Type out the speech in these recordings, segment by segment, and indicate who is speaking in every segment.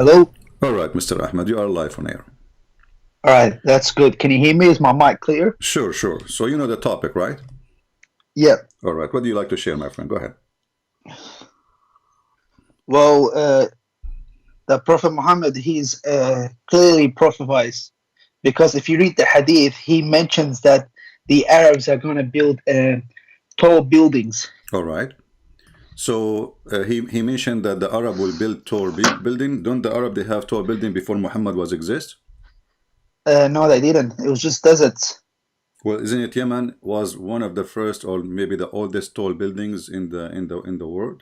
Speaker 1: Hello?
Speaker 2: All right, Mr. Ahmad, you are live on air.
Speaker 1: All right, that's good. Can you hear me? Is my mic clear?
Speaker 2: Sure, sure. So you know the topic, right?
Speaker 1: Yeah.
Speaker 2: All right. What do you like to share, my friend? Go ahead.
Speaker 1: Well, the Prophet Muhammad, he's clearly prophesied because if you read the hadith, he mentions that the Arabs are going to build tall buildings.
Speaker 2: All right. So he mentioned that the Arab will build tall building. Don't the Arab they have tall building before Muhammad was exist?
Speaker 1: No, they didn't. It was just deserts.
Speaker 2: Well, isn't it Yemen was one of the first or maybe the oldest tall buildings in the world?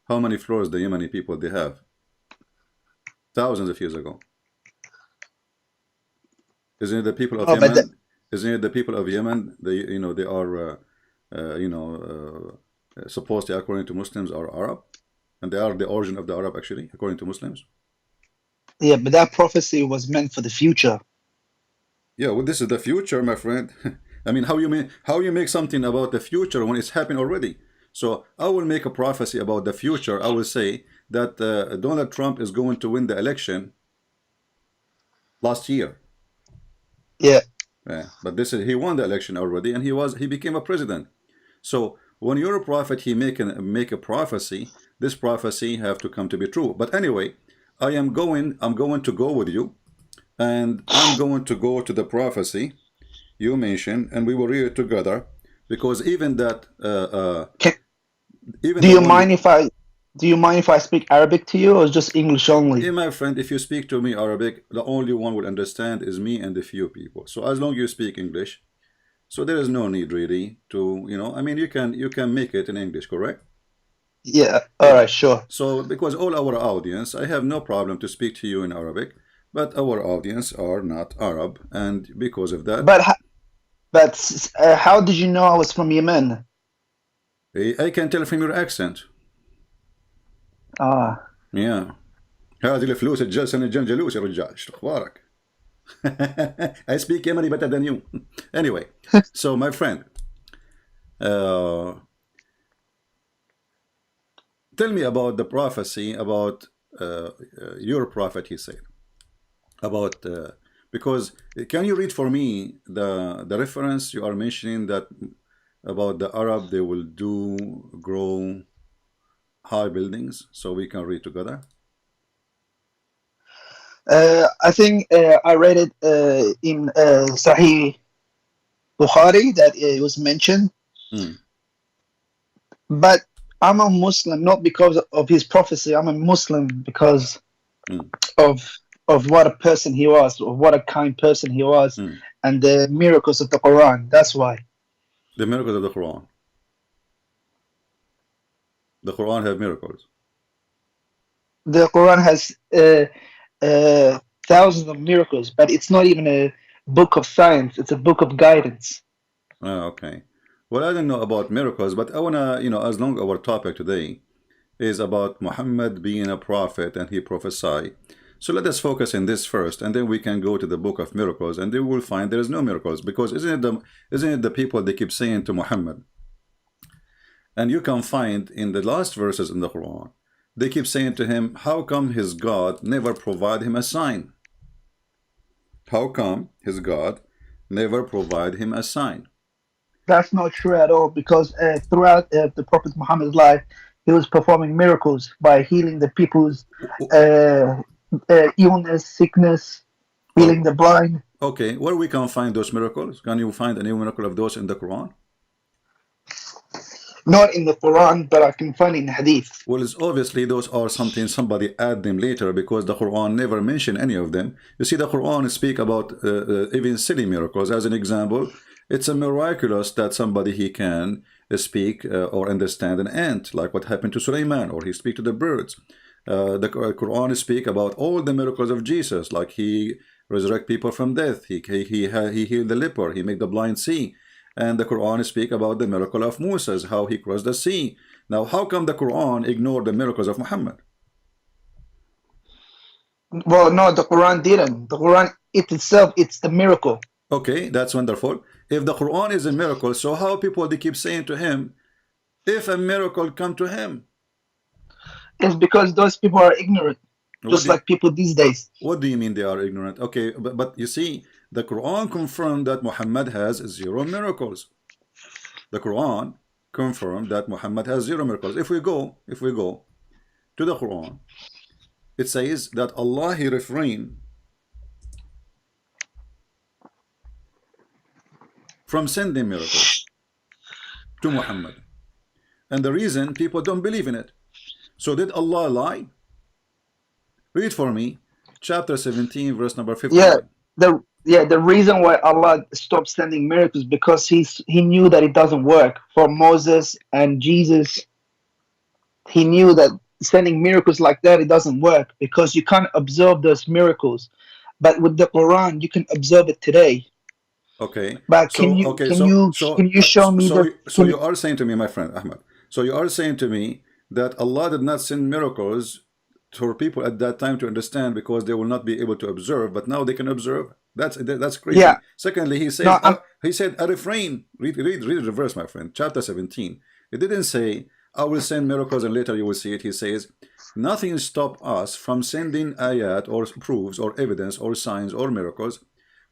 Speaker 2: How many floors the Yemeni people they have? Thousands of years ago. Isn't it the people of
Speaker 1: No, but
Speaker 2: Yemen? Isn't it the people of Yemen? They are supposedly according to Muslims are Arab, and they are the origin of the Arab actually according to Muslims.
Speaker 1: yeah, but that prophecy was meant for the future.
Speaker 2: Yeah, well, this is the future, my friend. I mean, how you make something about the future when it's happened already? So I will make a prophecy about the future. I will say that Donald Trump is going to win the election last year.
Speaker 1: Yeah.
Speaker 2: Yeah, but this is he won the election already, and he became a president. So when you're a prophet, he make a prophecy. This prophecy have to come to be true. But anyway, I'm going to go with you, and I'm going to go to the prophecy you mentioned, and we will read it together, because even that
Speaker 1: Can,
Speaker 2: even
Speaker 1: do
Speaker 2: the
Speaker 1: you
Speaker 2: one.
Speaker 1: mind if I do you mind if I speak Arabic to you or just English only?
Speaker 2: Hey, my friend, if you speak to me Arabic, the only one will understand is me and a few people. So as long as you speak English, so there is no need really to, I mean, you can make it in English, correct?
Speaker 1: Yeah. All
Speaker 2: Yeah.
Speaker 1: right, sure.
Speaker 2: So because all our audience, I have no problem to speak to you in Arabic, but our audience are not Arab, and because of that,
Speaker 1: But how did you know I was from Yemen?
Speaker 2: I can tell from your accent.
Speaker 1: Ah,
Speaker 2: Yeah. هذه الفلوس الجلسة الجلوس يا رجال ايش اخبارك؟ I speak Yemeni better than you. Anyway, so my friend, uh, tell me about the prophecy about your prophet. He said about because can you read for me the reference you are mentioning that about the Arab they will grow high buildings so we can read together.
Speaker 1: I think I read it in Sahih Bukhari that it was mentioned.
Speaker 2: Hmm.
Speaker 1: But I'm a Muslim not because of his prophecy. I'm a Muslim because
Speaker 2: Hmm.
Speaker 1: of what a person he was, or what a kind person he was,
Speaker 2: Hmm.
Speaker 1: and the miracles of the Quran. That's why.
Speaker 2: The miracles of the Quran. The Quran have miracles.
Speaker 1: The Quran has thousands of miracles, but it's not even a book of science. It's a book of guidance.
Speaker 2: Okay. Well, I don't know about miracles, but I wanna, as long our topic today is about Muhammad being a prophet and he prophesied. So let us focus in this first, and then we can go to the book of miracles, and then we'll find there is no miracles because isn't it the people they keep saying to Muhammad, and you can find in the last verses in the Quran, they keep saying to him, how come his God never provide him a sign? How come his God never provide him a sign?
Speaker 1: That's not true at all because throughout the Prophet Muhammad's life, he was performing miracles by healing the people's uh, illness, sickness, healing
Speaker 2: Well,
Speaker 1: the blind.
Speaker 2: okay, where we can find those miracles? Can you find any miracle of those in the Quran?
Speaker 1: Not in the Quran, but I can find it in Hadith.
Speaker 2: Well, it's obviously those are something somebody add them later because the Quran never mentioned any of them. You see, the Quran speak about even silly miracles. As an example, it's a miraculous that somebody he can speak or understand an ant, like what happened to Sulaiman, or he speak to the birds. The Quran speak about all the miracles of Jesus, like he resurrect people from death, he healed the leper, he make the blind see. And the Quran speak about the miracle of Moses, how he crossed the sea. Now, how come the Quran ignored the miracles of Muhammad?
Speaker 1: Well, no, the Quran didn't. The Quran itself, it's a miracle.
Speaker 2: Okay, that's wonderful. If the Quran is a miracle, so how people they keep saying to him, if a miracle come to him?
Speaker 1: It's because those people are ignorant.
Speaker 2: What
Speaker 1: just
Speaker 2: do you,
Speaker 1: like people these days.
Speaker 2: what do you mean they are ignorant? Okay, but you see, the Quran confirmed that Muhammad has zero miracles. The Quran confirmed that Muhammad has zero miracles. If we go to the Quran, it says that Allah he refrained from sending miracles to Muhammad. And the reason people don't believe in it. So did Allah lie? Read for me chapter 17 verse number
Speaker 1: Yeah,
Speaker 2: 59.
Speaker 1: the reason why Allah stopped sending miracles because he knew that it doesn't work for Moses and Jesus. He knew that sending miracles like that, it doesn't work because you can't observe those miracles. But with the Quran, you can observe it today.
Speaker 2: Okay.
Speaker 1: But
Speaker 2: So okay, so
Speaker 1: can
Speaker 2: so
Speaker 1: you show me
Speaker 2: so
Speaker 1: the
Speaker 2: so
Speaker 1: can
Speaker 2: you are saying to me, my friend Ahmad, so you are saying to me that Allah did not send miracles for people at that time to understand because they will not be able to observe, but now they can observe. That's
Speaker 1: yeah,
Speaker 2: crazy. Secondly,
Speaker 1: no, I'm
Speaker 2: he said a refrain. Read the verse, my friend. Chapter 17. It didn't say I will send miracles and later you will see it. He says nothing stop us from sending ayat or proofs or evidence or signs or miracles,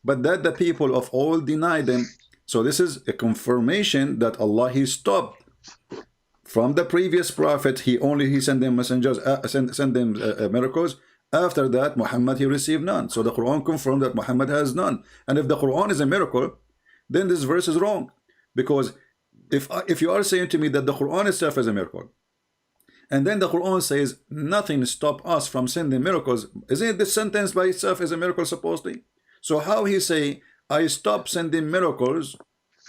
Speaker 2: but that the people of all deny them. So this is a confirmation that Allah he stopped from the previous prophet. He sent them messengers, send them miracles. After that, Muhammad he received none. So the Quran confirmed that Muhammad has none. And if the Quran is a miracle, then this verse is wrong, because if you are saying to me that the Quran itself is a miracle, and then the Quran says nothing stop us from sending miracles, isn't this sentence by itself is a miracle supposedly? So how he say I stop sending miracles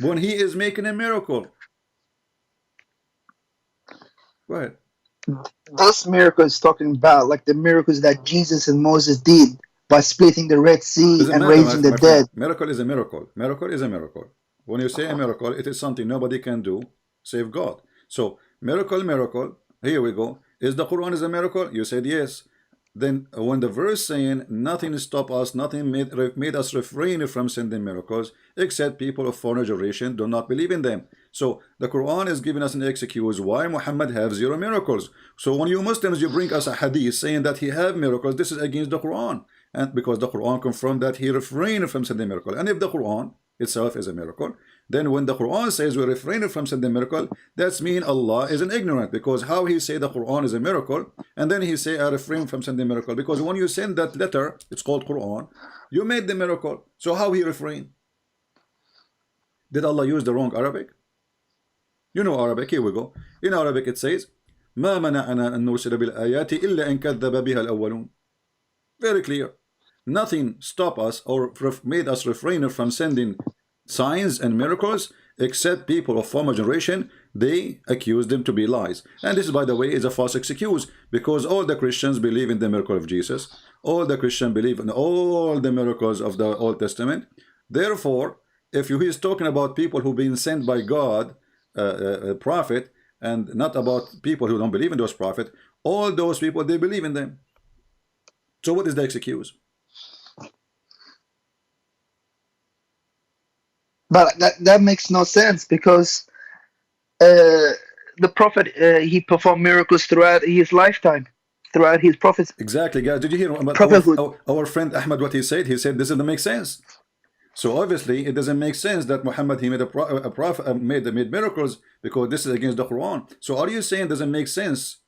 Speaker 2: when he is making a miracle? Go ahead.
Speaker 1: this miracle is talking about like the miracles that Jesus and Moses did by splitting the Red Sea
Speaker 2: Doesn't
Speaker 1: and
Speaker 2: matter,
Speaker 1: raising the
Speaker 2: my friend.
Speaker 1: dead.
Speaker 2: Miracle is a miracle. Miracle is a miracle. When you say a miracle, it is something nobody can do save God. So miracle. Here we go. Is the Quran is a miracle? You said yes. Then when the verse saying nothing stop us, nothing made us refrain from sending miracles, except people of foreign generation do not believe in them. So the Quran is giving us an excuse why Muhammad have zero miracles. So when you Muslims you bring us a hadith saying that he have miracles, this is against the Quran. And because the Quran confirmed that he refrained from sending miracle. And if the Quran itself is a miracle, then when the Quran says we refrain from sending miracle, that's mean Allah is an ignorant, because how he say the Quran is a miracle and then he say I refrain from sending miracle, because when you send that letter, it's called Quran, you made the miracle. So how he refrain? Did Allah use the wrong Arabic? You know Arabic. Here we go. In Arabic it says ما منعنا أن نرسل بالآيات إلا أن كذب بها الأولون. Very clear. Nothing stopped us or made us refrain from sending signs and miracles except people of former generation. They accused them to be lies. And this, by the way, is a false excuse, because all the Christians believe in the miracle of Jesus. All the Christians believe in all the miracles of the Old Testament. Therefore, if he is talking about people who've been sent by God, a prophet, and not about people who don't believe in those prophets, all those people, they believe in them. So what is the excuse?
Speaker 1: But that makes no sense because the prophet he performed miracles throughout his lifetime, throughout his prophet
Speaker 2: Exactly, guys. Did you hear about
Speaker 1: prophethood.
Speaker 2: our friend Ahmad what he said? He said this doesn't make sense. So obviously it doesn't make sense that Muhammad he made a prophet made miracles, because this is against the Quran. So are you saying doesn't make sense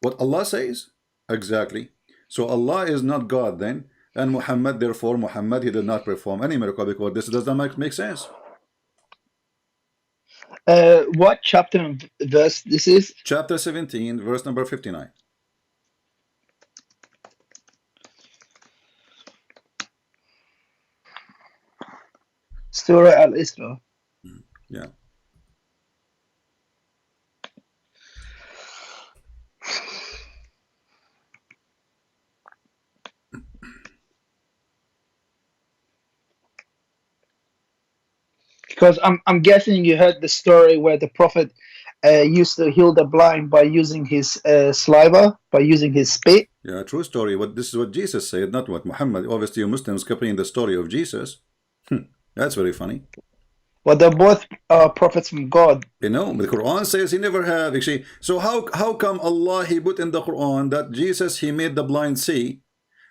Speaker 2: what Allah says? Exactly. So Allah is not God then, and Muhammad, therefore Muhammad he did not perform any miracle, because this does not make sense.
Speaker 1: What chapter and verse this is?
Speaker 2: Chapter 17, verse number 59.
Speaker 1: Surah Al-Isra.
Speaker 2: Yeah.
Speaker 1: Because I'm guessing you heard the story where the prophet used to heal the blind by using his saliva, by using his spit.
Speaker 2: Yeah, true story. This is what Jesus said, not what Muhammad. Obviously, you Muslims copying the story of Jesus. That's very funny.
Speaker 1: Well, they're both prophets from God.
Speaker 2: You know, the Quran says he never have actually. So how come Allah he put in the Quran that Jesus he made the blind see,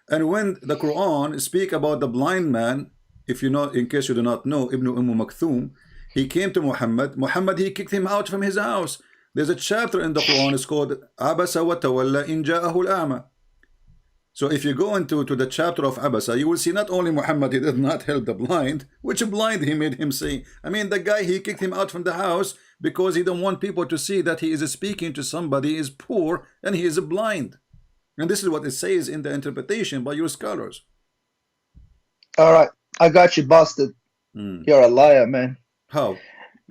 Speaker 2: and when the Quran speak about the blind man, if you know, in case you do not know, Ibn Makthum, he came to Muhammad. Muhammad he kicked him out from his house. There's a chapter in the Quran. It's called Abasa wa Tawalla in Ja'ahu al-A'ma. So if you go into the chapter of Abasa, you will see not only Muhammad, he did not help the blind, which blind he made him see. I mean, the guy, he kicked him out from the house because he don't want people to see that he is speaking to somebody is poor and he is blind. And this is what it says in the interpretation by your scholars.
Speaker 1: All right, I got you busted. You're a liar, man.
Speaker 2: How?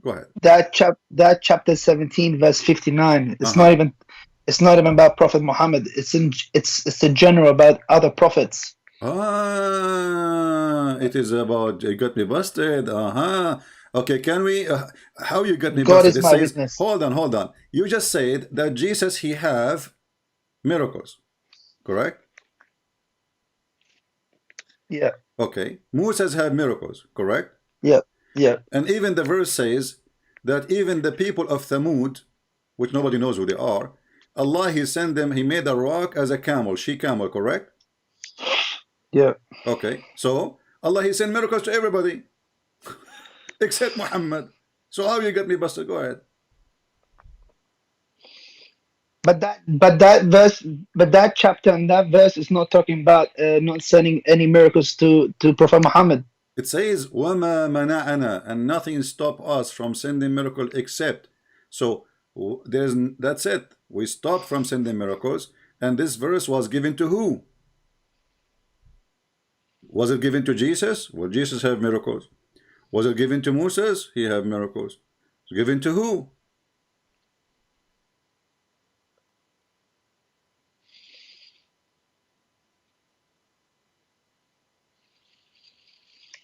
Speaker 2: Go ahead.
Speaker 1: That chapter 17, verse 59. It's not even about Prophet Muhammad. It's a general about other prophets.
Speaker 2: It is about you got me busted. Okay, can we? How you got me
Speaker 1: God
Speaker 2: busted?
Speaker 1: is my witness.
Speaker 2: Hold on. You just said that Jesus he have miracles, correct?
Speaker 1: Yeah.
Speaker 2: Okay. Moses have miracles, correct?
Speaker 1: Yeah. Yeah.
Speaker 2: And even the verse says that even the people of Thamud, which nobody knows who they are, Allah he sent them. He made a rock as a camel, she camel, correct?
Speaker 1: Yeah.
Speaker 2: Okay. So Allah he sent miracles to everybody except Muhammad. So how you got me busted? Go ahead.
Speaker 1: But that chapter and that verse is not talking about not sending any miracles to Prophet Muhammad.
Speaker 2: It says وَمَا مَنَعَنَا, and nothing stop us from sending miracle except. So that's it. We stopped from sending miracles, and this verse was given to who? Was it given to Jesus? Well, Jesus have miracles. Was it given to Moses? He have miracles. Given to who?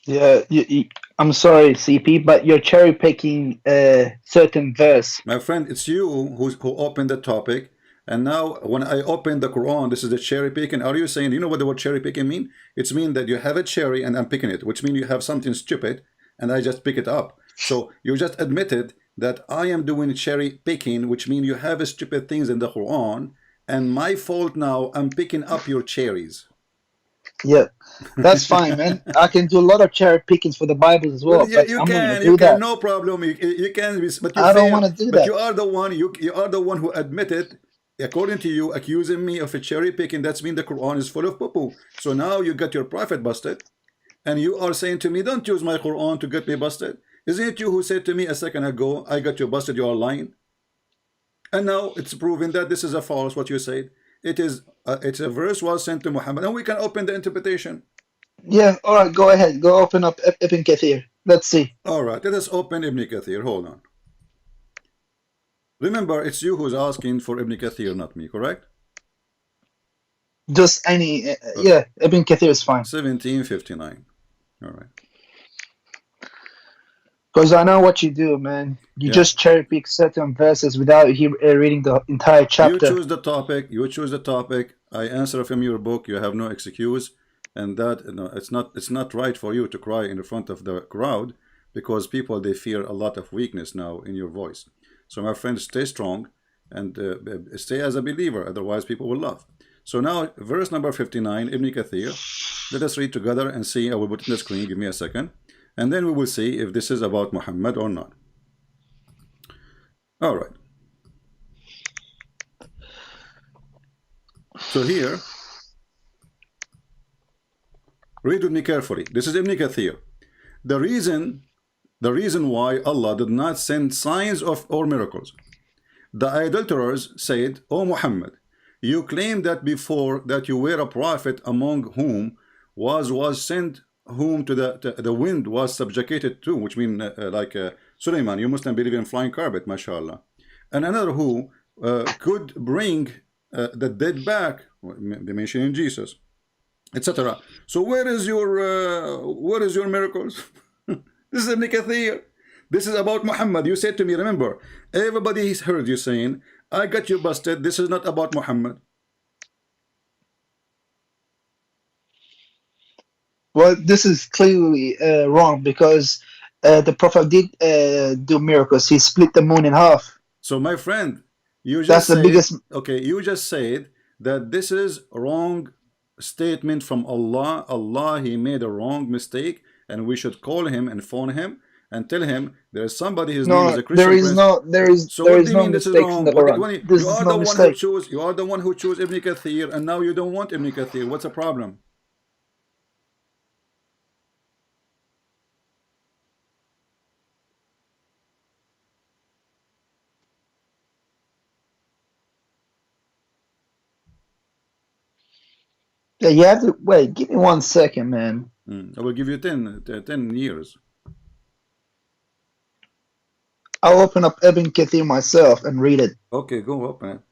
Speaker 1: Yeah, I'm sorry, CP, but you're cherry picking a certain verse.
Speaker 2: My friend, it's you who opened the topic, and now when I open the Quran, this is the cherry picking. Are you saying, you know what the word cherry picking mean? It's mean that you have a cherry and I'm picking it, which means you have something stupid and I just pick it up. So you just admitted that I am doing cherry picking, which means you have stupid things in the Quran, and my fault now, I'm picking up your cherries.
Speaker 1: Yeah, that's fine, man. I can do a lot of cherry pickings for the Bible as well.
Speaker 2: Yeah,
Speaker 1: but
Speaker 2: you
Speaker 1: I'm
Speaker 2: can,
Speaker 1: not do that.
Speaker 2: no problem. You can, but you
Speaker 1: I don't want to do
Speaker 2: but
Speaker 1: that.
Speaker 2: you are the one. You are the one who admitted, according to you, accusing me of a cherry picking. That's mean the Quran is full of poo-poo. So now you got your prophet busted, and you are saying to me, "Don't use my Quran to get me busted." Isn't it you who said to me a second ago, "I got you busted. You are lying," and now it's proven that this is a false. What you said. It's a verse was sent to Muhammad, and we can open the interpretation.
Speaker 1: Yeah, all right, go ahead. Go open up Ibn Kathir. Let's see.
Speaker 2: All right, let us open Ibn Kathir. Hold on. Remember, it's you who's asking for Ibn Kathir, not me, correct?
Speaker 1: Just any, yeah, Ibn Kathir is fine.
Speaker 2: 1759. All right.
Speaker 1: Because I know what you do, man. You just cherry pick certain verses without reading the entire chapter.
Speaker 2: You choose the topic. You choose the topic. I answer from your book. You have no excuse, and that it's not right for you to cry in front of the crowd, because people they fear a lot of weakness now in your voice. So my friend, stay strong and stay as a believer. Otherwise, people will laugh. So now, verse number 59, Ibn Kathir. Let us read together and see. I will put it on the screen. Give me a second. And then we will see if this is about Muhammad or not. All right. So here, read with me carefully. This is Ibn Kathir. The reason why Allah did not send signs or miracles. The idolaters said, "O Muhammad, you claim that before that you were a prophet among whom was sent, whom to the wind was subjugated to," which means like Suleiman, you Muslim believe in flying carpet, mashallah, and another who could bring the dead back, they mention Jesus, etc. So where is your miracles? This is Ibn Kathir. This is about Muhammad. You said to me, remember, everybody has heard you saying, "I got you busted. This is not about Muhammad."
Speaker 1: Well, this is clearly wrong, because The Prophet did do miracles. He split the moon in half.
Speaker 2: So my friend, you
Speaker 1: That's
Speaker 2: just
Speaker 1: the
Speaker 2: said,
Speaker 1: biggest.
Speaker 2: okay, you just said that this is a wrong statement from Allah. Allah, he made a wrong mistake, and we should call him and phone him and tell him there is somebody, his name is
Speaker 1: No,
Speaker 2: a Christian prince. So
Speaker 1: there
Speaker 2: what do
Speaker 1: is
Speaker 2: you
Speaker 1: no
Speaker 2: mean this is
Speaker 1: mistakes in
Speaker 2: wrong?
Speaker 1: the Quran.
Speaker 2: You
Speaker 1: This is
Speaker 2: are
Speaker 1: no
Speaker 2: the one who
Speaker 1: mistake.
Speaker 2: chose, you are the one who chose Ibn Kathir, and now you don't want Ibn Kathir. What's the problem?
Speaker 1: Yeah, you have to wait. Give me 1 second, man.
Speaker 2: I will give you 10 years.
Speaker 1: I'll open up Ibn Kathir myself and read it
Speaker 2: Okay, go up, man.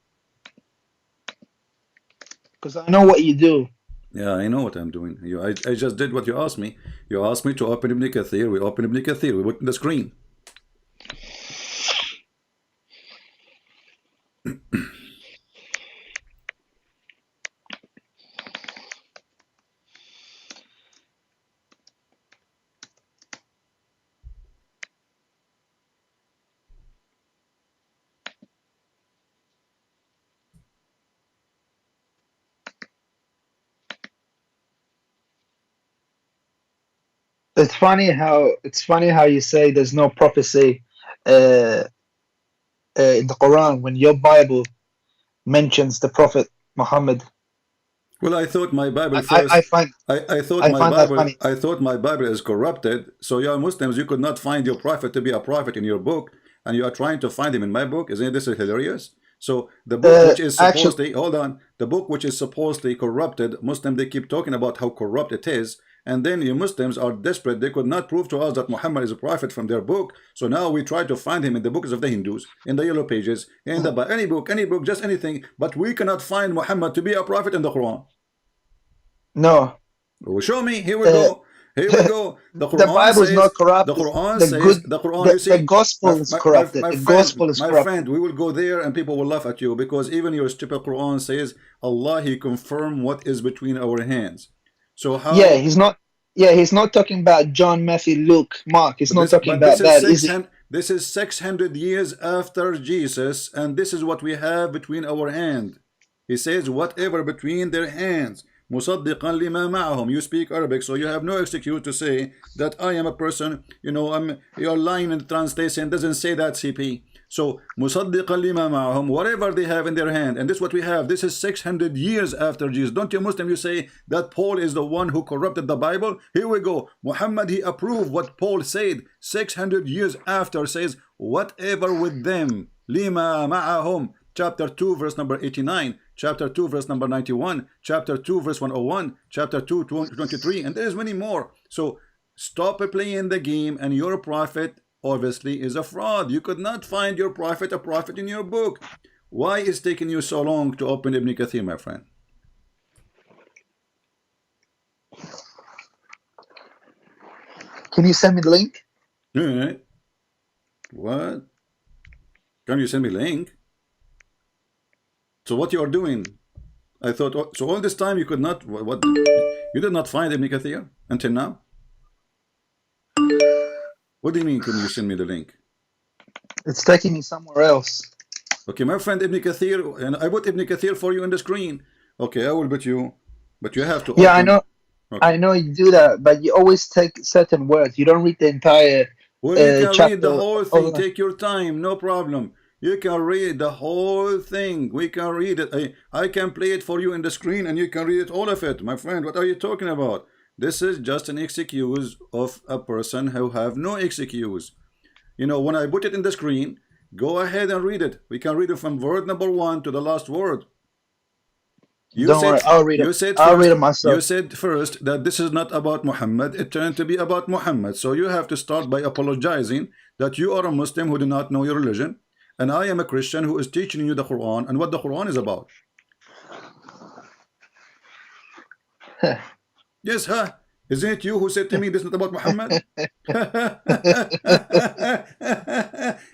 Speaker 1: because I know what you do.
Speaker 2: Yeah, I know what I'm doing. I just did what you asked me. You asked me to open Ibn Kathir. We open Ibn Kathir. We put in the screen.
Speaker 1: It's funny how you say there's no prophecy uh, in the Quran when your Bible mentions the Prophet Muhammad.
Speaker 2: Well, I thought my Bible
Speaker 1: I
Speaker 2: first.
Speaker 1: find
Speaker 2: I thought
Speaker 1: I
Speaker 2: my
Speaker 1: find that
Speaker 2: Bible.
Speaker 1: funny.
Speaker 2: I thought my Bible is corrupted. So you are Muslims. You could not find your prophet to be a prophet in your book, and you are trying to find him in my book. Isn't this hilarious? So the book which is
Speaker 1: Actually,
Speaker 2: supposedly, hold on, the book which is supposedly corrupted, Muslim, they keep talking about how corrupt it is, and then you Muslims are desperate. They could not prove to us that Muhammad is a prophet from their book. So now we try to find him in the books of the Hindus, in the yellow pages, in the any book, just anything. But we cannot find Muhammad to be a prophet in the Quran.
Speaker 1: no.
Speaker 2: Well, show me. Here we
Speaker 1: Uh,
Speaker 2: go. Here we go. The
Speaker 1: the
Speaker 2: Quran
Speaker 1: Bible's
Speaker 2: says.
Speaker 1: not
Speaker 2: The
Speaker 1: corrupted.
Speaker 2: Quran
Speaker 1: The
Speaker 2: says.
Speaker 1: good
Speaker 2: The Quran. You
Speaker 1: the
Speaker 2: see,
Speaker 1: gospel is corrupted. The gospel is
Speaker 2: my
Speaker 1: corrupted.
Speaker 2: friend. We will go there, and people will laugh at you because even your stupid Quran says Allah He confirmed what is between our hands. So
Speaker 1: Yeah,
Speaker 2: how?
Speaker 1: he's not talking about John, Matthew, Luke, Mark. He's
Speaker 2: But
Speaker 1: not
Speaker 2: this,
Speaker 1: talking
Speaker 2: but this
Speaker 1: about
Speaker 2: is
Speaker 1: that, is
Speaker 2: six
Speaker 1: he?
Speaker 2: hundred. This is 600 years after Jesus, and this is what we have between our hand. He says, whatever between their hands. مصدقا لما معهم. You speak Arabic, so you have no excuse to say that I am a person. You're lying in the translation. Doesn't say that, CP. So مصدقا لما معهم. Whatever they have in their hand, and this is what we have. This is 600 years after Jesus. Don't you Muslim? You say that Paul is the one who corrupted the Bible. Here we go. Muhammad, he approved what Paul said 600 years after. Says whatever with them. لما معهم. Chapter 2 verse number 89, chapter 2 verse number 91, chapter 2 verse 101, chapter 2 23, and there's many more. So stop playing the game, and your prophet obviously is a fraud. You could not find your prophet a prophet in your book. Why is it taking you so long to open Ibn Kathir, my friend?
Speaker 1: Can you send me the link?
Speaker 2: What? Can you send me a link? So what you are doing? I thought, so all this time you could not, what you did not find Ibn Kathir until now? What do you mean, can you send me the link?
Speaker 1: It's taking me somewhere else.
Speaker 2: Okay, my friend Ibn Kathir, and I put Ibn Kathir for you on the screen. Okay, I will bet you, but you have to
Speaker 1: Yeah,
Speaker 2: open. Okay.
Speaker 1: I know you do that, but you always take certain words. You don't read the entire
Speaker 2: Well, you can
Speaker 1: chapter.
Speaker 2: read the whole thing. Take your time, no problem. You can read the whole thing. We can read it. I can play it for you in the screen, and you can read it, all of it. My friend, what are you talking about? This is just an excuse of a person who have no excuse. When I put it in the screen, go ahead and read it. We can read it from word number 1 to the last word.
Speaker 1: Don't worry, I'll read it. I'll read it myself.
Speaker 2: You said first that this is not about Muhammad. It turned to be about Muhammad. So you have to start by apologizing that you are a Muslim who do not know your religion, and I am a Christian who is teaching you the Quran and what the Quran is about. Yes, huh? Isn't it you who said to me this is not about Muhammad?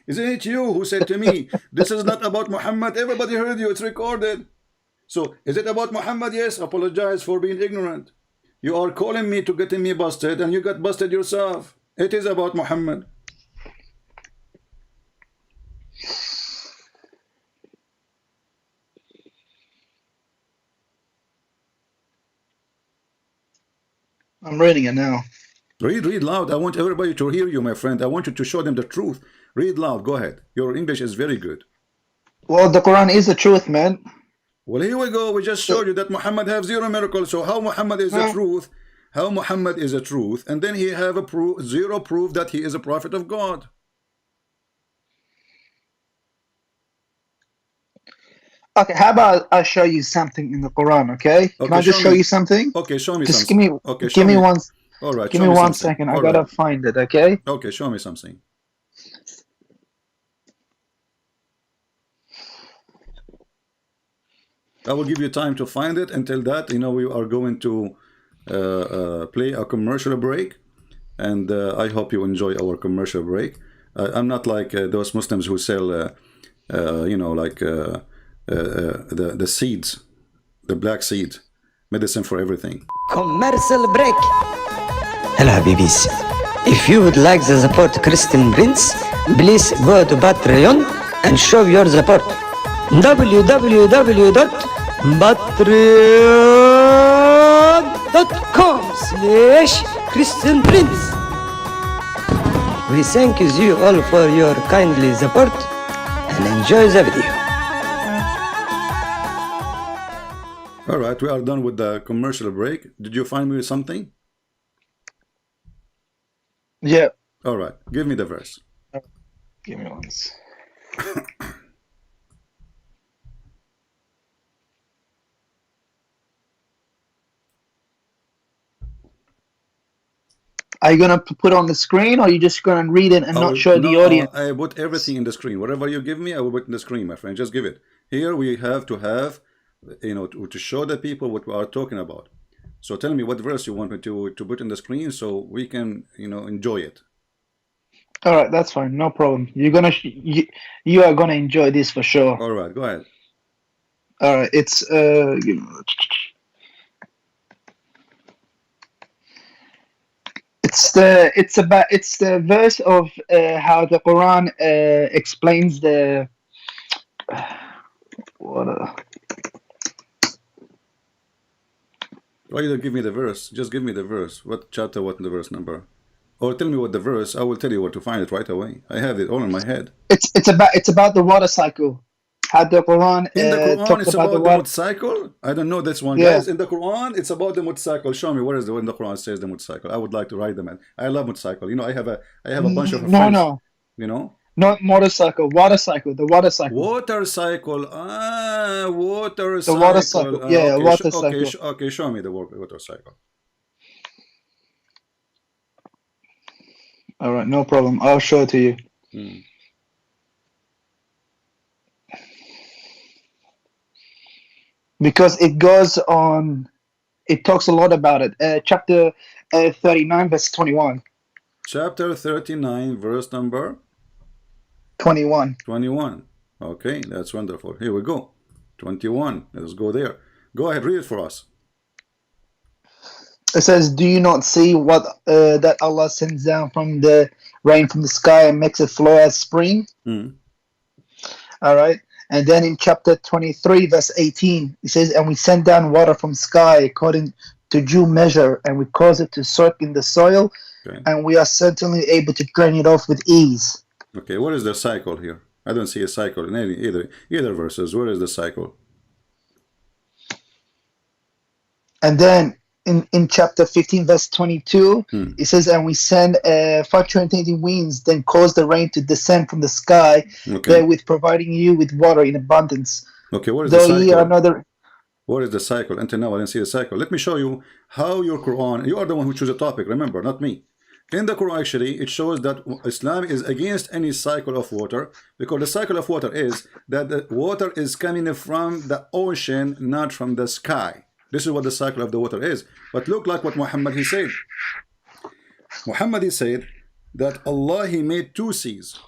Speaker 2: Isn't it you who said to me this is not about Muhammad? Everybody heard you. It's recorded. So, is it about Muhammad? Yes, apologize for being ignorant. You are calling me to getting me busted, and you got busted yourself. It is about Muhammad.
Speaker 1: I'm reading it now.
Speaker 2: Read loud. I want everybody to hear you, my friend. I want you to show them the truth. Read loud. Go ahead. Your English is very good.
Speaker 1: Well, the Quran is the truth, man.
Speaker 2: Well, here we go. We just showed you that Muhammad have 0 miracles. So how Muhammad is the truth? How Muhammad is a truth? And then he have a proof, 0 proof that he is a prophet of God.
Speaker 1: Okay, how about I show you something in the Quran? Okay, can I just show you something?
Speaker 2: Okay, show me
Speaker 1: just
Speaker 2: something.
Speaker 1: Give me,
Speaker 2: okay,
Speaker 1: give me
Speaker 2: me.
Speaker 1: one.
Speaker 2: All right,
Speaker 1: give me 1 second. I gotta find it. Okay.
Speaker 2: Okay, show me something. I will give you time to find it. Until that, you know, we are going to play a commercial break, and I hope you enjoy our commercial break. I'm not like those Muslims who sell, you know, like the seeds, the black seeds, medicine for everything.
Speaker 3: Commercial break. Hello, Habibis. If you would like to support Christian Prince, please go to Patreon and show your support. www.patreon.com/Christian Prince. We thank you all for your kindly support and enjoy the video.
Speaker 2: All right, we are done with the commercial break. Did you find me something?
Speaker 1: Yeah.
Speaker 2: All right, give me the verse.
Speaker 1: Give me one. Are you gonna put on the screen, or are you just gonna read it and not show the audience?
Speaker 2: I put everything in the screen. Whatever you give me, I will put in the screen, my friend. Just give it. Here we have to have, you know, to show the people what we are talking about. So tell me what verse you want me to put in the screen so we can, you know, enjoy it.
Speaker 1: All right, that's fine, no problem. You're gonna you are gonna enjoy this for sure.
Speaker 2: All right, go ahead.
Speaker 1: All right, it's it's the verse of how the Quran explains the
Speaker 2: Why you don't give me the verse? Just give me the verse. What chapter, what the verse number? Or tell me what the verse. I will tell you where to find it right away. I have it all in my head.
Speaker 1: It's about the water cycle. How the Quran
Speaker 2: in the Quran it's about the motorcycle. I don't know this one,
Speaker 1: yeah.
Speaker 2: Guys. In the Quran it's about the motorcycle. Show me where is the when the Quran says the motorcycle. I would like to ride them. And I love motorcycle. You know, I have a bunch of friends.
Speaker 1: No.
Speaker 2: You know.
Speaker 1: Not motorcycle, water cycle. The water cycle.
Speaker 2: Water cycle. Water
Speaker 1: cycle.
Speaker 2: The
Speaker 1: water cycle. Yeah,
Speaker 2: okay,
Speaker 1: water cycle.
Speaker 2: Okay, show me the water cycle.
Speaker 1: All right, no problem. I'll show it to you. Because it goes on, it talks a lot about it. Chapter 39, verse 21.
Speaker 2: Chapter 39, verse number
Speaker 1: 21.
Speaker 2: 21. Okay, that's wonderful. Here we go. 21. Let's go there. Go ahead, read it for us.
Speaker 1: It says, "Do you not see what that Allah sends down from the rain from the sky and makes it flow as spring?" All right. And then in chapter 23, verse 18, it says, "And we send down water from sky according to due measure, and we cause it to soak in the soil, and we are certainly able to drain it off with ease."
Speaker 2: Okay, what is the cycle here? I don't see a cycle in either verses. Where is the cycle?
Speaker 1: And then in chapter 15, verse 22, it says, "And we send fluctuating winds, then cause the rain to descend from the sky, therewith providing you with water in abundance."
Speaker 2: Okay, what is the cycle? What is the cycle? Until now, I didn't see the cycle. Let me show you how your Quran, you are the one who chose the topic, remember, not me. In the Quran, actually, it shows that Islam is against any cycle of water, because the cycle of water is that the water is coming from the ocean, not from the sky. This is what the cycle of the water is. But look like what Muhammad he said. Muhammad he said that Allah he made 2 seas.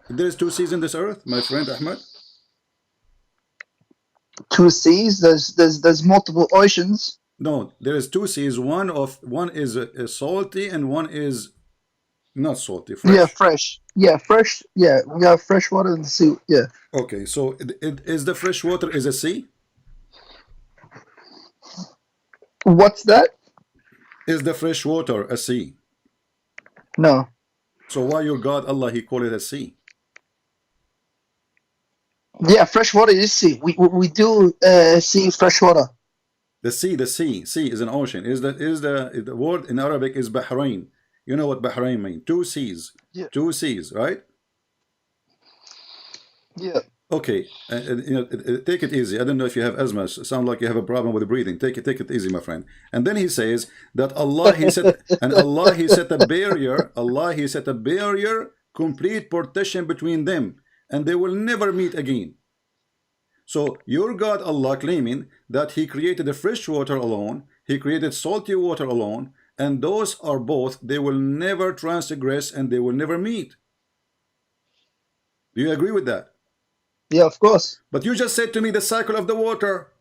Speaker 2: There's 2 seas in this earth, my friend Ahmad.
Speaker 1: 2 seas. There's multiple oceans.
Speaker 2: No, there is two seas. One is salty and one is not salty,
Speaker 1: Yeah,
Speaker 2: fresh.
Speaker 1: fresh. Yeah, fresh. Yeah, we have fresh water in the sea. Yeah.
Speaker 2: Okay, so it is the fresh water is a sea?
Speaker 1: What's that?
Speaker 2: Is the fresh water a sea?
Speaker 1: No.
Speaker 2: So why your God Allah he call it a sea?
Speaker 1: Yeah, fresh water is sea. We do see fresh water.
Speaker 2: The sea is an ocean. The word in Arabic is Bahrain. You know what Bahrain mean? Two seas.
Speaker 1: Yeah.
Speaker 2: Two seas, right?
Speaker 1: Yeah.
Speaker 2: Okay, take it easy. I don't know if you have asthma. Sound like you have a problem with breathing. Take it easy, my friend. And then he says that Allah he set a barrier. Allah he set a barrier, complete partition between them, and they will never meet again. So your God Allah claiming that He created the fresh water alone, He created salty water alone, and those are both. They will never transgress and they will never meet. Do you agree with that?
Speaker 1: Yeah, of course.
Speaker 2: But you just said to me the cycle of the water.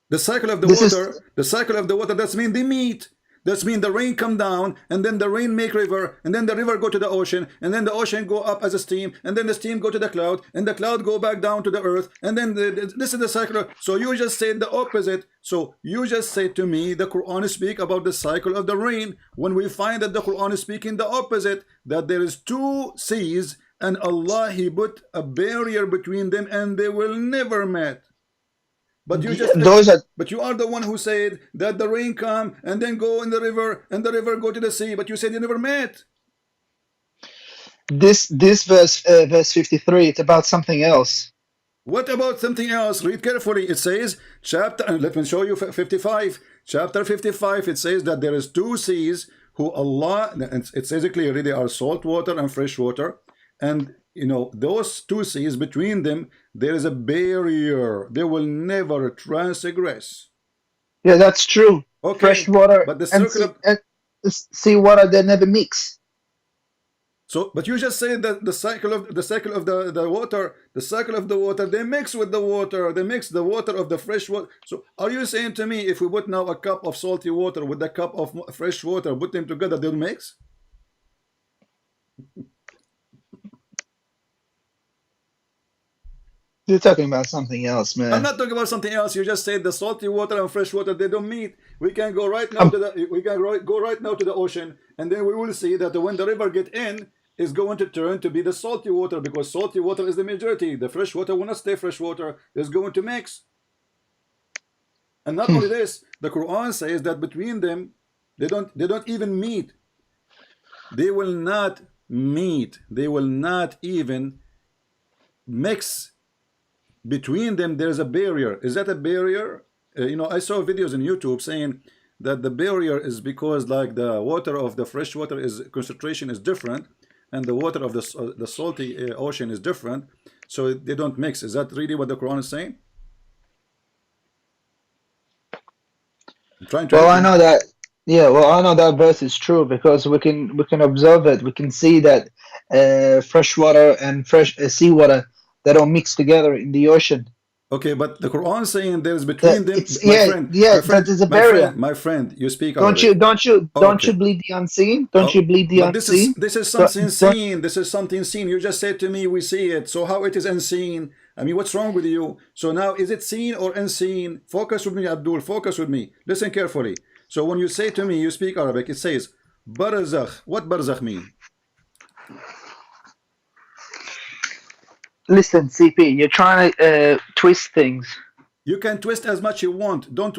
Speaker 2: The cycle of the
Speaker 1: This
Speaker 2: water,
Speaker 1: is
Speaker 2: the cycle of the water, that's mean they meet. That's mean the rain come down, and then the rain make river, and then the river go to the ocean, and then the ocean go up as a steam, and then the steam go to the cloud, and the cloud go back down to the earth, and then this is the cycle. So you just said the opposite. So you just said to me the Quran speak about the cycle of the rain, when we find that the Quran is speaking the opposite, that there is two seas, and Allah he put a barrier between them, and they will never meet. But you are the one who said that the rain come and then go in the river and the river go to the sea. But you said you never met.
Speaker 1: this verse 53. It's about something else.
Speaker 2: What about something else? Read carefully. It says chapter. Let me show you 55. Chapter 55. It says that there is two seas who Allah. It says it clearly. They are salt water and fresh water, and those two seas between them. There is a barrier. They will never transgress.
Speaker 1: Yeah, that's true.
Speaker 2: Okay,
Speaker 1: fresh water
Speaker 2: but the
Speaker 1: and
Speaker 2: circle
Speaker 1: sea water, they never mix.
Speaker 2: So, but you just said that the cycle of the water, the cycle of the water, they mix with the water. They mix the water of the fresh water. So, are you saying to me if we put now a cup of salty water with a cup of fresh water, put them together, they'll mix?
Speaker 1: You're talking about something else, man.
Speaker 2: I'm not talking about something else. You just said the salty water and fresh water, they don't meet. We can go right now go right now to the ocean, and then we will see that when the river get in, is going to turn to be the salty water, because salty water is the majority. The fresh water will not stay fresh water. It's going to mix. And not only this, the Quran says that between them, they don't even meet. They will not meet. They will not even mix. Between them there's a barrier. Is that a barrier? I saw videos on YouTube saying that the barrier is because like the water of the fresh water is concentration is different, and the water of the salty ocean is different, so they don't mix. Is that really what the Quran is saying? I'm trying to
Speaker 1: Well, I know that. Yeah, well, I know that verse is true because we can observe it. We can see that fresh water and fresh seawater, they don't mix together in the ocean.
Speaker 2: Okay, but the Quran is saying there's between them.
Speaker 1: That is a barrier.
Speaker 2: My friend, you speak
Speaker 1: Don't
Speaker 2: Arabic.
Speaker 1: don't you believe the unseen? Don't you believe the unseen?
Speaker 2: This is something seen. This is something seen. You just said to me we see it. So how it is unseen? I mean, what's wrong with you? So now is it seen or unseen? Focus with me, Abdul. Focus with me. Listen carefully. So when you say to me you speak Arabic, it says barzakh. What barzakh mean?
Speaker 1: Listen, CP, you're trying to twist things.
Speaker 2: You can twist as much you want. Don't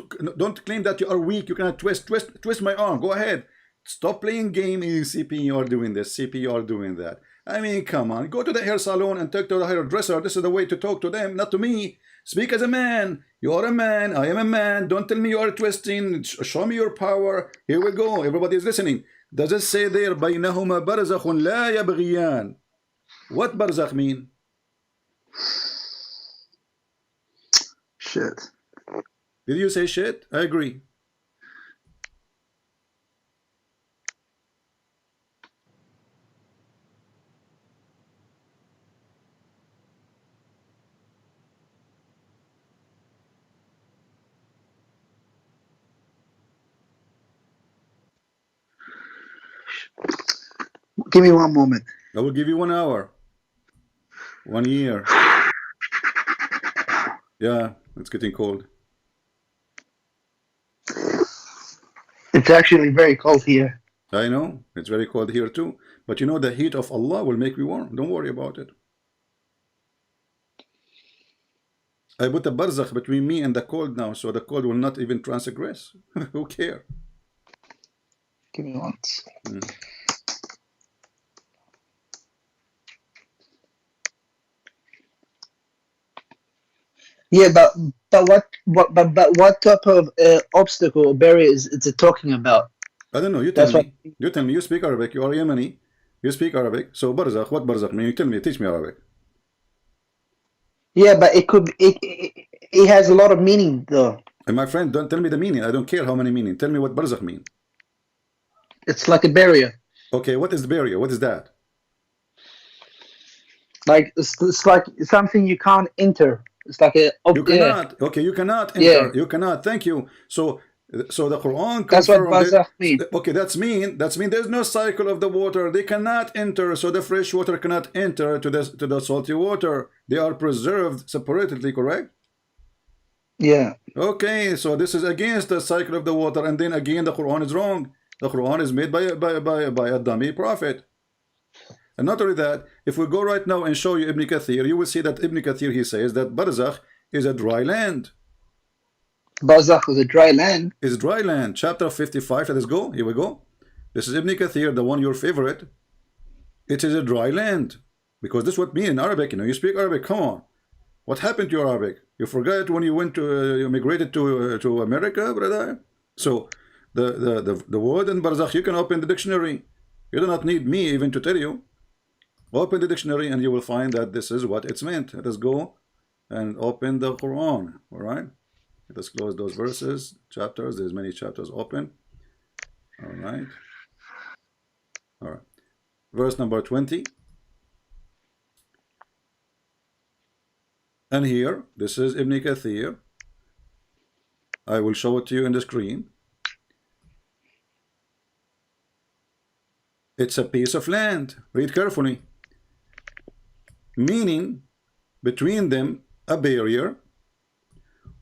Speaker 2: claim that you are weak. You cannot twist my arm. Go ahead. Stop playing game. CP, you are doing this. CP, you are doing that. I mean, come on. Go to the hair salon and talk to the hairdresser. This is the way to talk to them, not to me. Speak as a man. You are a man. I am a man. Don't tell me you are twisting. Show me your power. Here we go. Everybody is listening. Does it say there, بينهما برزخ لا يبغيان? What barzakh mean?
Speaker 1: Shit.
Speaker 2: Did you say shit? I agree.
Speaker 1: Give me one moment.
Speaker 2: I will give you 1 hour. 1 year. Yeah, it's getting cold.
Speaker 1: It's actually very cold here.
Speaker 2: I know, it's very cold here too. But you know, the heat of Allah will make me warm. Don't worry about it. I put a barzakh between me and the cold now, so the cold will not even transgress. Who cares?
Speaker 1: Give me one second. Yeah, but what type of obstacle or barrier is it talking about?
Speaker 2: I don't know. You tell
Speaker 1: That's what.
Speaker 2: me. You tell me. You speak Arabic. You are Yemeni. You speak Arabic. So barzakh, what barzakh mean? You tell me. Teach me Arabic.
Speaker 1: Yeah, but it has a lot of meaning though.
Speaker 2: And my friend, don't tell me the meaning. I don't care how many meaning. Tell me what barzakh mean.
Speaker 1: It's like a barrier.
Speaker 2: Okay, what is the barrier? What is that?
Speaker 1: Like it's like something you can't enter. It's like a.
Speaker 2: You cannot. Okay, you cannot enter.
Speaker 1: Yeah.
Speaker 2: You cannot. Thank you. So the Quran
Speaker 1: That's what
Speaker 2: confirmed
Speaker 1: barzakh means.
Speaker 2: Okay, that's mean there's no cycle of the water. They cannot enter. So the fresh water cannot enter to the salty water. They are preserved separately. Correct?
Speaker 1: Yeah.
Speaker 2: Okay, so this is against the cycle of the water, and then again the Quran is wrong. The Quran is made by a dummy prophet. And not only that, if we go right now and show you Ibn Kathir, you will see that Ibn Kathir, he says that barzakh is a dry land.
Speaker 1: Barzakh is a dry land.
Speaker 2: Is dry land. Chapter 55. Let us go. Here we go. This is Ibn Kathir, the one your favorite. It is a dry land. Because this is what mean in Arabic. You know, you speak Arabic. Come on. What happened to your Arabic? You forgot when you went to you migrated to America, brother. So the word in barzakh, you can open the dictionary. You do not need me even to tell you. Open the dictionary and you will find that this is what it's meant. Let us go and open the Quran. All right. Let us close those verses, chapters. There's many chapters open. All right. All right. Verse number 20. And here, this is Ibn Kathir. I will show it to you on the screen. It's a piece of land. Read carefully. Meaning, between them, a barrier,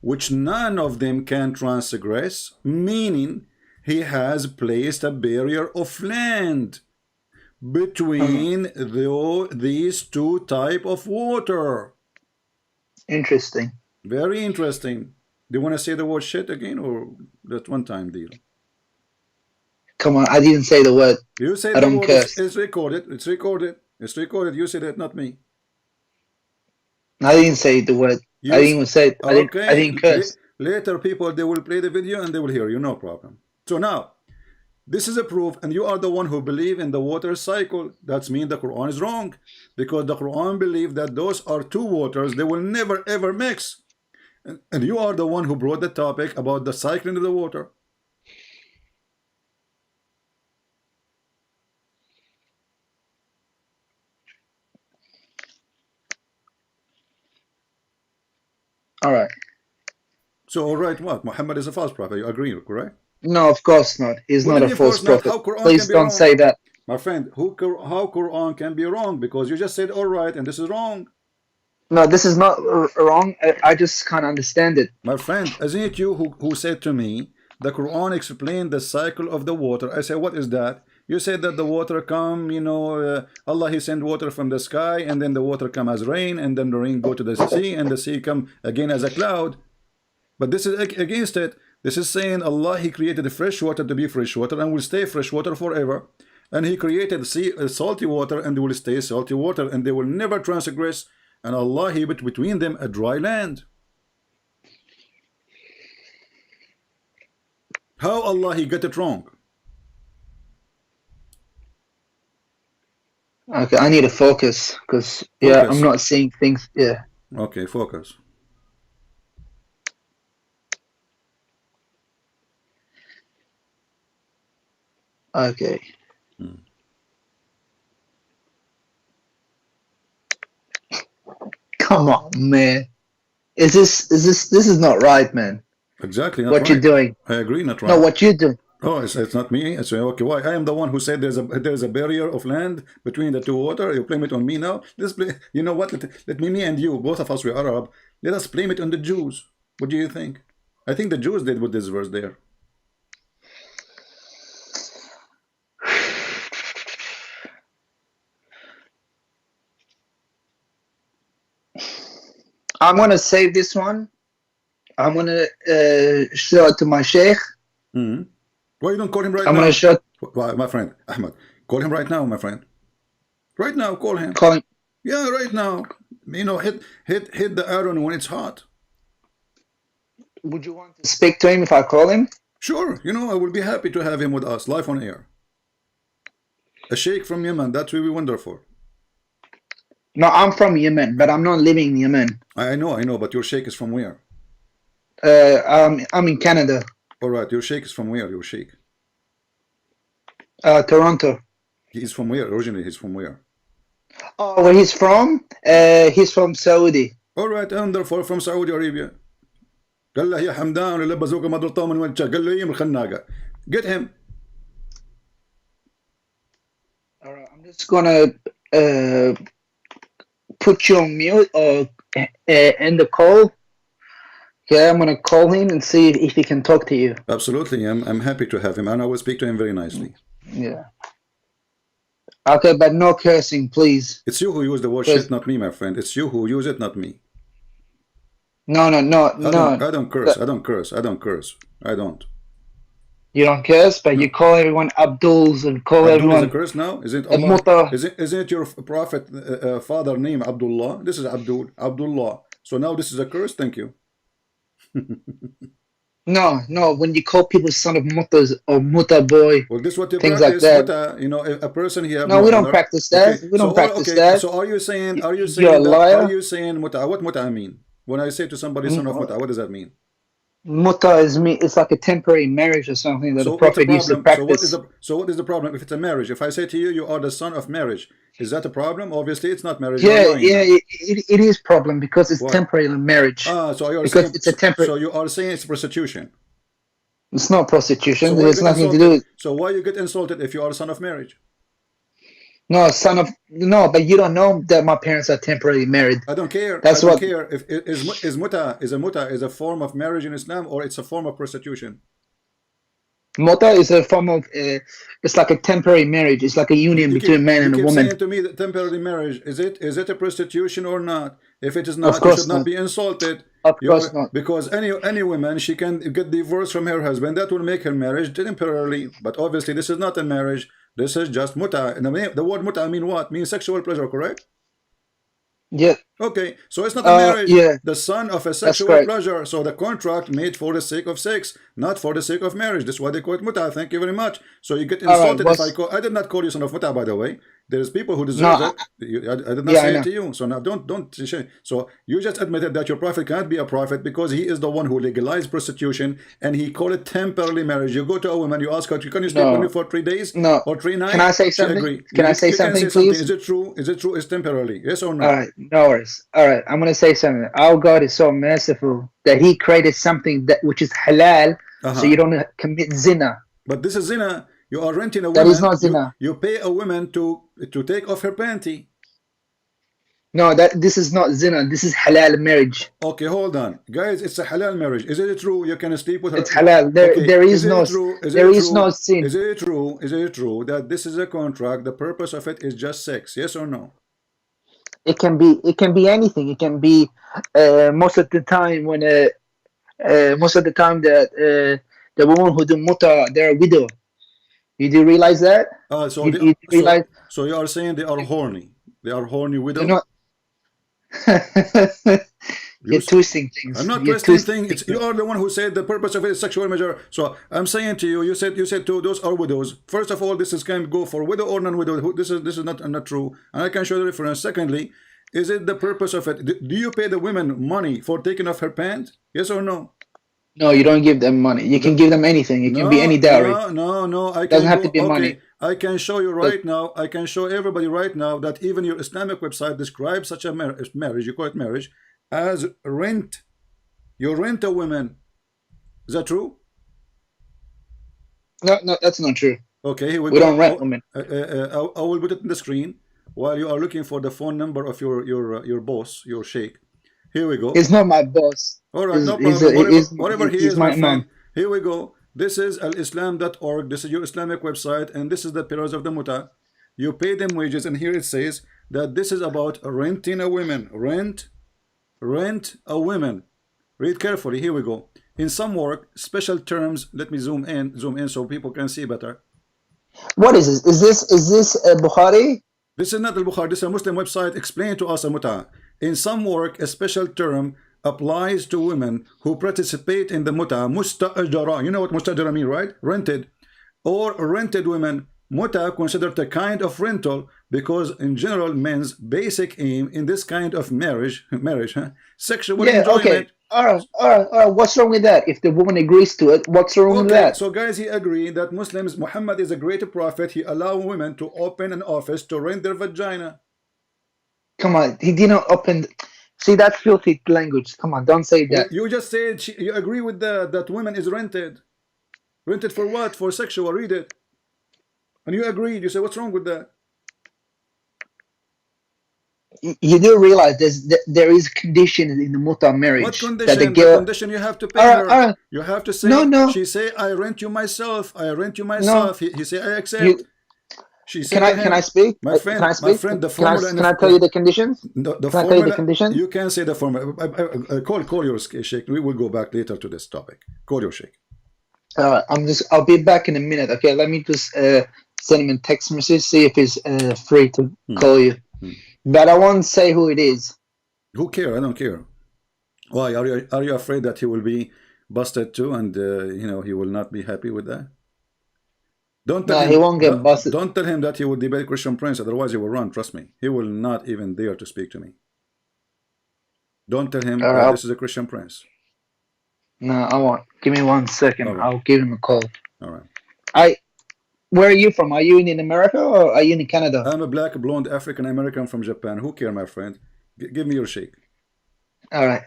Speaker 2: which none of them can transgress, meaning he has placed a barrier of land between these two type of water.
Speaker 1: Interesting.
Speaker 2: Very interesting. Do you want to say the word shit again, or that one time deal?
Speaker 1: Come on, I didn't say the word.
Speaker 2: You said
Speaker 1: I
Speaker 2: the
Speaker 1: don't
Speaker 2: word.
Speaker 1: curse.
Speaker 2: It's recorded. It's recorded. It's recorded. You said it, not me.
Speaker 1: I didn't say the word. I didn't even say it. I didn't curse.
Speaker 2: Later, people, they will play the video and they will hear you. No problem. So now, this is a proof, and you are the one who believe in the water cycle. That means the Quran is wrong, because the Quran believes that those are two waters. They will never ever mix. And you are the one who brought the topic about the cycling of the water.
Speaker 1: All right.
Speaker 2: So, all right, what? Muhammad is a false prophet. You agree, correct?
Speaker 1: No, of course not. He's
Speaker 2: What
Speaker 1: not
Speaker 2: do
Speaker 1: a
Speaker 2: you mean,
Speaker 1: false
Speaker 2: of course not?
Speaker 1: prophet.
Speaker 2: How Quran
Speaker 1: Please
Speaker 2: can be
Speaker 1: don't
Speaker 2: wrong?
Speaker 1: say that.
Speaker 2: My friend, how Quran can be wrong? Because you just said all right, and this is wrong.
Speaker 1: No, this is not wrong. I just can't understand it.
Speaker 2: My friend, isn't it you who said to me, the Quran explained the cycle of the water? I said, what is that? You said that the water come, you know, Allah, he sent water from the sky, and then the water come as rain, and then the rain go to the sea, and the sea come again as a cloud. But this is against it. This is saying Allah, he created the fresh water to be fresh water and will stay fresh water forever. And he created salty water and they will stay salty water, and they will never transgress. And Allah, he put between them a dry land. How Allah, he got it wrong?
Speaker 1: Okay, I need to focus because yeah, I'm not seeing things. Yeah.
Speaker 2: Okay, focus.
Speaker 1: Okay. Come on, man. This is not right, man.
Speaker 2: Exactly. Not
Speaker 1: what
Speaker 2: right.
Speaker 1: you're doing.
Speaker 2: I agree, not right.
Speaker 1: No, what you do.
Speaker 2: Oh, it's not me. It's okay. Why? I am the one who said there's a barrier of land between the two water. You blame it on me now. Let's play. You know what? Let me and you, both of us, we're Arab. Let us blame it on the Jews. What do you think? I think the Jews did with this verse there.
Speaker 1: I'm gonna save this one. I'm gonna show it to my sheikh.
Speaker 2: Mm-hmm. Why you don't call him right
Speaker 1: I'm
Speaker 2: now?
Speaker 1: gonna show.
Speaker 2: Why, my friend Ahmad, call him right now, my friend. Right now, call him.
Speaker 1: Call him.
Speaker 2: Yeah, right now. You know, hit the iron when it's hot.
Speaker 1: Would you want to speak to him if I call him?
Speaker 2: Sure. You know, I will be happy to have him with us live on air. A sheikh from Yemen. That will be wonderful.
Speaker 1: No, I'm from Yemen, but I'm not living in Yemen.
Speaker 2: I know, but your sheikh is from where?
Speaker 1: I'm in Canada.
Speaker 2: All right, your sheikh is from where? Your sheikh?
Speaker 1: Toronto.
Speaker 2: He's from where? Originally, he's from where?
Speaker 1: Oh, where he's from? He's from Saudi.
Speaker 2: All right, and therefore from Saudi Arabia. قال له يا حمدان اللي بزوقه ما ضرطه من وجهه قال له يم الخناقه. Get him.
Speaker 1: All right, I'm just gonna put you on mute or end the call. Okay, I'm gonna call him and see if he can talk to you.
Speaker 2: Absolutely, I'm happy to have him, and I will speak to him very nicely.
Speaker 1: Yeah. Okay, but no cursing, please.
Speaker 2: It's you who use the word shit, not me, my friend. It's you who use it, not me.
Speaker 1: No.
Speaker 2: I don't curse. I don't curse. I don't curse. I don't.
Speaker 1: You don't curse, but you call everyone Abduls and call
Speaker 2: Abdul
Speaker 1: everyone.
Speaker 2: is a curse now? Is it Allah? Isn't it your prophet father name Abdullah? This is Abdullah. So now this is a curse. Thank you.
Speaker 1: No. When you call people son of mutas or muta boy,
Speaker 2: well, this is what you
Speaker 1: things
Speaker 2: practice.
Speaker 1: like that.
Speaker 2: Muta, you know, a person here.
Speaker 1: No, we don't practice that.
Speaker 2: Okay.
Speaker 1: We don't practice that.
Speaker 2: So are you saying?
Speaker 1: You're a liar.
Speaker 2: Are you saying muta? What muta mean? When I say to somebody son of muta, what does that mean?
Speaker 1: Muta is me. It's like a temporary marriage or something that the Prophet used to practice.
Speaker 2: So what is the problem if it's a marriage? If I say to you, you are the son of marriage, is that a problem? Obviously, it's not marriage.
Speaker 1: Yeah, it is problem because it's temporary marriage.
Speaker 2: So you're
Speaker 1: because
Speaker 2: saying,
Speaker 1: it's a temporary.
Speaker 2: So you are saying it's prostitution.
Speaker 1: It's not prostitution.
Speaker 2: So
Speaker 1: There's nothing to do with.
Speaker 2: So why you get insulted if you are a son of marriage?
Speaker 1: No, but you don't know that my parents are temporarily married.
Speaker 2: I don't care.
Speaker 1: I don't
Speaker 2: care. If is muta is a form of marriage in Islam or it's a form of prostitution?
Speaker 1: Muta is a form of it's like a temporary marriage. It's like a union between a man and a woman.
Speaker 2: Saying to me that temporary marriage is it a prostitution or not? If it is not, you should not be insulted.
Speaker 1: Of course not.
Speaker 2: Because any woman, she can get divorced from her husband. That will make her marriage temporarily. But obviously, this is not a marriage. This is just muta. The word muta mean what? Means sexual pleasure, correct?
Speaker 1: Yeah.
Speaker 2: Okay, so it's not a marriage.
Speaker 1: Yeah.
Speaker 2: The son of a sexual pleasure. So the contract made for the sake of sex, not for the sake of marriage. That's why they call it muta. Thank you very much. So you get insulted if I did not call you son of muta, by the way. There's people who deserve it. I did not say it to you. So now don't. So you just admitted that your prophet can't be a prophet because he is the one who legalized prostitution and he called it temporary marriage. You go to a woman, you ask her, can you stay with me for 3 days?
Speaker 1: No.
Speaker 2: Or 3 nights?
Speaker 1: Can I say something? Can I say something, please?
Speaker 2: Is it true? Is it true? It's temporarily. Yes or no?
Speaker 1: All right. No worries. All right. I'm gonna say something. Our God is so merciful that He created something which is halal, so you don't commit zina.
Speaker 2: But this is zina. You are renting a woman.
Speaker 1: That is not zina.
Speaker 2: You pay a woman to take off her panty.
Speaker 1: No, this is not zina. This is halal marriage.
Speaker 2: Okay, hold on, guys. It's a halal marriage. Is it true? You can sleep with her.
Speaker 1: It's halal. There is no sin.
Speaker 2: Is it true? Is it true that this is a contract? The purpose of it is just sex. Yes or no?
Speaker 1: It can be anything. It can be most of the time when that the woman who do muta, they're a widow. You do realize that?
Speaker 2: So you are saying they are horny. They are horny widows.
Speaker 1: You're twisting things.
Speaker 2: I'm not twisting things. You are the one who said the purpose of it is sexual measure. So I'm saying to you, you said to those are widows. First of all, this can go for widow or non-widow. This is not true, and I can show the reference. Secondly, is it the purpose of it? Do you pay the women money for taking off her pants? Yes or no?
Speaker 1: No, you don't give them money. You can give them anything. It can be any dowry.
Speaker 2: No.
Speaker 1: It doesn't have to be money.
Speaker 2: I can show you right now. I can show everybody right now that even your Islamic website describes such a marriage. You call it marriage as rent. You rent a woman. Is that true?
Speaker 1: No, no, that's not true.
Speaker 2: Okay, here we
Speaker 1: We
Speaker 2: go.
Speaker 1: don't rent women.
Speaker 2: I will put it in the screen while you are looking for the phone number of your boss, your sheikh. Here we go.
Speaker 1: He's not my boss.
Speaker 2: All right, no problem. Whatever he
Speaker 1: He's
Speaker 2: is, my
Speaker 1: my
Speaker 2: friend.
Speaker 1: imam.
Speaker 2: Here we go. This is alislam.org. This is your Islamic website, and this is the pillars of the muta. You pay them wages, and here it says that this is about renting a woman. Rent a woman. Read carefully. Here we go. In some work, special terms. Let me zoom in so people can see better.
Speaker 1: What is this? Is this Bukhari?
Speaker 2: This is not al-Bukhari. This is a Muslim website. Explain to us a muta. In some work, a special term applies to women who participate in the muta. Mustajara. You know what mustajara mean, right? Rented. Or rented women. Muta considered a kind of rental because in general men's basic aim in this kind of marriage, sexual enjoyment.
Speaker 1: Okay. All right. What's wrong with that? If the woman agrees to it, what's wrong with that?
Speaker 2: So guys, he agreed that Muslims, Muhammad is a great prophet. He allowed women to open an office to rent their vagina.
Speaker 1: Come on, he didn't open. See, that's filthy language. Come on, don't say that.
Speaker 2: You just said you agree with that women is rented. Rented for what? For sexual. Read it. And you agreed. You said, what's wrong with that?
Speaker 1: You do realize there is condition in the muta marriage.
Speaker 2: What condition?
Speaker 1: That the girl,
Speaker 2: condition you have to pay her. You have to say,
Speaker 1: no.
Speaker 2: She say, I rent you myself. I rent you myself. No. He say, I accept. She said,
Speaker 1: can I speak?
Speaker 2: My friend,
Speaker 1: can I speak?
Speaker 2: My friend, the formula.
Speaker 1: Can I tell you the conditions?
Speaker 2: The
Speaker 1: can
Speaker 2: formula,
Speaker 1: I tell you the conditions?
Speaker 2: You can say the formula. Call your sheikh. We will go back later to this topic. Call your sheikh.
Speaker 1: I'll be back in a minute. Okay, let me just send him a text message, see if he's free to call you. But I won't say who it is.
Speaker 2: Who care? I don't care. Why? Are you afraid that he will be busted too, and he will not be happy with that? Don't tell him,
Speaker 1: he won't get busted.
Speaker 2: Don't tell him that he will debate Christian Prince, otherwise he will run. Trust me, he will not even dare to speak to me. Don't tell him that this is a Christian Prince.
Speaker 1: No, I won't. Give me 1 second. Right. I'll give him a call.
Speaker 2: All right.
Speaker 1: Where are you from? Are you in America or are you in Canada?
Speaker 2: I'm a black, blonde African American from Japan. Who care, my friend? Give me your sheikh.
Speaker 1: All right.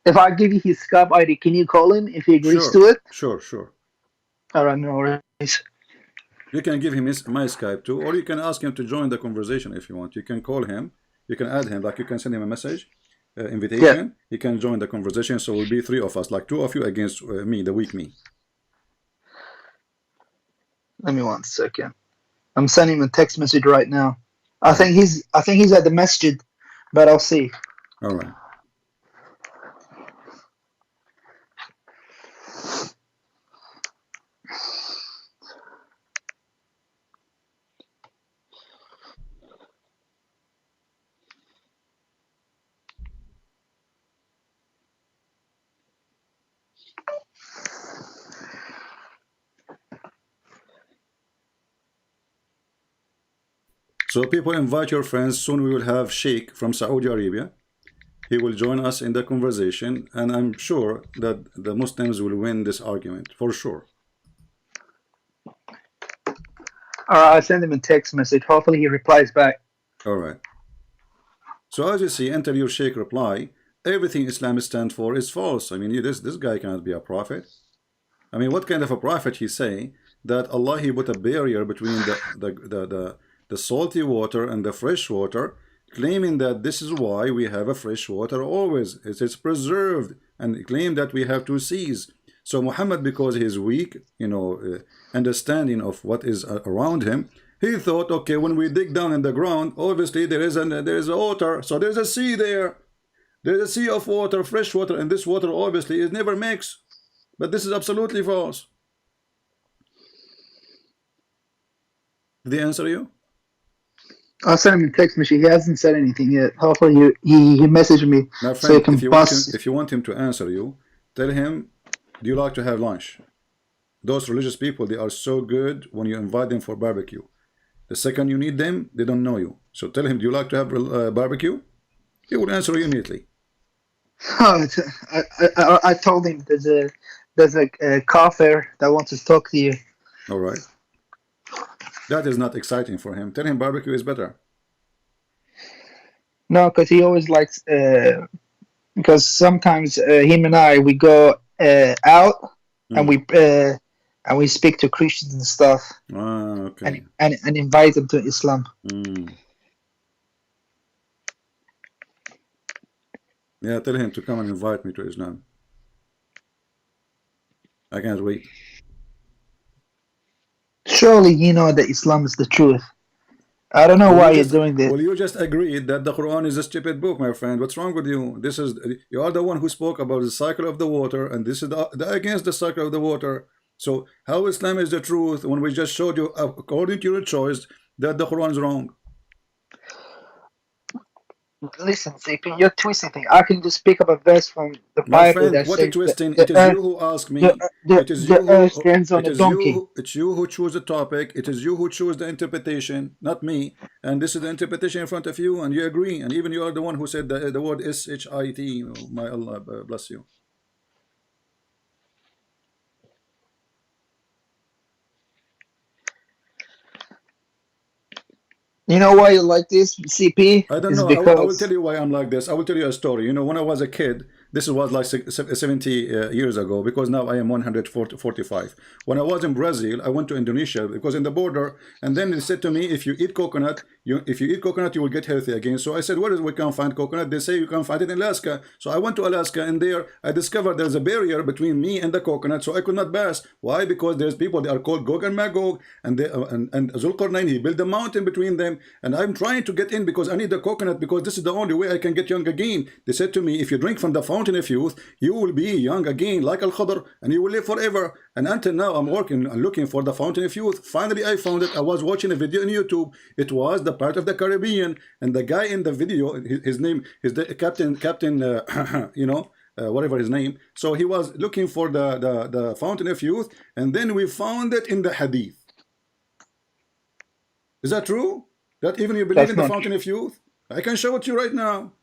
Speaker 1: If I give you his Skype ID, can you call him if he agrees to it?
Speaker 2: Sure.
Speaker 1: All right, no worries.
Speaker 2: You can give him my Skype too, or you can ask him to join the conversation if you want. You can call him. You can add him. Like you can send him a message, invitation. Yeah. He can join the conversation. So we'll be 3 of us, like 2 of you against me, the weak me.
Speaker 1: Let me 1 second. I'm sending him a text message right now. I think he's at the masjid, but I'll see.
Speaker 2: All right. So people, invite your friends. Soon we will have Sheikh from Saudi Arabia. He will join us in the conversation, and I'm sure that the Muslims will win this argument for sure.
Speaker 1: All right, I send him a text message. Hopefully he replies back.
Speaker 2: All right. So as you see, enter your Sheikh reply. Everything Islam stands for is false. I mean, this guy cannot be a prophet. I mean, what kind of a prophet he say that Allah he put a barrier between the salty water and the fresh water, claiming that this is why we have a fresh water always. It's preserved, and claim that we have 2 seas. So Muhammad, because he is weak, understanding of what is around him, he thought, okay, when we dig down in the ground, obviously there is a water, so there's a sea there. There's a sea of water, fresh water, and this water obviously is never mixed. But this is absolutely false. Did he answer you?
Speaker 1: I'll send him a text message. He hasn't said anything yet. Hopefully he messaged me.
Speaker 2: My friend,
Speaker 1: so he can
Speaker 2: if you want him to answer you, tell him, do you like to have lunch? Those religious people, they are so good when you invite them for barbecue. The second you need them, they don't know you. So tell him, do you like to have barbecue? He will answer you immediately.
Speaker 1: Oh, I told him there's a kafir that wants to talk to you.
Speaker 2: All right. That is not exciting for him. Tell him barbecue is better.
Speaker 1: No, because he always likes, because sometimes him and I, we go out and and we speak to Christians and stuff,
Speaker 2: Okay.
Speaker 1: and invite them to Islam.
Speaker 2: Yeah, tell him to come and invite me to Islam. I can't wait.
Speaker 1: Surely you know that Islam is the truth. I don't know
Speaker 2: Well,
Speaker 1: why you're doing this.
Speaker 2: you just agreed that the Quran is a stupid book, my friend. What's wrong with you? This is you are the one who spoke about the cycle of the water, and this is the against the cycle of the water. So how Islam is the truth when we just showed you, according to your choice, that the Quran is wrong?
Speaker 1: Listen, CP, you're twisting things. I can just pick up a verse from the
Speaker 2: My
Speaker 1: Bible
Speaker 2: friend,
Speaker 1: that
Speaker 2: what a
Speaker 1: says that
Speaker 2: twisting! It is you who ask me. It is you
Speaker 1: the earth
Speaker 2: who.
Speaker 1: stands on
Speaker 2: It
Speaker 1: a
Speaker 2: is you.
Speaker 1: donkey.
Speaker 2: It's you who choose the topic. It is you who choose the interpretation, not me. And this is the interpretation in front of you, and you agree. And even you are the one who said the word shit. My Allah bless you.
Speaker 1: You know why you like this, CP?
Speaker 2: I don't
Speaker 1: Is
Speaker 2: know. I will tell
Speaker 1: because
Speaker 2: you why I'm like this. I will tell you a story. You know, when I was a kid, this was like 70 years ago, because now I am 145. When I was in Brazil, I went to Indonesia because in the border, and then they said to me, if you eat coconut, if you eat coconut, you will get healthy again. So I said, where is we can find coconut? They say you can find it in Alaska. So I went to Alaska, and there I discovered there's a barrier between me and the coconut, so I could not pass. Why? Because there's people, they are called Gog and Magog, and and Zulkarnain, he built a mountain between them, and I'm trying to get in because I need the coconut, because this is the only way I can get young again. They said to me, if you drink from the fountain of youth, you will be young again like Al-Khadr, and you will live forever. And until now, I'm working and looking for the fountain of youth. Finally, I found it. I was watching a video on YouTube. It was the part of the Caribbean, and the guy in the video, his name is the Captain, you know, whatever his name. So he was looking for the fountain of youth, and then we found it in the Hadith. Is that true? That even you believe
Speaker 1: that's
Speaker 2: in the
Speaker 1: not
Speaker 2: fountain of youth? I can show it to you right now.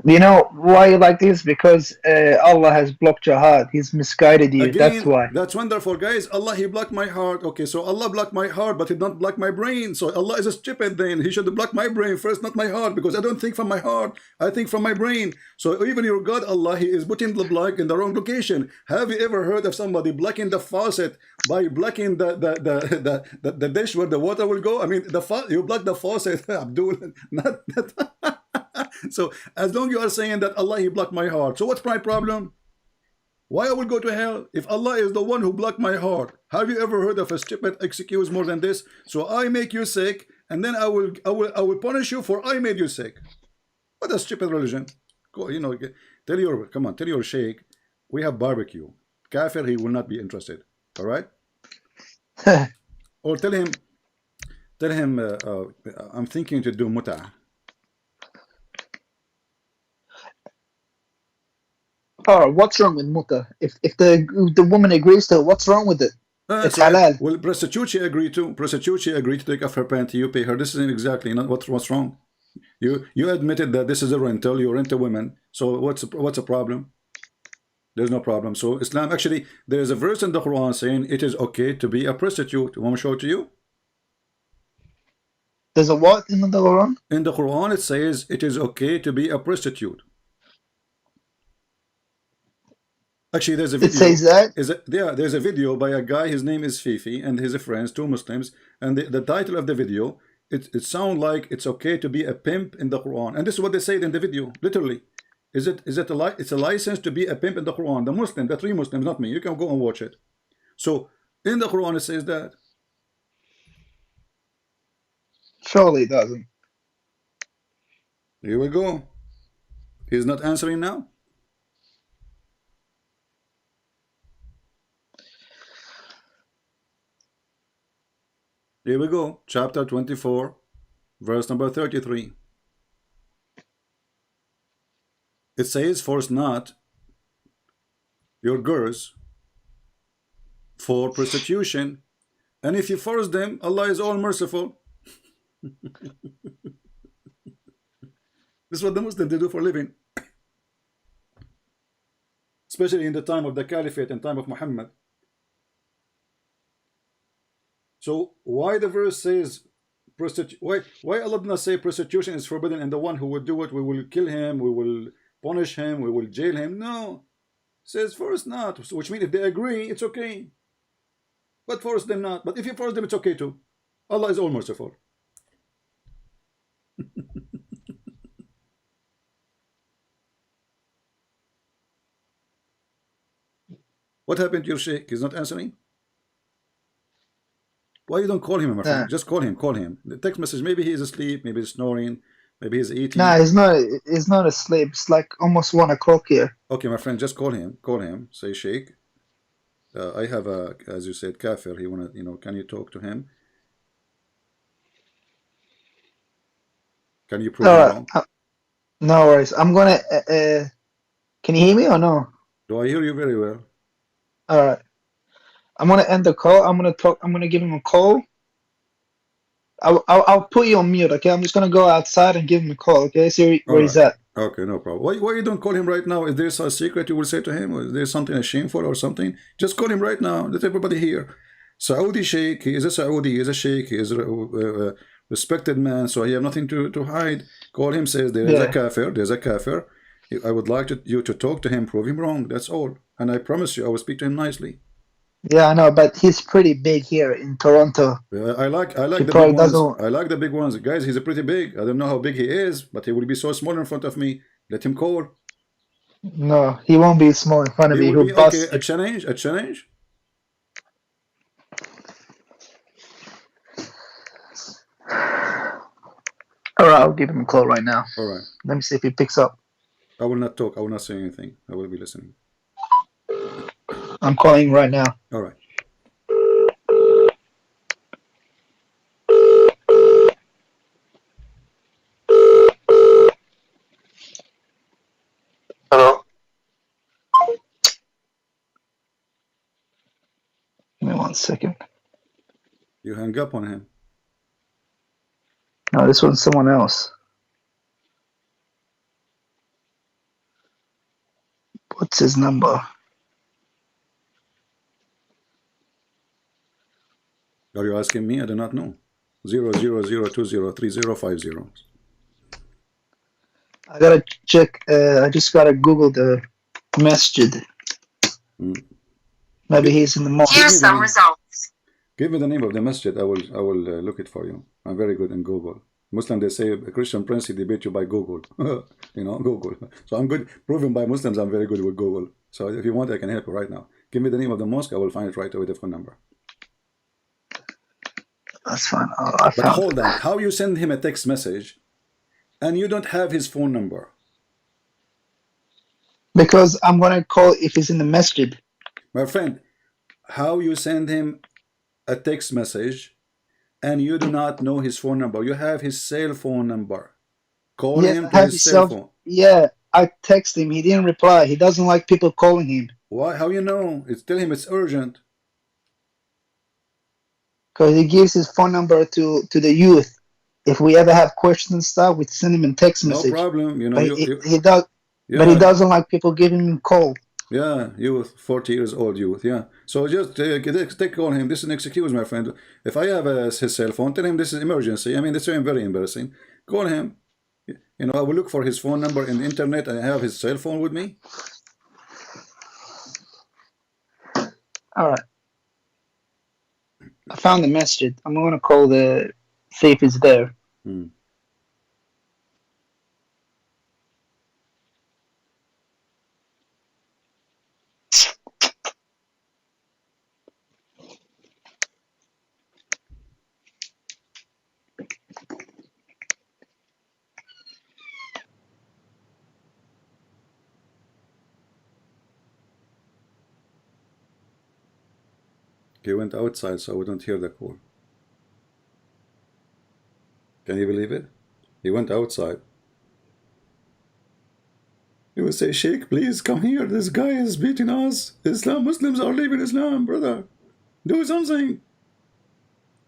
Speaker 1: You know why you like this? Because Allah has blocked your heart. He's misguided you. That's
Speaker 2: Again,
Speaker 1: why.
Speaker 2: that's wonderful, guys. Allah, he blocked my heart. Okay, so Allah blocked my heart, but he did not block my brain. So Allah is a stupid then. He should block my brain first, not my heart, because I don't think from my heart. I think from my brain. So even your God, Allah, he is putting the block in the wrong location. Have you ever heard of somebody blocking the faucet by blocking the dish where the water will go? I mean, you block the faucet, Abdul, not So as long as you are saying that Allah, he blocked my heart, so what's my problem? Why I will go to hell if Allah is the one who blocked my heart? Have you ever heard of a stupid excuse more than this? So I make you sick, and then I will punish you for I made you sick. What a stupid religion. Go, you know, tell your sheikh we have barbecue. Kafir, he will not be interested. All right? Or tell him I'm thinking to do muta.
Speaker 1: Oh, what's wrong with muta? If the woman agrees to it, what's wrong with it? It's halal.
Speaker 2: Well, prostitute she agreed to take off her panty. You pay her. This isn't exactly not what's wrong. You admitted that this is a rental. You rent a woman. So what's a problem? There's no problem. So Islam, actually, there is a verse in the Quran saying it is okay to be a prostitute. Want me to show it to you?
Speaker 1: There's a what in the Quran?
Speaker 2: In the Quran, it says it is okay to be a prostitute. Actually, there's a video.
Speaker 1: It says that?
Speaker 2: There's a video by a guy, his name is Fifi, and his friends, two Muslims, and the title of the video, it sounds like it's okay to be a pimp in the Quran. And this is what they said in the video, literally. It's a license to be a pimp in the Quran. The three Muslims, not me. You can go and watch it. So, in the Quran, it says that.
Speaker 1: Surely it doesn't.
Speaker 2: Here we go. He's not answering now. Here we go, chapter 24, verse number 33. It says, force not your girls for prostitution, and if you force them, Allah is all merciful. This is what the Muslims do for a living, especially in the time of the Caliphate and time of Muhammad. So why the verse says why Allah did not say prostitution is forbidden, and the one who would do it, we will kill him, we will punish him, we will jail him. No. Says force not, which means if they agree, it's okay. But force them not. But if you force them, it's okay too. Allah is all merciful. What happened to your sheikh? He's not answering. Why you don't call him, my friend? Just call him. Call him. The text message. Maybe he's asleep. Maybe he's snoring. Maybe he's eating.
Speaker 1: Nah, he's not. He's not asleep. It's like almost 1 o'clock here.
Speaker 2: Okay, my friend, just call him. Call him. Say, Sheikh, I have a, as you said, kafir. He wanna, can you talk to him? Can you prove him wrong?
Speaker 1: No worries. I'm gonna. Can you hear me or no?
Speaker 2: Do I hear you very well?
Speaker 1: All right. I'm gonna end the call. I'm gonna talk. I'm gonna give him a call. I'll put you on mute. Okay. I'm just gonna go outside and give him a call. Okay. See where he's at.
Speaker 2: Okay, no problem. Why you don't call him right now? Is there a secret you will say to him? Or is there something shameful or something? Just call him right now. Let everybody hear. Saudi Sheikh, he is a Saudi, he is a Sheikh, he is a respected man, so he have nothing to hide. Call him, says there is a kafir, there's a kafir. I would like you to talk to him, prove him wrong. That's all. And I promise you, I will speak to him nicely.
Speaker 1: Yeah, I know, but he's pretty big here in Toronto.
Speaker 2: I like the big ones. I like the big ones, guys. He's a pretty big. I don't know how big he is, but he will be so small in front of me. Let him call.
Speaker 1: No, he won't be small in front of me.
Speaker 2: He will be okay. A challenge. A challenge.
Speaker 1: All right, I'll give him a call right now.
Speaker 2: All right.
Speaker 1: Let me see if he picks up.
Speaker 2: I will not talk. I will not say anything. I will be listening.
Speaker 1: I'm calling right now.
Speaker 2: All right.
Speaker 1: Hello. Give me 1 second.
Speaker 2: You hang up on him.
Speaker 1: No, this one's someone else. What's his number?
Speaker 2: Are you asking me? I do not know. 0002035050.
Speaker 1: I gotta check. I just gotta Google the masjid. Maybe he's in the mosque.
Speaker 4: Here's some results.
Speaker 2: Give me the name of the masjid. I will look it for you. I'm very good in Google. Muslim, they say a Christian prince, he debate you by Google. Google. So I'm good. Proven by Muslims, I'm very good with Google. So if you want, I can help you right now. Give me the name of the mosque. I will find it right away with the phone number.
Speaker 1: That's fine.
Speaker 2: But hold on. How you send him a text message and you don't have his phone number?
Speaker 1: Because I'm gonna call if he's in the masjid.
Speaker 2: My friend, how you send him a text message and you do not know his phone number? You have his cell phone number. Call him to his cell phone.
Speaker 1: Yeah, I text him. He didn't reply. He doesn't like people calling him.
Speaker 2: Why? How you know? Tell him it's urgent.
Speaker 1: Because he gives his phone number to the youth. If we ever have questions and stuff, we send him a text message.
Speaker 2: No problem.
Speaker 1: But he does. Yeah. But he doesn't like people giving him a call.
Speaker 2: Yeah, youth, 40 years old youth. Yeah. So just take call him. This is an excuse, my friend. If I have his cell phone, tell him this is emergency. I mean, this is very embarrassing. Call him. I will look for his phone number in the internet and I have his cell phone with me.
Speaker 1: All right. I found the masjid. I'm going to call see if it's there.
Speaker 2: He went outside, so we don't hear the call. Can you believe it? He went outside. He would say, Sheikh, please come here. This guy is beating us. Muslims are leaving Islam, brother. Do something.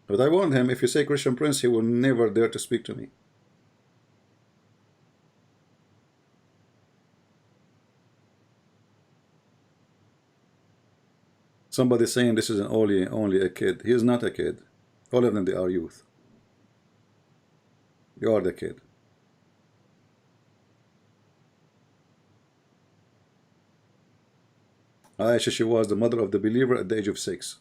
Speaker 2: But I warned him, if you say Christian prince, he will never dare to speak to me. Somebody saying this is only a kid. He is not a kid. All of them, they are youth. You are the kid. Aisha, she was the mother of the believer at the age of 6.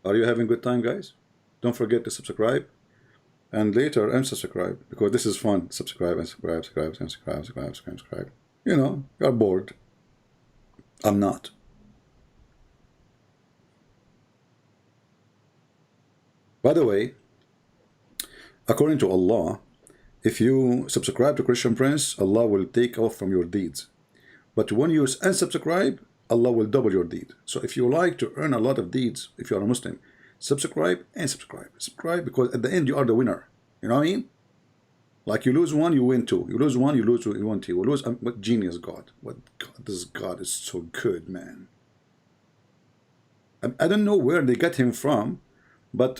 Speaker 2: Are you having good time, guys? Don't forget to subscribe and later unsubscribe, because this is fun. Subscribe and subscribe, subscribe, and subscribe, subscribe, subscribe, subscribe. You know, you're bored. I'm not. By the way, according to Allah, if you subscribe to Christian Prince, Allah will take off from your deeds. But when you unsubscribe, Allah will double your deed. So if you like to earn a lot of deeds, if you are a Muslim, subscribe and subscribe. Subscribe, because at the end you are the winner. You know what I mean? Like you lose one, you win two. You lose one, you lose two, you win two. You lose. What genius God? What God? This God is so good, man. I don't know where they got him from, but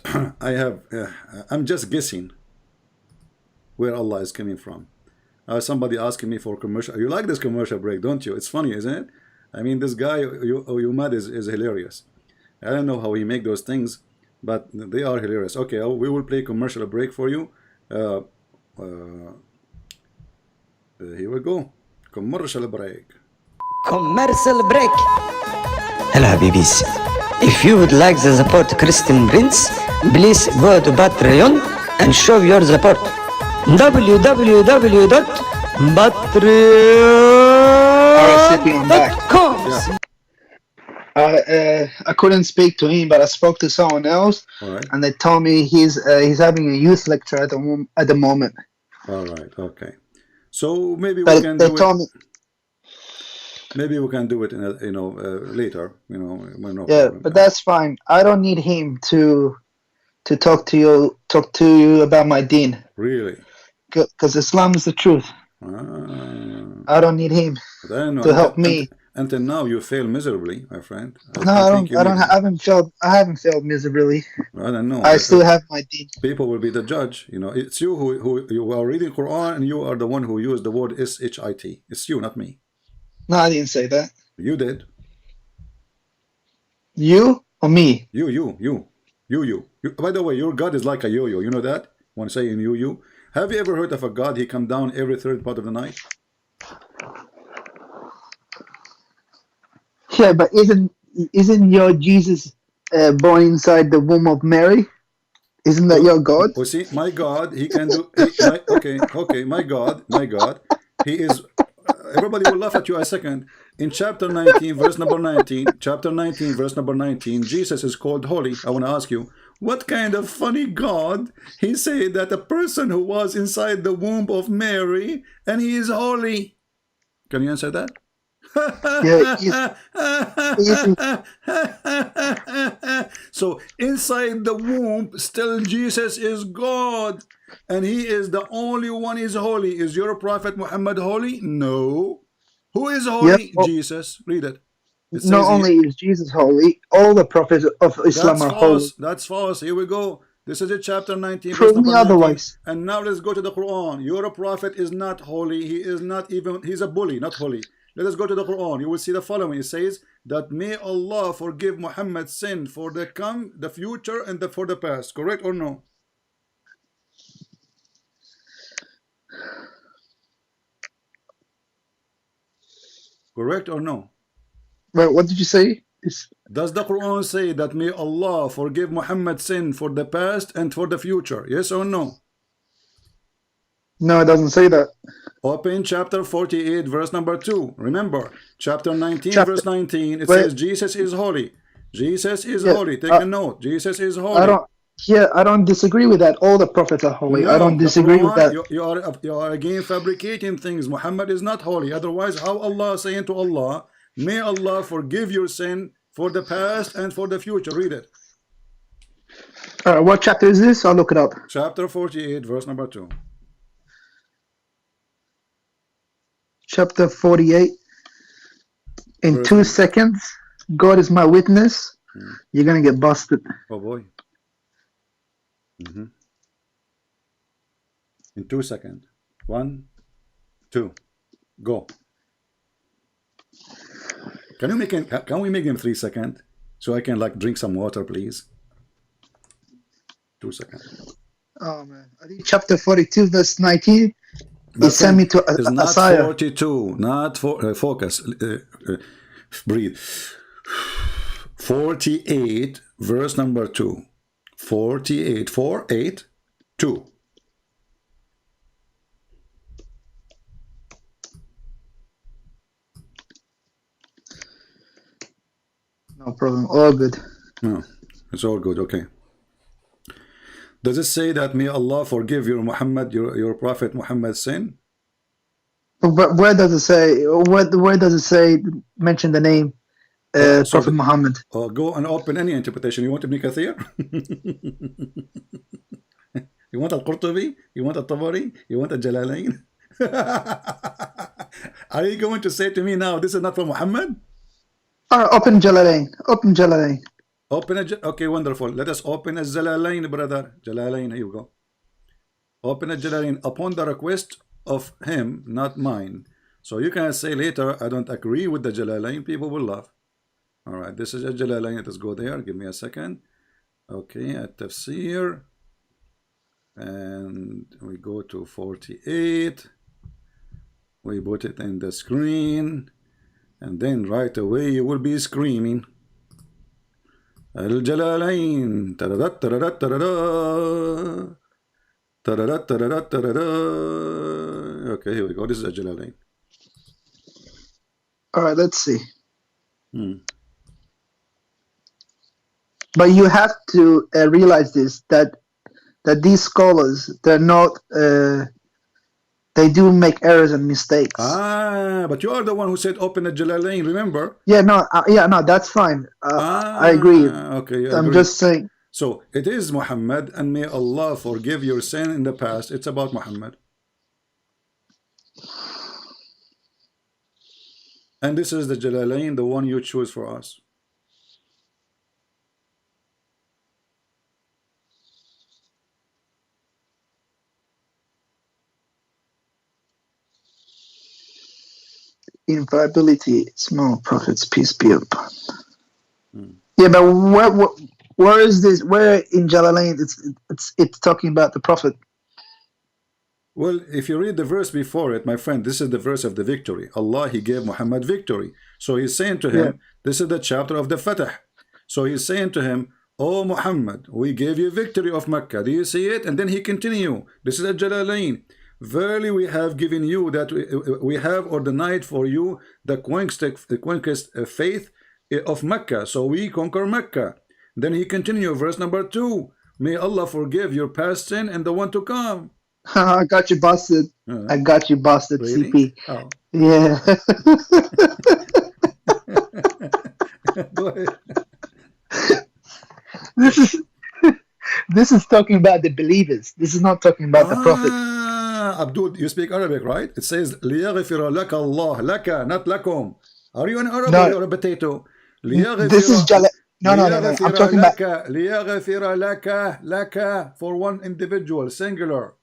Speaker 2: I'm just guessing where Allah is coming from. Somebody asking me for commercial. You like this commercial break, don't you? It's funny, isn't it? I mean, this guy, Ahmad, is hilarious. I don't know how he make those things, but they are hilarious. Okay, we will play commercial break for you. Here we go. Commercial break.
Speaker 3: Commercial break. Hello, Habibis. If you would like to support Christian Prince, please go to Patreon and show your support. www.patreon.com.
Speaker 1: I couldn't speak to him, but I spoke to someone else,
Speaker 2: All right.
Speaker 1: and they told me he's having a youth lecture at the moment.
Speaker 2: All right. Okay. So maybe we
Speaker 1: But
Speaker 2: can
Speaker 1: they
Speaker 2: do
Speaker 1: told
Speaker 2: it.
Speaker 1: me,
Speaker 2: Maybe we can do it in a, later. When no
Speaker 1: yeah,
Speaker 2: problem.
Speaker 1: but that's fine. I don't need him to talk to you about my deen,
Speaker 2: Really.
Speaker 1: because Islam is the truth.
Speaker 2: Ah,
Speaker 1: I don't need him
Speaker 2: but I don't know.
Speaker 1: to help me.
Speaker 2: Until now, you fail miserably, my friend.
Speaker 1: No,
Speaker 2: I
Speaker 1: I
Speaker 2: think
Speaker 1: don't. I don't.
Speaker 2: need.
Speaker 1: I haven't failed miserably.
Speaker 2: I don't know.
Speaker 1: I still have my deen.
Speaker 2: People will be the judge. It's you who you are reading Quran, and you are the one who used the word shit. It's you, not me.
Speaker 1: No, I didn't say that.
Speaker 2: You did.
Speaker 1: You or me?
Speaker 2: You. By the way, your God is like a yo-yo. You know that? When saying you. Have you ever heard of a God? He come down every third part of the night.
Speaker 1: Yeah, but isn't your Jesus born inside the womb of Mary? Isn't that your God?
Speaker 2: Oh, see, my God, he can do. Okay, my God, he is. Everybody will laugh at you a second. In chapter 19, verse number 19, Jesus is called holy. I want to ask you, what kind of funny God he said that a person who was inside the womb of Mary and he is holy? Can you answer that?
Speaker 1: Yeah,
Speaker 2: So inside the womb, still Jesus is God, and he is the only one is holy. Is your prophet Muhammad holy? No. Who is holy?
Speaker 1: Yeah.
Speaker 2: Jesus. Read it. It
Speaker 1: Not
Speaker 2: says
Speaker 1: only is Jesus holy, all the prophets of Islam
Speaker 2: that's
Speaker 1: are holy.
Speaker 2: false. That's false. Here we go. This is it, chapter 19,
Speaker 1: Prove
Speaker 2: verse number
Speaker 1: me
Speaker 2: 19.
Speaker 1: otherwise.
Speaker 2: And now let's go to the Quran. Your prophet is not holy. He is not even, he's a bully, not holy. Let us go to the Quran. You will see the following. It says that may Allah forgive Muhammad's sin for the future, and for the past. Correct or no? Correct or no?
Speaker 1: Wait, what did you say?
Speaker 2: Does the Quran say that may Allah forgive Muhammad's sin for the past and for the future? Yes or no?
Speaker 1: No, it doesn't say that.
Speaker 2: Open chapter 48, verse number 2. Remember, chapter 19,
Speaker 1: Chapter-
Speaker 2: verse 19, it
Speaker 1: Wait.
Speaker 2: says Jesus is holy. Jesus is
Speaker 1: Yeah,
Speaker 2: holy. Take a note. Jesus is holy.
Speaker 1: I don't disagree with that. All the prophets are holy. I don't
Speaker 2: the
Speaker 1: disagree with
Speaker 2: Quran,
Speaker 1: that.
Speaker 2: You are again fabricating things. Muhammad is not holy. Otherwise, how Allah saying to Allah, may Allah forgive your sin for the past and for the future? Read it.
Speaker 1: What chapter is this? I'll look it up.
Speaker 2: Chapter 48, verse number 2.
Speaker 1: Chapter 48. In
Speaker 2: Verse
Speaker 1: 2
Speaker 2: number-
Speaker 1: seconds, God is my witness. You're gonna get busted.
Speaker 2: Oh boy. In 2 seconds. 1, 2, go. Can we make him 3 seconds? So I can like drink some water, please. 2 seconds.
Speaker 1: Oh man, I think chapter 42, verse 19.
Speaker 2: My
Speaker 1: He sent
Speaker 2: friend,
Speaker 1: me to
Speaker 2: it's not
Speaker 1: Isaiah.
Speaker 2: 42, not for focus. Breathe. 48, verse number 2. 48, 4, 8, 2.
Speaker 1: No problem. All good.
Speaker 2: No, it's all good. Okay. Does it say that may Allah forgive your Muhammad, your Prophet Muhammad's sin?
Speaker 1: But where does it say? Where does it say? Mention the name Prophet Muhammad.
Speaker 2: Go and open any interpretation. You want Ibn Kathir? You want Al-Qurtubi? You want Al-Tabari? You want Al-Jalalain? Are you going to say to me now, this is not for Muhammad?
Speaker 1: Open Jalalain. Open Jalalain.
Speaker 2: Okay, wonderful. Let us open a Jalalain, brother. Jalalain, here you go. Open a Jalalain upon the request of him, not mine. So you can say later, I don't agree with the Jalalain. People will laugh. All right, this is a Jalalain. Let us go there. Give me a second. Okay, at Tafsir. And we go to 48. We put it in the screen. And then right away you will be screaming. Al-Jalalain. Ta-da-da, ta-da-da, ta-da-da. Ta-da-da, ta-da-da, ta-da-da. Okay, here we go. This is Al-Jalalain.
Speaker 1: All right, let's see. But you have to realize this, that these scholars, they're not, they do make errors and mistakes.
Speaker 2: But you are the one who said open a Jalalain, remember?
Speaker 1: Yeah, no, that's fine. I agree.
Speaker 2: Okay,
Speaker 1: I'm just saying.
Speaker 2: So it is Muhammad, and may Allah forgive your sin in the past. It's about Muhammad. And this is the Jalalain, the one you choose for us.
Speaker 1: Inviolability, small prophets, peace be upon. Yeah, but where is this? Where in Jalalain it's talking about the prophet?
Speaker 2: Well, if you read the verse before it, my friend, this is the verse of the victory. Allah, He gave Muhammad victory. So He's saying to him, this is the chapter of the Fatah. So He's saying to him, oh Muhammad, we gave you victory of Mecca. Do you see it? And then He continue. This is a Jalalain. Verily we have given you that we have ordained for you the conquest faith of Mecca. So we conquer Mecca. Then he continue, verse number 2. May Allah forgive your past sin and the one to come.
Speaker 1: I got you busted. I got you busted,
Speaker 2: really?
Speaker 1: CP.
Speaker 2: Oh.
Speaker 1: Yeah.
Speaker 2: Go ahead.
Speaker 1: This is talking about the believers. This is not talking about the prophet.
Speaker 2: Abdul, you speak Arabic, right? It says لِيَغْفِرَ لَكَ اللَّهِ لَكَ, not لَكُمْ. Are you an Arab or a potato?
Speaker 1: This is no. I'm talking about
Speaker 2: لِيَغْفِرَ لَكَ for one individual, singular.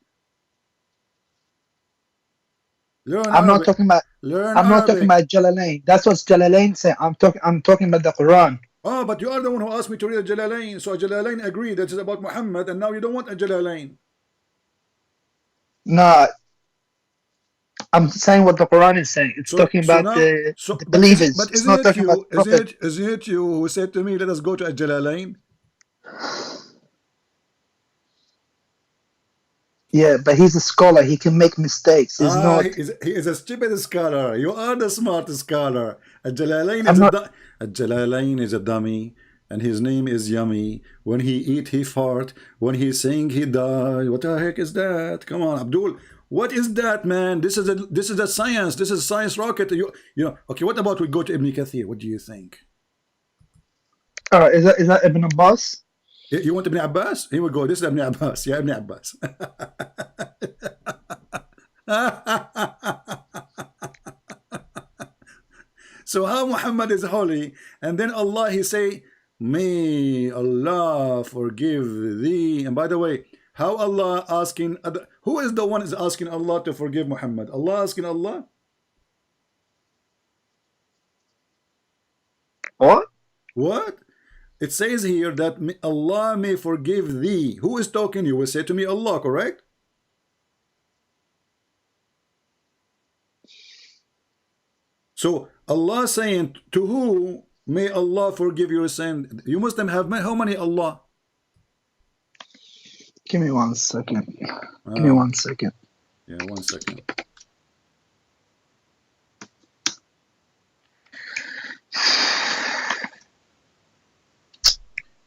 Speaker 1: I'm not talking about Jalalain. That's what Jalalain saying. I'm talking about the Quran.
Speaker 2: Oh, but you are the one who asked me to read a Jalalain. So a Jalalain agreed that it's about Muhammad, and now you don't want a Jalalain.
Speaker 1: No, I'm saying what the Quran is saying. It's talking about the believers.
Speaker 2: But
Speaker 1: it's not talking about the prophet.
Speaker 2: Isn't it you who said to me, let us go to a Jalalain?
Speaker 1: Yeah, but he's a scholar. He can make mistakes. He's not.
Speaker 2: He is a stupid scholar. You are the smart scholar. A Jalalain is a dummy, and his name is Yummy. When he eat, he fart. When he sing, he die. What the heck is that? Come on, Abdul. What is that, man? This is a science. This is a science rocket. You know. Okay, what about we go to Ibn Kathir? What do you think?
Speaker 1: Is that Ibn Abbas?
Speaker 2: You want Ibn Abbas? Here we go. This is Ibn Abbas. Yeah, Ibn Abbas. So how Muhammad is holy, and then Allah, He say, may Allah forgive thee. And by the way, how Allah asking, who is the one is asking Allah to forgive Muhammad? Allah asking Allah?
Speaker 1: What?
Speaker 2: What? It says here that Allah may forgive thee. Who is talking? You will say to me, Allah, correct? So Allah saying, to who may Allah forgive your sin? You Muslim have how many Allah?
Speaker 1: Give me 1 second. Give me 1 second.
Speaker 2: Yeah, 1 second.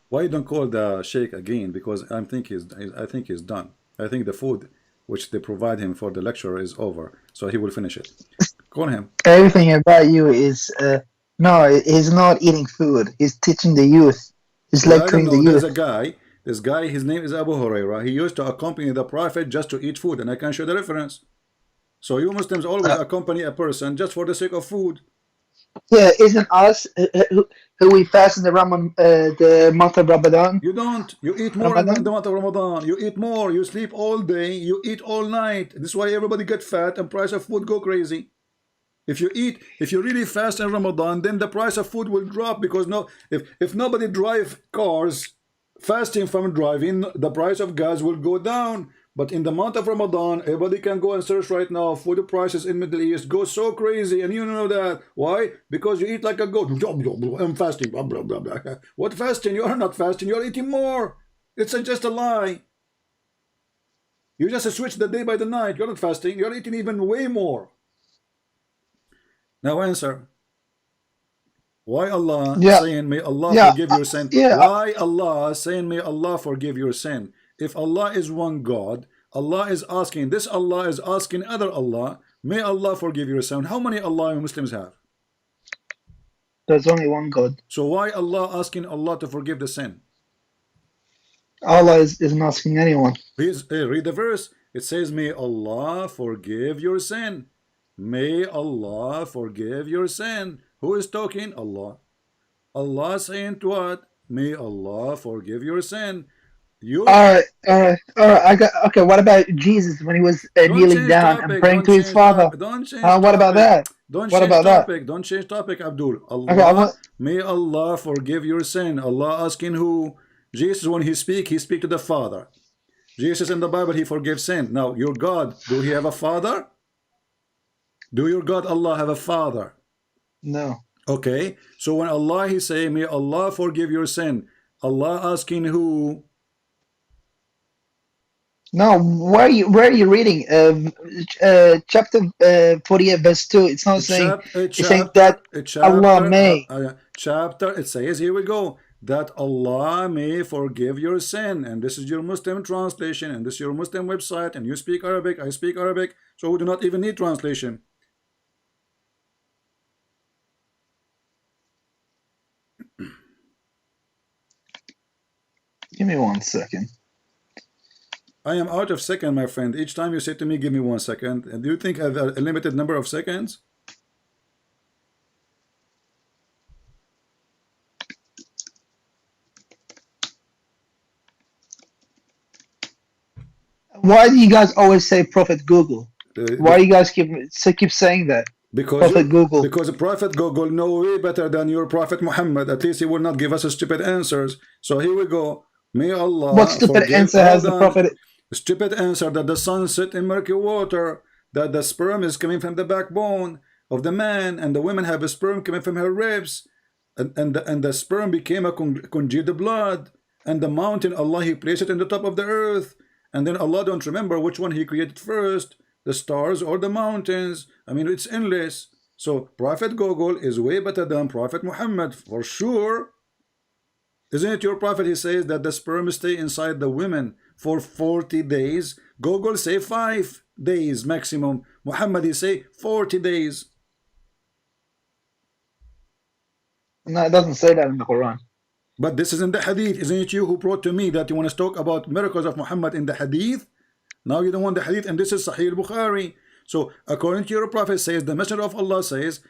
Speaker 2: Why you don't call the sheikh again? Because I think he's done. I think the food which they provide him for the lecture is over, so he will finish it. Call him.
Speaker 1: Everything about you is no. He's not eating food. He's teaching the youth. He's lecturing the youth.
Speaker 2: There's a guy. This guy, his name is Abu Huraira. He used to accompany the Prophet just to eat food, and I can show the reference. So you Muslims always accompany a person just for the sake of food.
Speaker 1: Yeah, isn't us who we fast in the month of Ramadan?
Speaker 2: You don't. You eat more in the month of Ramadan. You eat more. You sleep all day. You eat all night. This is why everybody get fat and price of food go crazy. If you really fast in Ramadan, then the price of food will drop, because if nobody drive cars, fasting from driving, the price of gas will go down. But in the month of Ramadan, everybody can go and search right now. Food prices in Middle East go so crazy, and you know that. Why? Because you eat like a goat. I'm fasting. Blah, blah, blah, blah. What fasting? You are not fasting. You are eating more. It's just a lie. You just switch the day by the night. You're not fasting. You're eating even way more. Now answer. Why Allah saying, may Allah forgive your sin? Why Allah saying, may Allah forgive your sin? If Allah is one God, Allah is asking, this Allah is asking other Allah, may Allah forgive your sin. How many Allah Muslims have?
Speaker 1: There's only one God.
Speaker 2: So why Allah asking Allah to forgive the sin?
Speaker 1: Allah isn't asking anyone.
Speaker 2: Read the verse. It says, may Allah forgive your sin. May Allah forgive your sin. Who is talking? Allah. Allah saying to what? May Allah forgive your sin. All
Speaker 1: right. Okay. What about Jesus when he was kneeling down and praying to his Father? What about that?
Speaker 2: Don't change topic, Abdul. Allah, may Allah forgive your sin. Allah asking who? Jesus, when he speak to the Father. Jesus in the Bible, he forgives sin. Now, your God, do he have a father? Do your God Allah have a father?
Speaker 1: No.
Speaker 2: Okay. So when Allah he say, may Allah forgive your sin, Allah asking who?
Speaker 1: No, where are you reading? Chapter 48, verse 2. It's not saying. It's saying that Allah may.
Speaker 2: Chapter. It says, here we go, that Allah may forgive your sin, and this is your Muslim translation, and this is your Muslim website, and you speak Arabic, I speak Arabic, so we do not even need translation.
Speaker 1: Give me 1 second.
Speaker 2: I am out of second, my friend. Each time you say to me, give me 1 second. And do you think I have a limited number of seconds?
Speaker 1: Why do you guys always say Prophet Google? Why do you guys keep saying that?
Speaker 2: Because
Speaker 1: Prophet Google.
Speaker 2: Because Prophet Google know way better than your Prophet Muhammad. At least he will not give us stupid answers. So here we go. May Allah.
Speaker 1: What stupid answer has the Prophet?
Speaker 2: Stupid answer that the sun set in murky water, that the sperm is coming from the backbone of the man, and the women have a sperm coming from her ribs, and the sperm became a congealed blood, and the mountain Allah he placed it in the top of the earth, and then Allah don't remember which one he created first, the stars or the mountains. I mean, it's endless. So Prophet Google is way better than Prophet Muhammad for sure. Isn't it your prophet? He says that the sperm stay inside the women for 40 days. Google say 5 days maximum. Muhammad he say 40 days.
Speaker 1: No, it doesn't say that in the Quran.
Speaker 2: But this is in the hadith. Isn't it you who brought to me that you want to talk about miracles of Muhammad in the hadith? Now you don't want the hadith, and this is Sahih Bukhari. So according to your prophet says, the messenger of Allah says,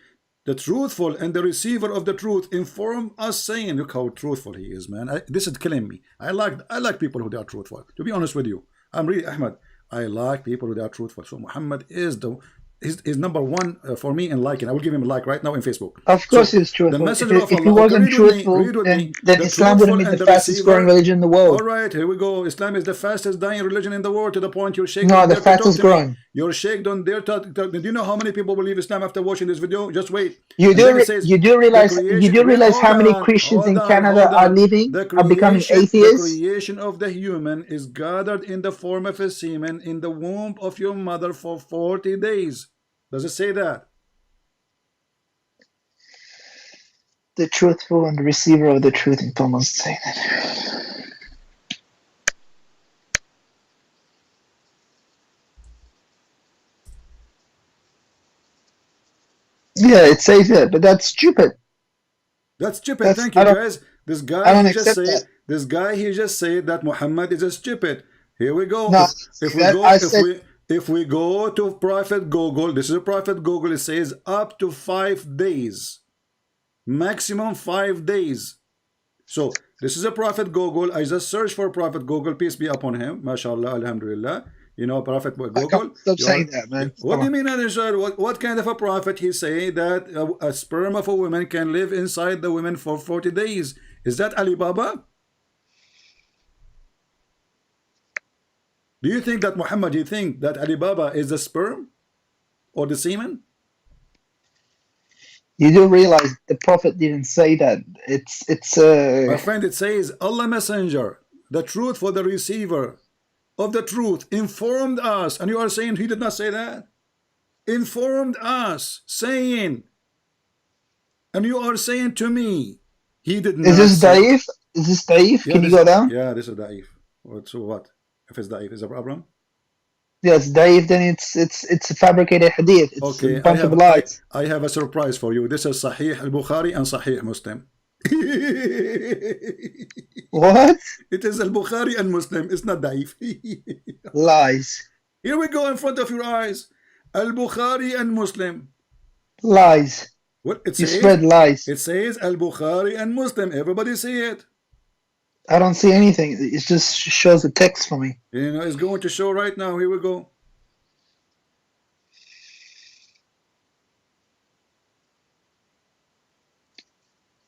Speaker 2: the truthful and the receiver of the truth inform us, saying, look how truthful he is, man. This is killing me. I like people who are truthful. To be honest with you, I'm really Ahmad. I like people who are truthful. So Muhammad is is number one for me in liking. I will give him a like right now in Facebook.
Speaker 1: Of course,
Speaker 2: So
Speaker 1: he's truthful.
Speaker 2: the messenger of
Speaker 1: If he
Speaker 2: Allah. Okay,
Speaker 1: wasn't
Speaker 2: read with me.
Speaker 1: truthful,
Speaker 2: Read with me.
Speaker 1: then
Speaker 2: The
Speaker 1: Islam wouldn't
Speaker 2: truthful
Speaker 1: be
Speaker 2: and
Speaker 1: the
Speaker 2: the
Speaker 1: fastest growing
Speaker 2: receiver.
Speaker 1: religion in the world.
Speaker 2: All right, here we go. Islam is the fastest dying religion in the world, to the point your sheikh
Speaker 1: No,
Speaker 2: don't
Speaker 1: the
Speaker 2: dare to talk
Speaker 1: fastest
Speaker 2: to me.
Speaker 1: growing.
Speaker 2: Your sheikh don't dare to talk. Do you know how many people believe Islam after watching this video? Just wait.
Speaker 1: You
Speaker 2: And
Speaker 1: do
Speaker 2: then it says
Speaker 1: you do
Speaker 2: the
Speaker 1: realize
Speaker 2: creation. Wait, hold
Speaker 1: how many
Speaker 2: on,
Speaker 1: Christians
Speaker 2: hold
Speaker 1: in
Speaker 2: on,
Speaker 1: Canada
Speaker 2: hold
Speaker 1: are
Speaker 2: on.
Speaker 1: leaving,
Speaker 2: The
Speaker 1: are becoming atheists?
Speaker 2: creation of the human is gathered in the form of a semen in the womb of your mother for 40 days. Does it say that?
Speaker 1: The truthful and the receiver of the truth in Thomas say that. Yeah, it says that, but that's stupid.
Speaker 2: That's stupid. Thank you, guys. This guy
Speaker 1: I don't
Speaker 2: he just
Speaker 1: accept
Speaker 2: said.
Speaker 1: that.
Speaker 2: This guy he just said that Muhammad is a stupid. Here we go.
Speaker 1: No,
Speaker 2: If we go to Prophet Google, this is a Prophet Google. It says up to 5 days, maximum 5 days. So this is a Prophet Google. I just searched for Prophet Google. Peace be upon him. MashaAllah, Alhamdulillah. You know, Prophet Google.
Speaker 1: Stop saying that, man.
Speaker 2: What do you mean, Anishar? What kind of a prophet he say that a sperm of a woman can live inside the woman for 40 days? Is that Alibaba? Do you think that Muhammad, you think that Alibaba is the sperm or the semen?
Speaker 1: You do realize the Prophet didn't say that. It's
Speaker 2: My friend, it says Allah Messenger, the truth for the receiver of the truth, informed us, and you are saying he did not say that? Informed us, saying, and you are saying to me, he did not.
Speaker 1: Is this
Speaker 2: say.
Speaker 1: Daif? Is this Daif?
Speaker 2: Yeah,
Speaker 1: Can you go down?
Speaker 2: Yeah, this is Daif. So what? If it's Daif, is a problem?
Speaker 1: Yes, Daif. Then it's a fabricated hadith. It's
Speaker 2: Okay,
Speaker 1: a bunch of lies.
Speaker 2: I have a surprise for you. This is Sahih al-Bukhari and Sahih Muslim.
Speaker 1: What?
Speaker 2: It is al-Bukhari and Muslim. It's not Daif.
Speaker 1: Lies.
Speaker 2: Here we go in front of your eyes. Al-Bukhari and Muslim.
Speaker 1: Lies.
Speaker 2: What it
Speaker 1: You
Speaker 2: says?
Speaker 1: spread lies.
Speaker 2: It says Al-Bukhari and Muslim. Everybody see it.
Speaker 1: I don't see anything. It just shows the text for me.
Speaker 2: You know, it's going to show right now. Here we go.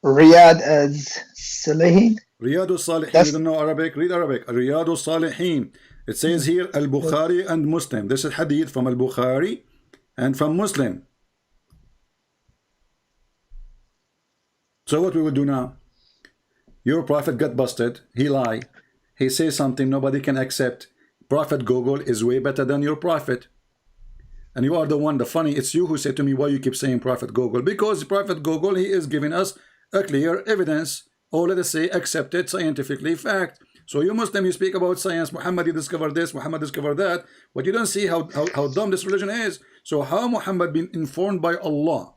Speaker 1: Riyad as Salihin.
Speaker 2: Riyad al-Salihin. You don't know Arabic? Read Arabic. Riyad al-Salihin. It says here Al-Bukhari and Muslim. This is hadith from Al-Bukhari and from Muslim. So what we will do now? Your prophet got busted. He lied. He says something nobody can accept. Prophet Google is way better than your prophet. And you are the one, the funny, it's you who said to me, why you keep saying Prophet Google? Because Prophet Google, he is giving us a clear evidence, or let us say accepted scientifically fact. So you Muslim, you speak about science, Muhammad discovered this, Muhammad discovered that, but you don't see how dumb this religion is. So how Muhammad been informed by Allah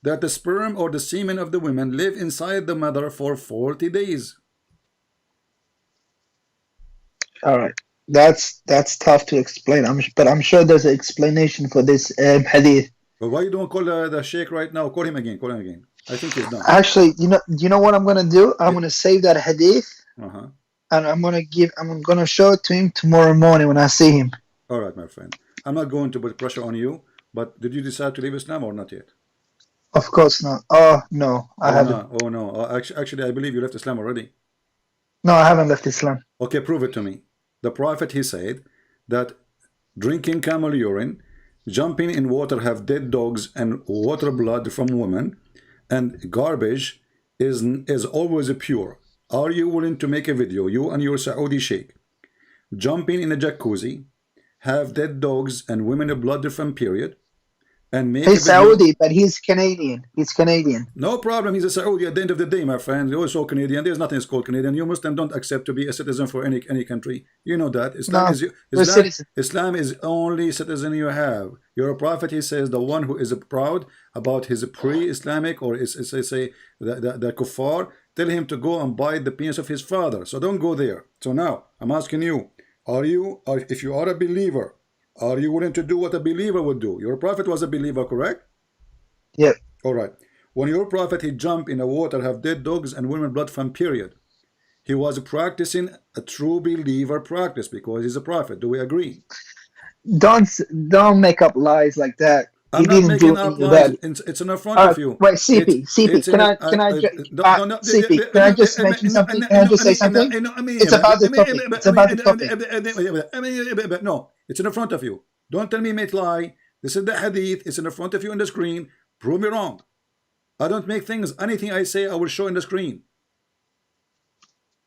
Speaker 2: that the sperm or the semen of the women live inside the mother for 40 days?
Speaker 1: All right. That's tough to explain. But I'm sure there's an explanation for this hadith.
Speaker 2: But why you don't call the sheikh right now? Call him again. Call him again. I think he's done.
Speaker 1: Actually, you know what I'm gonna do? I'm gonna save that hadith, and I'm gonna show it to him tomorrow morning when I see him.
Speaker 2: All right, my friend. I'm not going to put pressure on you, but did you decide to leave Islam or not yet?
Speaker 1: Of course not. Oh no, I haven't.
Speaker 2: No. Oh no. Actually, I believe you left Islam already.
Speaker 1: No, I haven't left Islam.
Speaker 2: Okay, prove it to me. The Prophet, he said that drinking camel urine, jumping in water, have dead dogs and water blood from women, and garbage is always pure. Are you willing to make a video, you and your Saudi sheikh, jumping in a jacuzzi, have dead dogs and women blood from period, and make
Speaker 1: He's Saudi, but he's Canadian. He's Canadian.
Speaker 2: No problem. He's a Saudi at the end of the day, my friend. You're also Canadian. There's nothing called Canadian. You Muslim don't accept to be a citizen for any country. You know that. Islam is only citizen you have. Your prophet, he says, the one who is proud about his pre-Islamic or say the kuffar, tell him to go and bite the penis of his father. So don't go there. So now I'm asking you, if you are a believer, are you willing to do what a believer would do? Your prophet was a believer, correct?
Speaker 1: Yeah.
Speaker 2: All right. When your prophet, he jumped in the water, have dead dogs and women blood from period, he was practicing a true believer practice because he's a prophet. Do we agree?
Speaker 1: don't don't make up lies like that. He
Speaker 2: I'm not
Speaker 1: didn't do
Speaker 2: making up
Speaker 1: any of
Speaker 2: lies.
Speaker 1: that.
Speaker 2: It's in the front of you.
Speaker 1: Wait,
Speaker 2: It's
Speaker 1: CP,
Speaker 2: in it. No, no.
Speaker 1: CP, can I just mention something? Can I just say something? It's about the topic. It's about the topic.
Speaker 2: No, it's in the front of you. Don't tell me make lie. This is the hadith. It's in the front of you on the screen. Prove me wrong. I don't make things. Anything I say, I will show in the screen.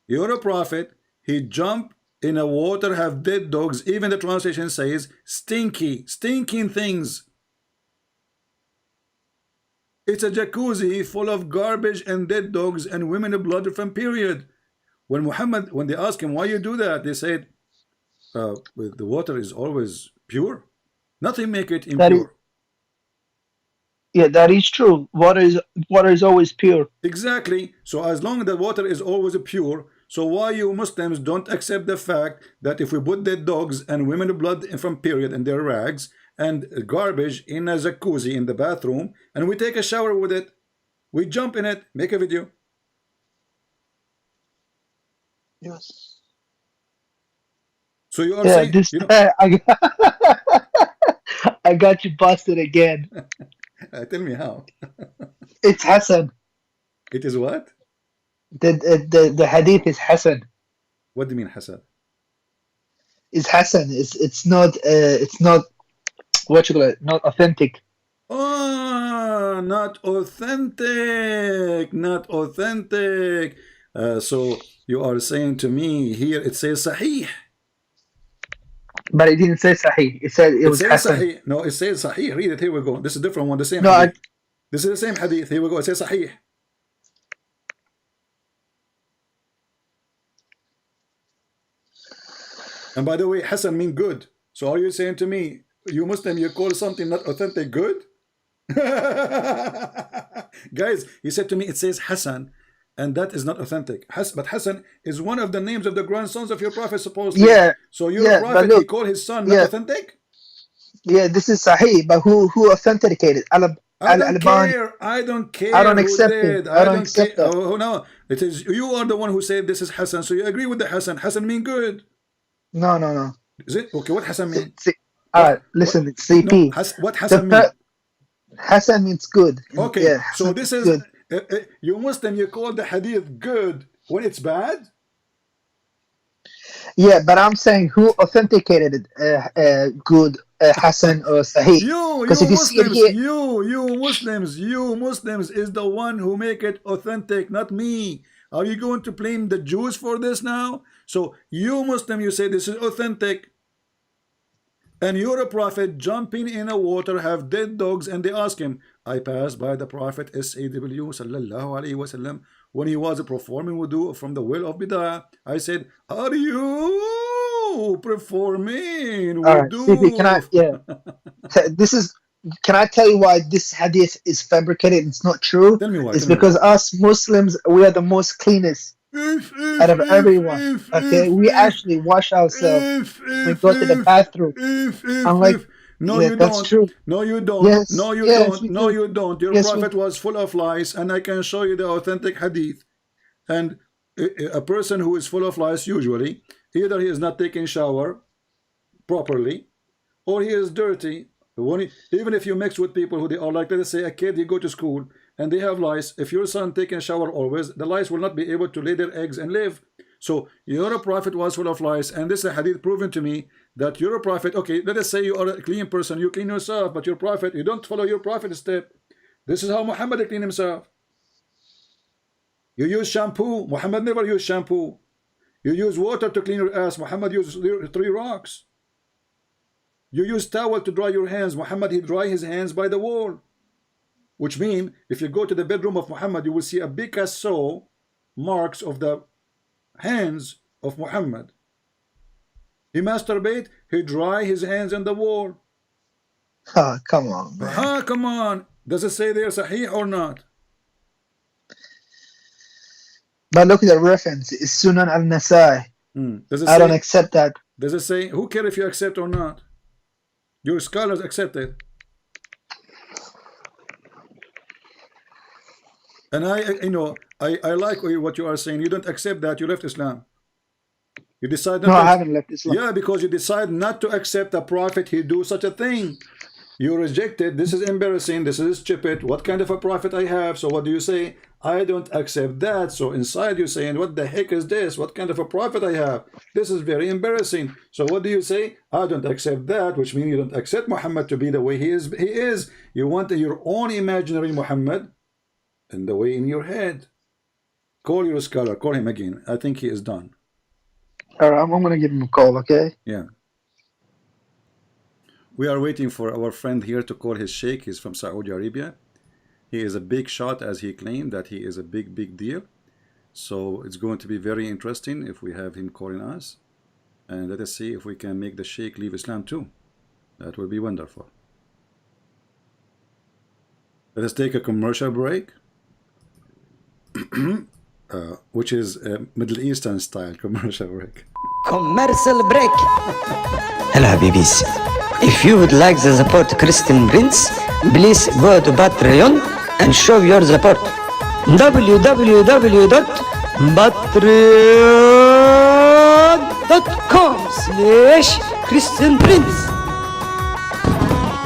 Speaker 2: You're a prophet. He jumped in a water, have dead dogs. Even the translation says stinky, stinking things. It's a jacuzzi full of garbage and dead dogs and women blood from period. When they asked him why you do that, they said, the water is always pure. Nothing make it
Speaker 1: That is,
Speaker 2: impure.
Speaker 1: yeah, that is true. Water is always pure.
Speaker 2: Exactly. So as long as the water is always pure, so why you Muslims don't accept the fact that if we put dead dogs and women blood from period and their rags and garbage in a jacuzzi in the bathroom and we take a shower with it, we jump in it, make a video.
Speaker 1: Yes.
Speaker 2: So you are
Speaker 1: Yeah,
Speaker 2: saying,
Speaker 1: this
Speaker 2: you know,
Speaker 1: I got you busted again.
Speaker 2: tell me how.
Speaker 1: It's Hassan.
Speaker 2: It is what?
Speaker 1: The hadith is Hassan.
Speaker 2: What do you mean, Hassan?
Speaker 1: It's Hassan. It's not what you call it, not authentic.
Speaker 2: Oh, not authentic, not authentic. So you are saying to me here it says Sahih.
Speaker 1: But it didn't say Sahih. It said it was
Speaker 2: says
Speaker 1: Hassan.
Speaker 2: Sahih. No, it says Sahih. Read it. Here we go. This is a different one. The same
Speaker 1: No,
Speaker 2: hadith. This is the same hadith. Here we go. It says Sahih. And by the way, Hassan mean good. So are you saying to me, you Muslim, you call something not authentic good? Guys, he said to me, it says Hassan, and that is not authentic. But Hassan is one of the names of the grandsons of your prophet, supposedly.
Speaker 1: Yeah.
Speaker 2: So your prophet,
Speaker 1: look,
Speaker 2: he called his son not authentic?
Speaker 1: Yeah, this is Sahih, but who authenticated?
Speaker 2: I don't care. I don't care.
Speaker 1: I don't accept it. I don't accept that.
Speaker 2: Oh no, it is you are the one who said this is Hassan. So you agree with the Hassan? Hassan mean good.
Speaker 1: No.
Speaker 2: Is it okay? What Hassan mean?
Speaker 1: Alright, listen, it's CP.
Speaker 2: No, what Hassan mean?
Speaker 1: Hassan means good.
Speaker 2: Okay,
Speaker 1: yeah,
Speaker 2: so this is good. You Muslim, you call the hadith good when it's bad?
Speaker 1: Yeah, but I'm saying who authenticated it, good, Hassan or Sahih?
Speaker 2: You Muslims is the one who make it authentic, not me. Are you going to blame the Jews for this now? So you Muslim, you say this is authentic, and you're a prophet jumping in a water, have dead dogs, and they ask him. I passed by the prophet SAW sallallahu alaihi wasallam when he was performing wudu from the well of Bid'ah. I said, are you performing wudu?
Speaker 1: CP, can I? Yeah. This is. Can I tell you why this hadith is fabricated? It's not true.
Speaker 2: Tell me why.
Speaker 1: It's because us Muslims, we are the most cleanest out of everyone. Okay, we actually wash ourselves. We go to the bathroom. Unlike,
Speaker 2: no,
Speaker 1: yeah,
Speaker 2: you
Speaker 1: that's
Speaker 2: don't.
Speaker 1: true.
Speaker 2: No, you don't.
Speaker 1: Yes,
Speaker 2: no, you
Speaker 1: yes,
Speaker 2: don't. No, you don't. Your
Speaker 1: yes,
Speaker 2: prophet was full of lies, and I can show you the authentic hadith. And a person who is full of lies, usually, either he is not taking shower properly, or he is dirty. Even if you mix with people who they are like, let's say a kid, you go to school and they have lice. If your son taking a shower always, the lice will not be able to lay their eggs and live. So your prophet was full of lies, and this is a hadith proven to me that you're a prophet. Okay, let us say you are a clean person, you clean yourself, but your prophet, you don't follow your prophet's step. This is how Muhammad cleaned himself. You use shampoo. Muhammad never used shampoo. You use water to clean your ass. Muhammad used 3 rocks. You use towel to dry your hands. Muhammad, he dry his hands by the wall. Which means, if you go to the bedroom of Muhammad, you will see a Picasso marks of the hands of Muhammad. He masturbate, he dry his hands on the wall.
Speaker 1: Oh, come on, man.
Speaker 2: Come on. Does it say there Sahih or not?
Speaker 1: But look at the reference. It's Sunan al-Nasai. I don't accept that.
Speaker 2: Does it say, who cares if you accept or not? Your scholars accept it. And I like what you are saying. You don't accept that, you left Islam. You decide
Speaker 1: No,
Speaker 2: not
Speaker 1: I
Speaker 2: to.
Speaker 1: haven't left Islam.
Speaker 2: Yeah, because you decide not to accept a prophet. He do such a thing. You reject it. This is embarrassing. This is stupid. What kind of a prophet I have? So what do you say? I don't accept that. So inside you saying, what the heck is this? What kind of a prophet I have? This is very embarrassing. So what do you say? I don't accept that, which means you don't accept Muhammad to be the way he is. He is. You want your own imaginary Muhammad in the way in your head. Call your scholar. Call him again. I think he is done.
Speaker 1: All right, I'm gonna give him a call. Okay.
Speaker 2: Yeah. We are waiting for our friend here to call his sheikh. He's from Saudi Arabia. He is a big shot, as he claimed that he is a big deal. So it's going to be very interesting if we have him calling us. And let us see if we can make the sheikh leave Islam too. That will be wonderful. Let us take a commercial break. Which is a Middle Eastern style commercial break.
Speaker 3: Commercial break. Hello, Habibis. If you would like to support Christian Prince, please go to Patreon and show your support. www.patreon.com/Christian Prince.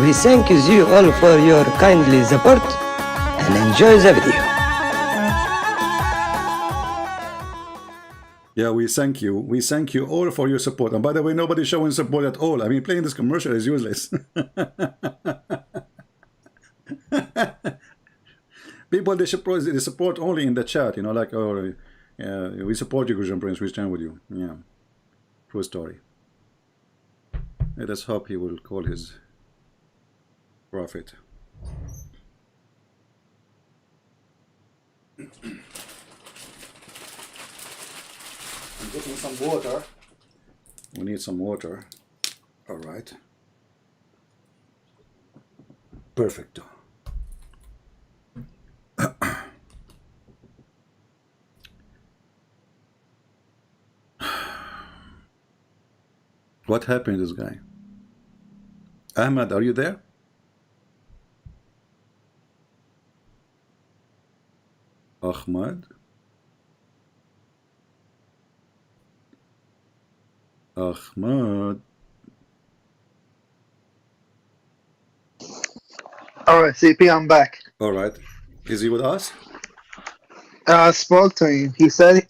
Speaker 3: We thank you all for your kindly support and enjoy the video.
Speaker 2: Yeah, we thank you. We thank you all for your support. And by the way, nobody's showing support at all. I mean, playing this commercial is useless. People, they support only in the chat, you know, like, oh, we support you, Christian Prince. We stand with you. Yeah, true story. Let us hope he will call his prophet. I'm getting some water. We need some water. All right. Perfect. What happened to this guy? Ahmad, are you there? Ahmad? Ahmad.
Speaker 1: All right, CP, I'm back.
Speaker 2: All right. Is he with us?
Speaker 1: I spoke to him. He said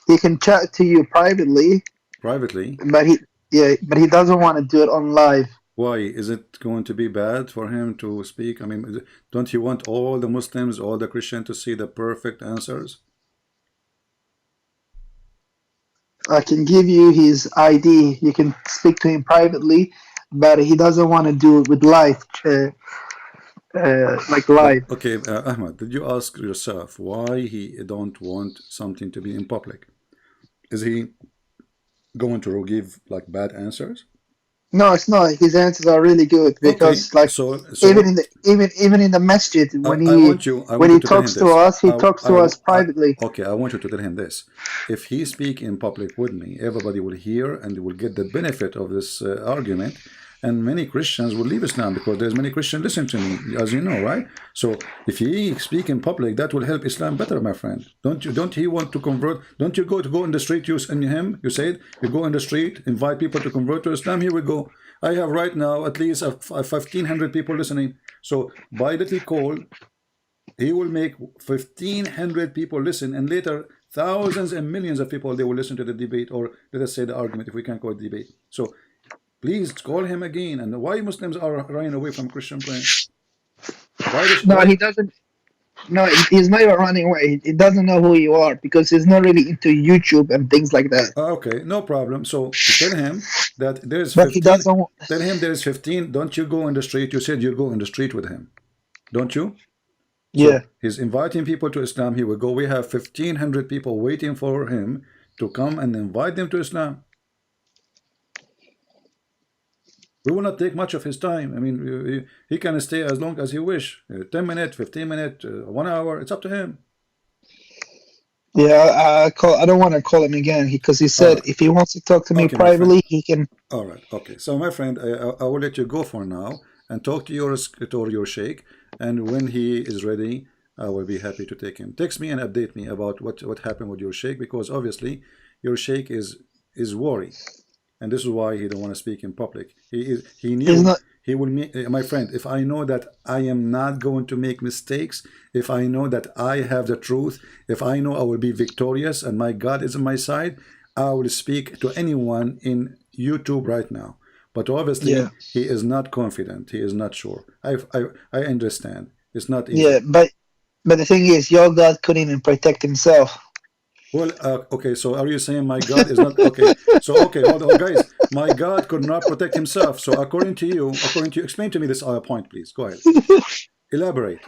Speaker 1: he can chat to you privately,
Speaker 2: Privately?
Speaker 1: but he doesn't want to do it on live.
Speaker 2: Why? Is it going to be bad for him to speak? I mean, don't you want all the Muslims, all the Christians to see the perfect answers?
Speaker 1: I can give you his ID. You can speak to like he doesn't want to do it with live, like live.
Speaker 2: Okay, Ahmad, did you ask yourself why he don't want something to be in public? Is he going to give like bad answers?
Speaker 1: No, it's not. His answers are really good because,
Speaker 2: okay,
Speaker 1: like,
Speaker 2: so
Speaker 1: even in the masjid when he talks to us, he talks to us privately.
Speaker 2: Okay, I want you to tell him this: if he speak in public with me, everybody will hear and will get the benefit of this argument, and many Christians will leave Islam because there's many Christians listening to me, as you know, right? So if he speak in public, that will help Islam better, my friend. Don't he want to convert? Don't you go in the street? You said you go in the street, invite people to convert to Islam. Here we go. I have right now at least 1,500 people listening. So by that he call, he will make 1,500 people listen, and later thousands and millions of people, they will listen to the debate, or let us say the argument, if we can call it debate. So please call him again. And why Muslims are running away from Christian Prince?
Speaker 1: He doesn't. No, he's not even running away. He doesn't know who you are because he's not really into YouTube and things like that.
Speaker 2: Okay, no problem. So tell him that there's 15.
Speaker 1: But he doesn't.
Speaker 2: Tell him there's 15. Don't you go in the street? You said you go in the street with him, don't you?
Speaker 1: Yeah.
Speaker 2: So he's inviting people to Islam. He will go. We have 1,500 people waiting for him to come and invite them to Islam. We will not take much of his time. I mean, he can stay as long as he wish. 10 minutes, 15 minutes, 1 hour. It's up to him.
Speaker 1: Yeah, I don't want to call him again because he said if he wants to talk to me privately, he can.
Speaker 2: All right. Okay. So, my friend, I will let you go for now and talk to your sheikh. And when he is ready, I will be happy to take him. Text me and update me about what happened with your sheikh, because obviously your sheikh is is worry, and this is why he don't want to speak in public. He
Speaker 1: He's
Speaker 2: knew
Speaker 1: not.
Speaker 2: he will make, my friend, if I know that I am not going to make mistakes, if I know that I have the truth, if I know I will be victorious and my God is on my side, I will speak to anyone in YouTube right now. But obviously
Speaker 1: Yeah.
Speaker 2: he is not confident, he is not sure. I understand, it's not
Speaker 1: Yeah,
Speaker 2: easy.
Speaker 1: but the thing is, your God couldn't even protect himself.
Speaker 2: Well, okay, so are you saying my God is not okay? So okay, hold on, guys. My God could not protect himself. So according to you, explain to me this point, please. Go ahead, elaborate.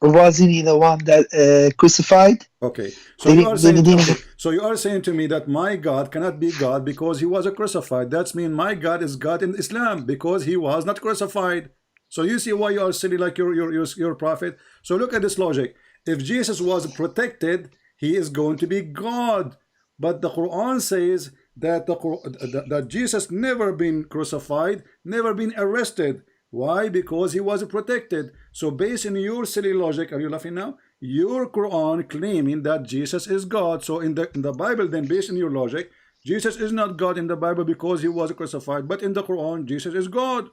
Speaker 1: Wasn't he the one that crucified?
Speaker 2: Okay, so
Speaker 1: Did
Speaker 2: you
Speaker 1: he,
Speaker 2: are
Speaker 1: did,
Speaker 2: saying,
Speaker 1: did
Speaker 2: okay,
Speaker 1: he,
Speaker 2: so you are saying to me that my God cannot be God because he was a crucified. That's mean my God is God in Islam because he was not crucified. So you see why you are silly like your prophet. So look at this logic. If Jesus was protected, he is going to be God. But the Quran says that that Jesus never been crucified, never been arrested. Why? Because he was protected. So based on your silly logic, are you laughing now? Your Quran claiming that Jesus is God. So in the Bible, then based on your logic, Jesus is not God in the Bible because he was crucified. But in the Quran, Jesus is God.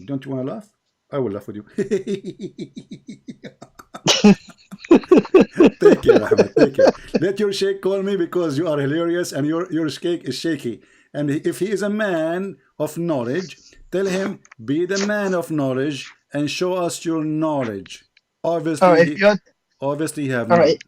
Speaker 2: Don't you want to laugh? I will laugh with you. Take care, Ahmed. Take care. Let your sheikh call me because you are hilarious and your sheikh is shaky. And if he is a man of knowledge, tell him be the man of knowledge and show us your knowledge.
Speaker 1: oh,
Speaker 2: Obviously,
Speaker 1: if you're
Speaker 2: you have
Speaker 1: all right,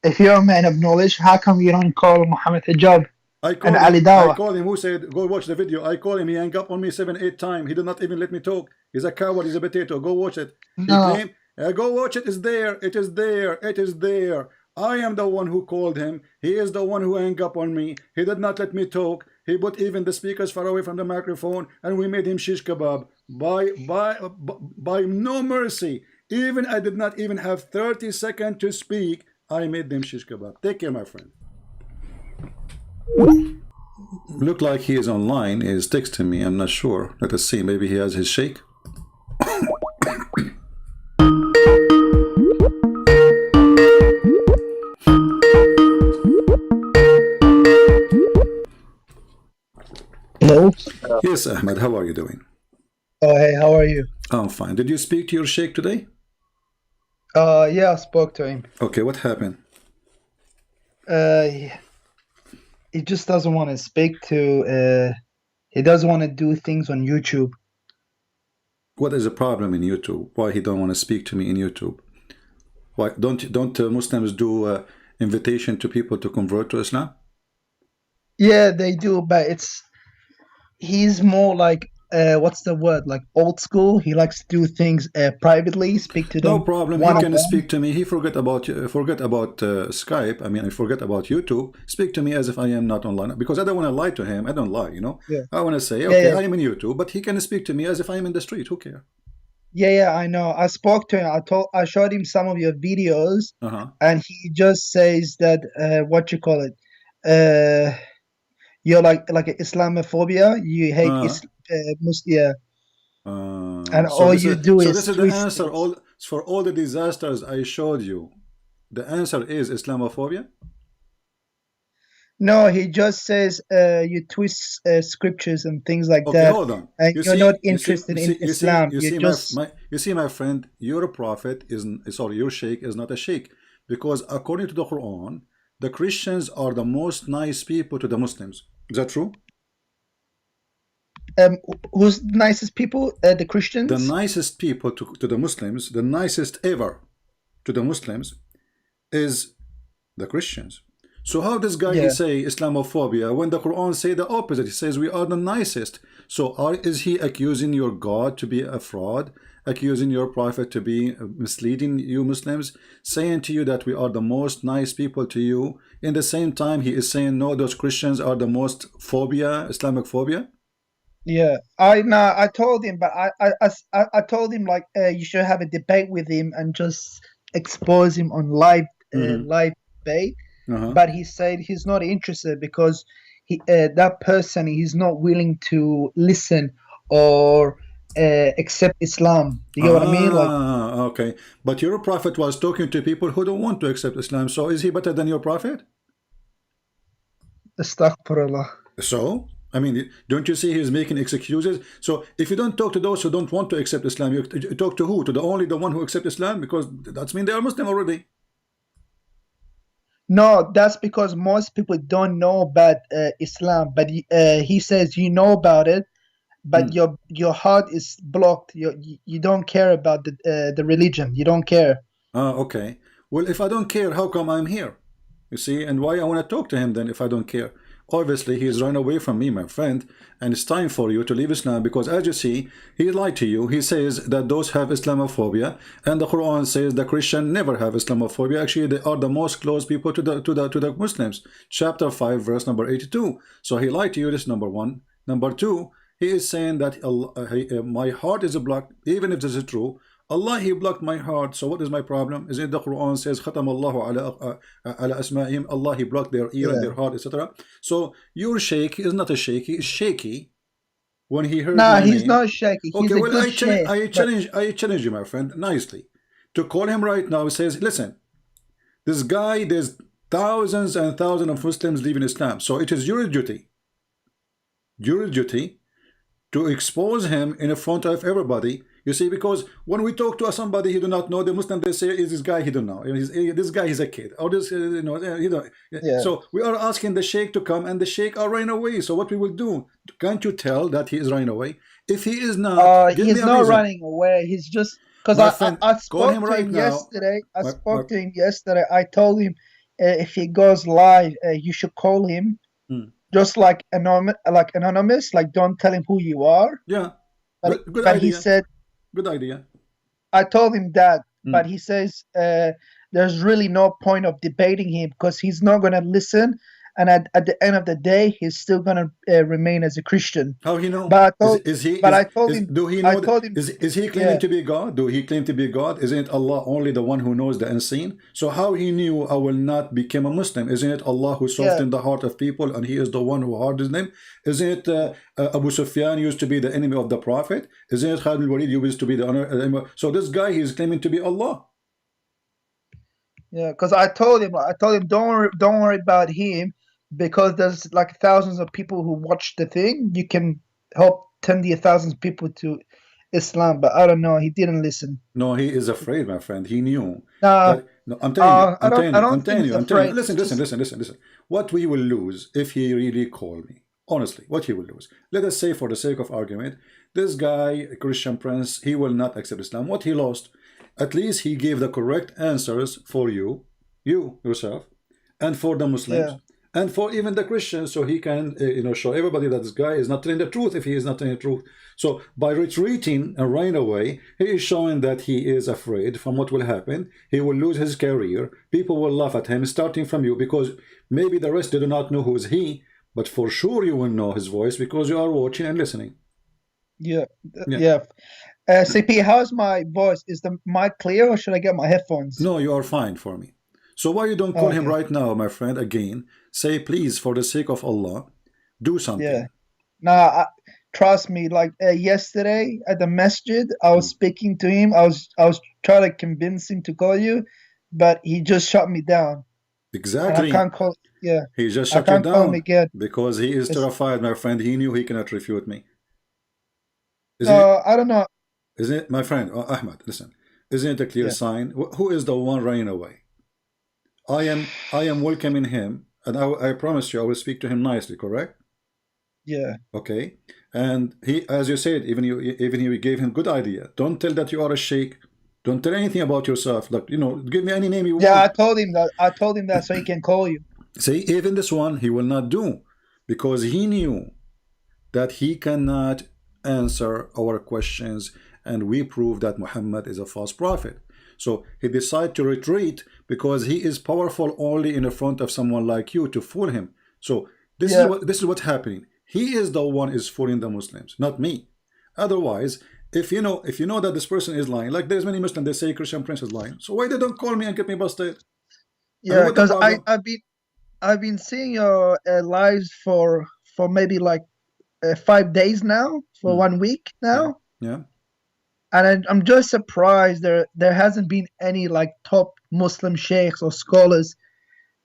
Speaker 2: none.
Speaker 1: if you're a man of knowledge, how come you don't call Muhammad Hijab and Ali
Speaker 2: I
Speaker 1: Dawa?
Speaker 2: called him. Who said go watch the video? I called him. He hung up on me 7, 8 times. He did not even let me talk. He's a coward. He's a potato. Go watch it. He
Speaker 1: No,
Speaker 2: claimed, go watch it. It's there. It is there. It is there. I am the one who called him. He is the one who hung up on me. He did not let me talk. He put even the speakers far away from the microphone, and we made him shish kebab by no mercy. Even I did not even have 30 seconds to speak. I made them shish kebab. Take care, my friend. Look like he is online. He is texting me. I'm not sure. Let us see. Maybe he has his shake.
Speaker 1: no.
Speaker 2: Yes, Ahmed. How are you doing?
Speaker 1: Oh, hey, how are you?
Speaker 2: I'm fine. Did you speak to your sheikh today?
Speaker 1: Yeah, I spoke to him.
Speaker 2: Okay, what happened?
Speaker 1: He just doesn't want to speak to. He doesn't want to do things on YouTube.
Speaker 2: What is the problem in YouTube? Why he don't want to speak to me in YouTube? Why don't Muslims do invitation to people to convert to Islam?
Speaker 1: Yeah, they do, but he's more like what's the word? Like old school. He likes to do things privately, speak to
Speaker 2: No
Speaker 1: them
Speaker 2: problem. He
Speaker 1: one on
Speaker 2: can
Speaker 1: one.
Speaker 2: speak to me. He forget about Skype. I mean, I forget about YouTube. Speak to me as if I am not online because I don't want to lie to him. I don't lie, you know.
Speaker 1: Yeah,
Speaker 2: I want to say,
Speaker 1: yeah,
Speaker 2: okay,
Speaker 1: yeah,
Speaker 2: I am in YouTube, but he can speak to me as if I am in the street. Who cares?
Speaker 1: yeah. I know. I spoke to him. I showed him some of your videos,
Speaker 2: Uh-huh.
Speaker 1: and he just says that what you call it. You're like Islamophobia. You hate
Speaker 2: Uh-huh.
Speaker 1: Yeah, and all you do
Speaker 2: So
Speaker 1: is
Speaker 2: this is the
Speaker 1: twist
Speaker 2: answer.
Speaker 1: things.
Speaker 2: All for all the disasters I showed you. The answer is Islamophobia.
Speaker 1: No, he just says you twist scriptures and things like
Speaker 2: Okay,
Speaker 1: that,
Speaker 2: hold on.
Speaker 1: and
Speaker 2: You
Speaker 1: you're not
Speaker 2: see, you see,
Speaker 1: interested
Speaker 2: you
Speaker 1: in
Speaker 2: see, you see,
Speaker 1: Islam.
Speaker 2: you
Speaker 1: You're
Speaker 2: see,
Speaker 1: just
Speaker 2: you see, my friend. Your prophet is sorry. Your sheikh is not a sheikh because according to the Quran, the Christians are the most nice people to the Muslims. Is that true?
Speaker 1: who's the nicest people? The
Speaker 2: The
Speaker 1: Christians.
Speaker 2: nicest people to the Muslims, the nicest ever to the Muslims is the Christians. So how this guy he
Speaker 1: Yeah,
Speaker 2: say Islamophobia when the Quran say the opposite? He says we are the nicest. So is he accusing your God to be a fraud, accusing your prophet to be misleading you Muslims, saying to you that we are the most nice people to you? In the same time, he is saying no, those Christians are the most phobia, Islamic phobia.
Speaker 1: yeah. I know. I told him, but I told him like you should have a debate with him and just expose him on
Speaker 2: Mm-hmm.
Speaker 1: live debate.
Speaker 2: Uh-huh.
Speaker 1: But he said he's not interested because that person he's not willing to listen or accept Islam. Do you get what I mean? Like,
Speaker 2: Okay. But your prophet was talking to people who don't want to accept Islam. So is he better than your prophet?
Speaker 1: astaghfirullah.
Speaker 2: So, I mean, don't you see he's making excuses? So if you don't talk to those who don't want to accept Islam, you talk to who? To the only the one who accept Islam? Because that's mean they are Muslim already.
Speaker 1: No, that's because most people don't know about Islam. But he says you know about it, but your heart is blocked. You don't care about the religion. You don't care.
Speaker 2: Okay. Well, if I don't care, how come I'm here? You see, and why I want to talk to him then if I don't care? Obviously, he's run away from me, my friend, and it's time for you to leave Islam because, as you see, he lied to you. He says that those have Islamophobia, and the Quran says the Christian never have Islamophobia. Actually, they are the most close people to the Muslims. Chapter 5, verse number 82. So he lied to you. This is number one. Number two, he is saying that my heart is blocked. Even if this is true, Allah, he blocked my heart. So what is my problem? Is it the Quran says Khatam Allahu ala asma'ihim, Allah, he blocked their ear and their heart, etc. So your sheikh is not a sheikh, he is shaky when he heard my
Speaker 1: he's
Speaker 2: name.
Speaker 1: not shaky. He's
Speaker 2: Okay,
Speaker 1: a
Speaker 2: well,
Speaker 1: good sheikh,
Speaker 2: I challenge you, my friend, nicely, to call him right now. He says, listen, this guy, there's thousands and thousands of Muslims leaving Islam. So it is your duty to expose him in front of everybody. You see, because when we talk to somebody he do not know, the Muslim, they say, is this guy he don't know. This guy is a kid. Or this, you know, he don't.
Speaker 1: Yeah.
Speaker 2: So we are asking the sheikh to come, and the sheikh are running away. So what we will do? Can't you tell that he is running away? If he is not, give
Speaker 1: he's
Speaker 2: me a
Speaker 1: not
Speaker 2: reason.
Speaker 1: running away. He's just because I spoke to him yesterday. I spoke to him yesterday. I told him if he goes live, you should call him. Just like anonymous, like don't tell him who you are.
Speaker 2: Yeah,
Speaker 1: but idea. He said,
Speaker 2: good idea.
Speaker 1: I told him that, but he says there's really no point of debating him because he's not going to listen, and at the end of the day, he's still going to remain as a Christian.
Speaker 2: How he know?
Speaker 1: But I
Speaker 2: told him. Do he know? Is he claiming to be God? Do he claim to be God? Isn't Allah only the one who knows the unseen? So how he knew I will not become a Muslim? Isn't it Allah who softened the heart of people, and He is the one who hardened them? Isn't it Abu Sufyan used to be the enemy of the Prophet? Isn't it Khalid al-Walid used to be the enemy? So this guy, he is claiming to be Allah.
Speaker 1: Yeah, because I told him, don't worry about him. Because there's like thousands of people who watch the thing, you can help 10,000 of people to Islam. But I don't know, he didn't listen.
Speaker 2: No, he is afraid, my friend. He knew.
Speaker 1: No,
Speaker 2: I'm telling you. I'm telling you.
Speaker 1: Listen.
Speaker 2: What we will lose if he really called me. Honestly, what he will lose. Let us say, for the sake of argument, this guy, a Christian prince, he will not accept Islam. What he lost, at least he gave the correct answers for you yourself, and for the Muslims. Yeah. And for even the Christians, so he can, show everybody that this guy is not telling the truth if he is not telling the truth. So by retreating and running away, he is showing that he is afraid from what will happen. He will lose his career. People will laugh at him, starting from you, because maybe the rest do not know who is he, but for sure you will know his voice because you are watching and listening.
Speaker 1: Yeah. CP, how's my voice? Is the mic clear, or should I get my headphones?
Speaker 2: No, you are fine for me. So why you don't call him right now, my friend, again? Say, please, for the sake of Allah, do something.
Speaker 1: Yeah. Nah, trust me, like yesterday at the masjid, I was speaking to him. I was trying to convince him to call you, but he just shut me down.
Speaker 2: Exactly.
Speaker 1: And I can't call. Yeah.
Speaker 2: He just shut you down
Speaker 1: call him again.
Speaker 2: Because he is terrified, my friend. He knew he cannot refute me.
Speaker 1: I don't know.
Speaker 2: Isn't it, my friend, Ahmad, listen, isn't it a clear sign? Who is the one running away? I am welcoming him, and I promise you I will speak to him nicely, correct?
Speaker 1: Yeah.
Speaker 2: Okay. And he, as you said, even you gave him good idea. Don't tell that you are a sheikh. Don't tell anything about yourself. Like, give me any name you want.
Speaker 1: Yeah, I told him that so he can call you.
Speaker 2: See, even this one he will not do, because he knew that he cannot answer our questions, and we prove that Muhammad is a false prophet. So he decided to retreat because he is powerful only in the front of someone like you to fool him. So this is what's happening. He is the one is fooling the Muslims, not me. Otherwise, if you know that this person is lying, like there's many Muslims, they say Christian prince is lying. So why they don't call me and get me busted?
Speaker 1: Yeah, because I've been seeing your lives for maybe like 5 days now, for 1 week now.
Speaker 2: Yeah.
Speaker 1: And I'm just surprised there hasn't been any like top Muslim sheikhs or scholars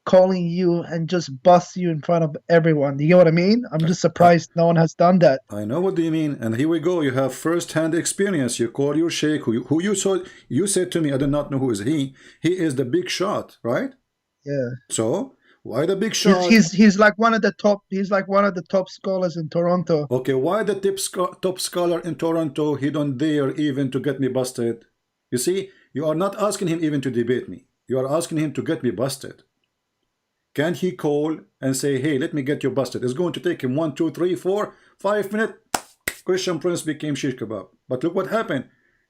Speaker 1: calling you and just bust you in front of everyone. Do you know what I mean? I'm just
Speaker 2: I,
Speaker 1: surprised no one has done that.
Speaker 2: I know what do you mean, and here we go. You have first-hand experience. You call your sheikh, who you saw. You said to me, I do not know who is he. He is the big shot, right?
Speaker 1: Yeah.
Speaker 2: So why the big
Speaker 1: He's
Speaker 2: shot?
Speaker 1: he's like one of the top. He's like one of the top scholars in Toronto.
Speaker 2: Okay, why the top scholar in Toronto? He don't dare even to get me busted. You see, you are not asking him even to debate me. You are asking him to get me busted. Can he call and say, hey, let me get you busted? It's going to take him 1, 2, 3, 4, 5 minutes. Christian Prince became shish kebab. But look what happened.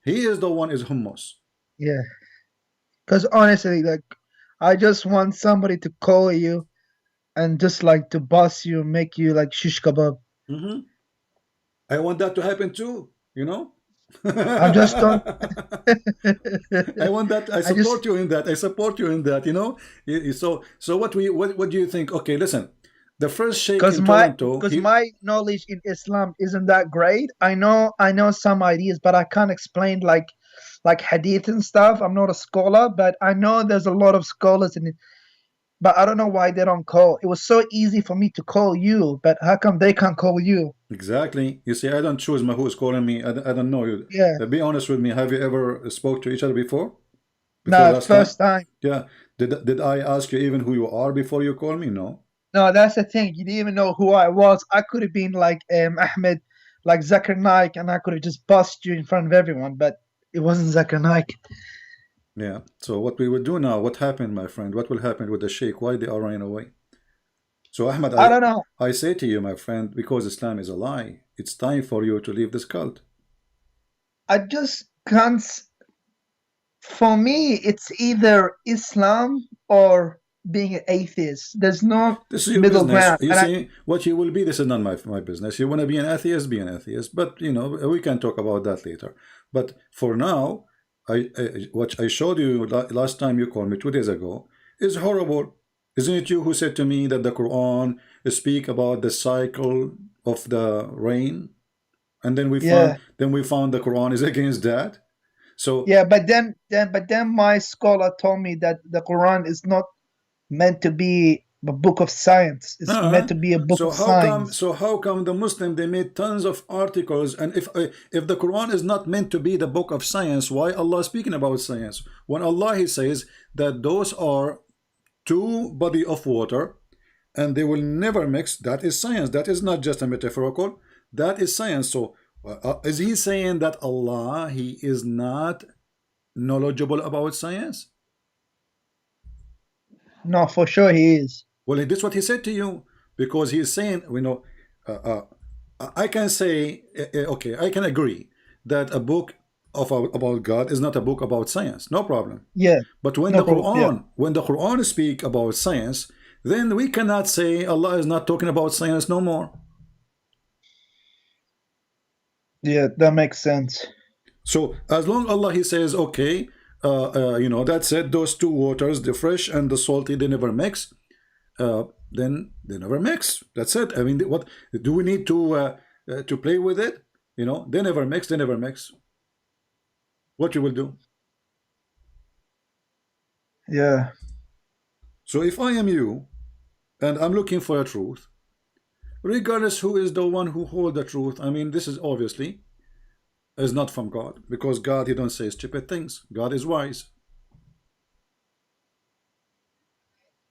Speaker 2: He is the one is hummus.
Speaker 1: Yeah. Because honestly, like, I just want somebody to call you and just like to bust you and make you like shish kebab.
Speaker 2: I want that to happen too, you know.
Speaker 1: I'm just don't.
Speaker 2: I want that. I
Speaker 1: I just
Speaker 2: support you in that. I support you in that. You know. So what do you think? Okay, listen. The first sheikh in Toronto.
Speaker 1: because my knowledge in Islam isn't that great. I know some ideas, but I can't explain like hadith and stuff. I'm not a scholar, but I know there's a lot of scholars in it. But I don't know why they don't call. It was so easy for me to call you, but how come they can't call you?
Speaker 2: Exactly. You see, I don't choose my who is calling me. I don't know you.
Speaker 1: Yeah.
Speaker 2: Be honest with me. Have you ever spoke to each other before?
Speaker 1: No,
Speaker 2: Last
Speaker 1: first
Speaker 2: time?
Speaker 1: time.
Speaker 2: Yeah. Did I ask you even who you are before you call me? No.
Speaker 1: No, that's the thing. You didn't even know who I was. I could have been like Ahmed, like Zakir Naik, and I could have just bust you in front of everyone, but it wasn't Zakir Naik.
Speaker 2: Yeah. So what we will do now? What happened, my friend? What will happen with the sheikh? Why they are running away? So Ahmad,
Speaker 1: I don't know.
Speaker 2: I say to you, my friend, because Islam is a lie, it's time for you to leave this cult.
Speaker 1: I just can't. For me, it's either Islam or being an atheist. There's no
Speaker 2: This is your
Speaker 1: middle
Speaker 2: business.
Speaker 1: ground.
Speaker 2: You
Speaker 1: And
Speaker 2: see, what you will be, this is not my business. You want to be an atheist, be an atheist. But, you know, we can talk about that later. But for now, what I showed you last time you called me 2 days ago is horrible. Isn't it you who said to me that the Quran speak about the cycle of the rain? And then
Speaker 1: yeah,
Speaker 2: we found the Quran is against that. So
Speaker 1: yeah, but then my scholar told me that the Quran is not meant to be a book of science. It's meant to be a book of science.
Speaker 2: So how come the Muslim they made tons of articles, and if the Quran is not meant to be the book of science, why Allah speaking about science? When Allah he says that those are two body of water and they will never mix, that is science. That is not just a metaphorical, that is science. So is he saying that Allah he is not knowledgeable about science?
Speaker 1: No, for sure he is.
Speaker 2: Well, this is what he said to you, because he is saying, you know, I can say, okay, I can agree that a book about God is not a book about science, no problem.
Speaker 1: Yeah.
Speaker 2: But when
Speaker 1: No problem, yeah.
Speaker 2: when the Quran speak about science, then we cannot say Allah is not talking about science no more.
Speaker 1: Yeah, that makes sense.
Speaker 2: So as long Allah he says, okay, you know, that's it, those two waters, the fresh and the salty, they never mix, then they never mix. That's it. I mean, what do we need to play with it? You know, they never mix, they never mix. What you will do?
Speaker 1: Yeah.
Speaker 2: So if I am you and I'm looking for a truth, regardless who is the one who hold the truth, I mean, this is obviously is not from God, because God he don't say stupid things. God is wise.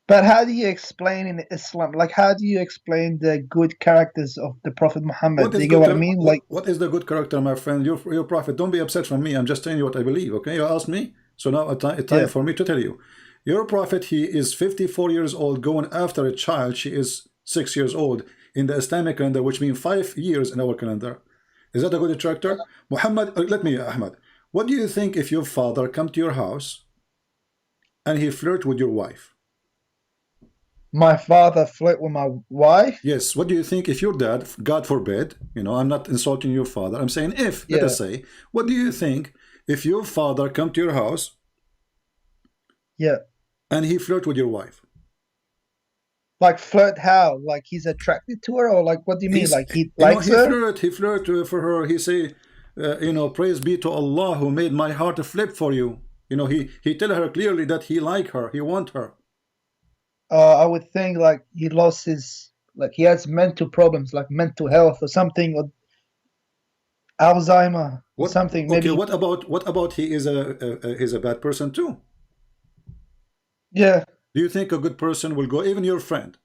Speaker 1: But how do you explain in Islam, like how do you explain the good characters of the Prophet Muhammad? Do you get what I mean? Like,
Speaker 2: what is the good character, my friend? Your prophet. Don't be upset from me. I'm just telling you what I believe. Okay, you asked me, so now it's time for me to tell you. Your prophet, he is 54 years old, going after a child. She is 6 years old in the Islamic calendar, which means 5 years in our calendar. Is that a good character? Muhammad, let me, Ahmad. What do you think if your father come to your house and he flirt with your wife?
Speaker 1: my father flirt with my wife?
Speaker 2: Yes. What do you think if your dad, God forbid, you know, I'm not insulting your father, I'm saying if, let us say, what do you think if your father come to your house and he flirt with your wife?
Speaker 1: Like flirt how? Like he's attracted to her, or like what do you mean? Like he likes her?
Speaker 2: He flirt for her. He say, praise be to Allah who made my heart flip for you. He tell her clearly that he like her, he want her.
Speaker 1: I would think like he lost his, like he has mental problems, like mental health or something, or Alzheimer or something. Maybe.
Speaker 2: Okay, what about he is he's a bad person too?
Speaker 1: Yeah.
Speaker 2: Do you think a good person will go, even your friend?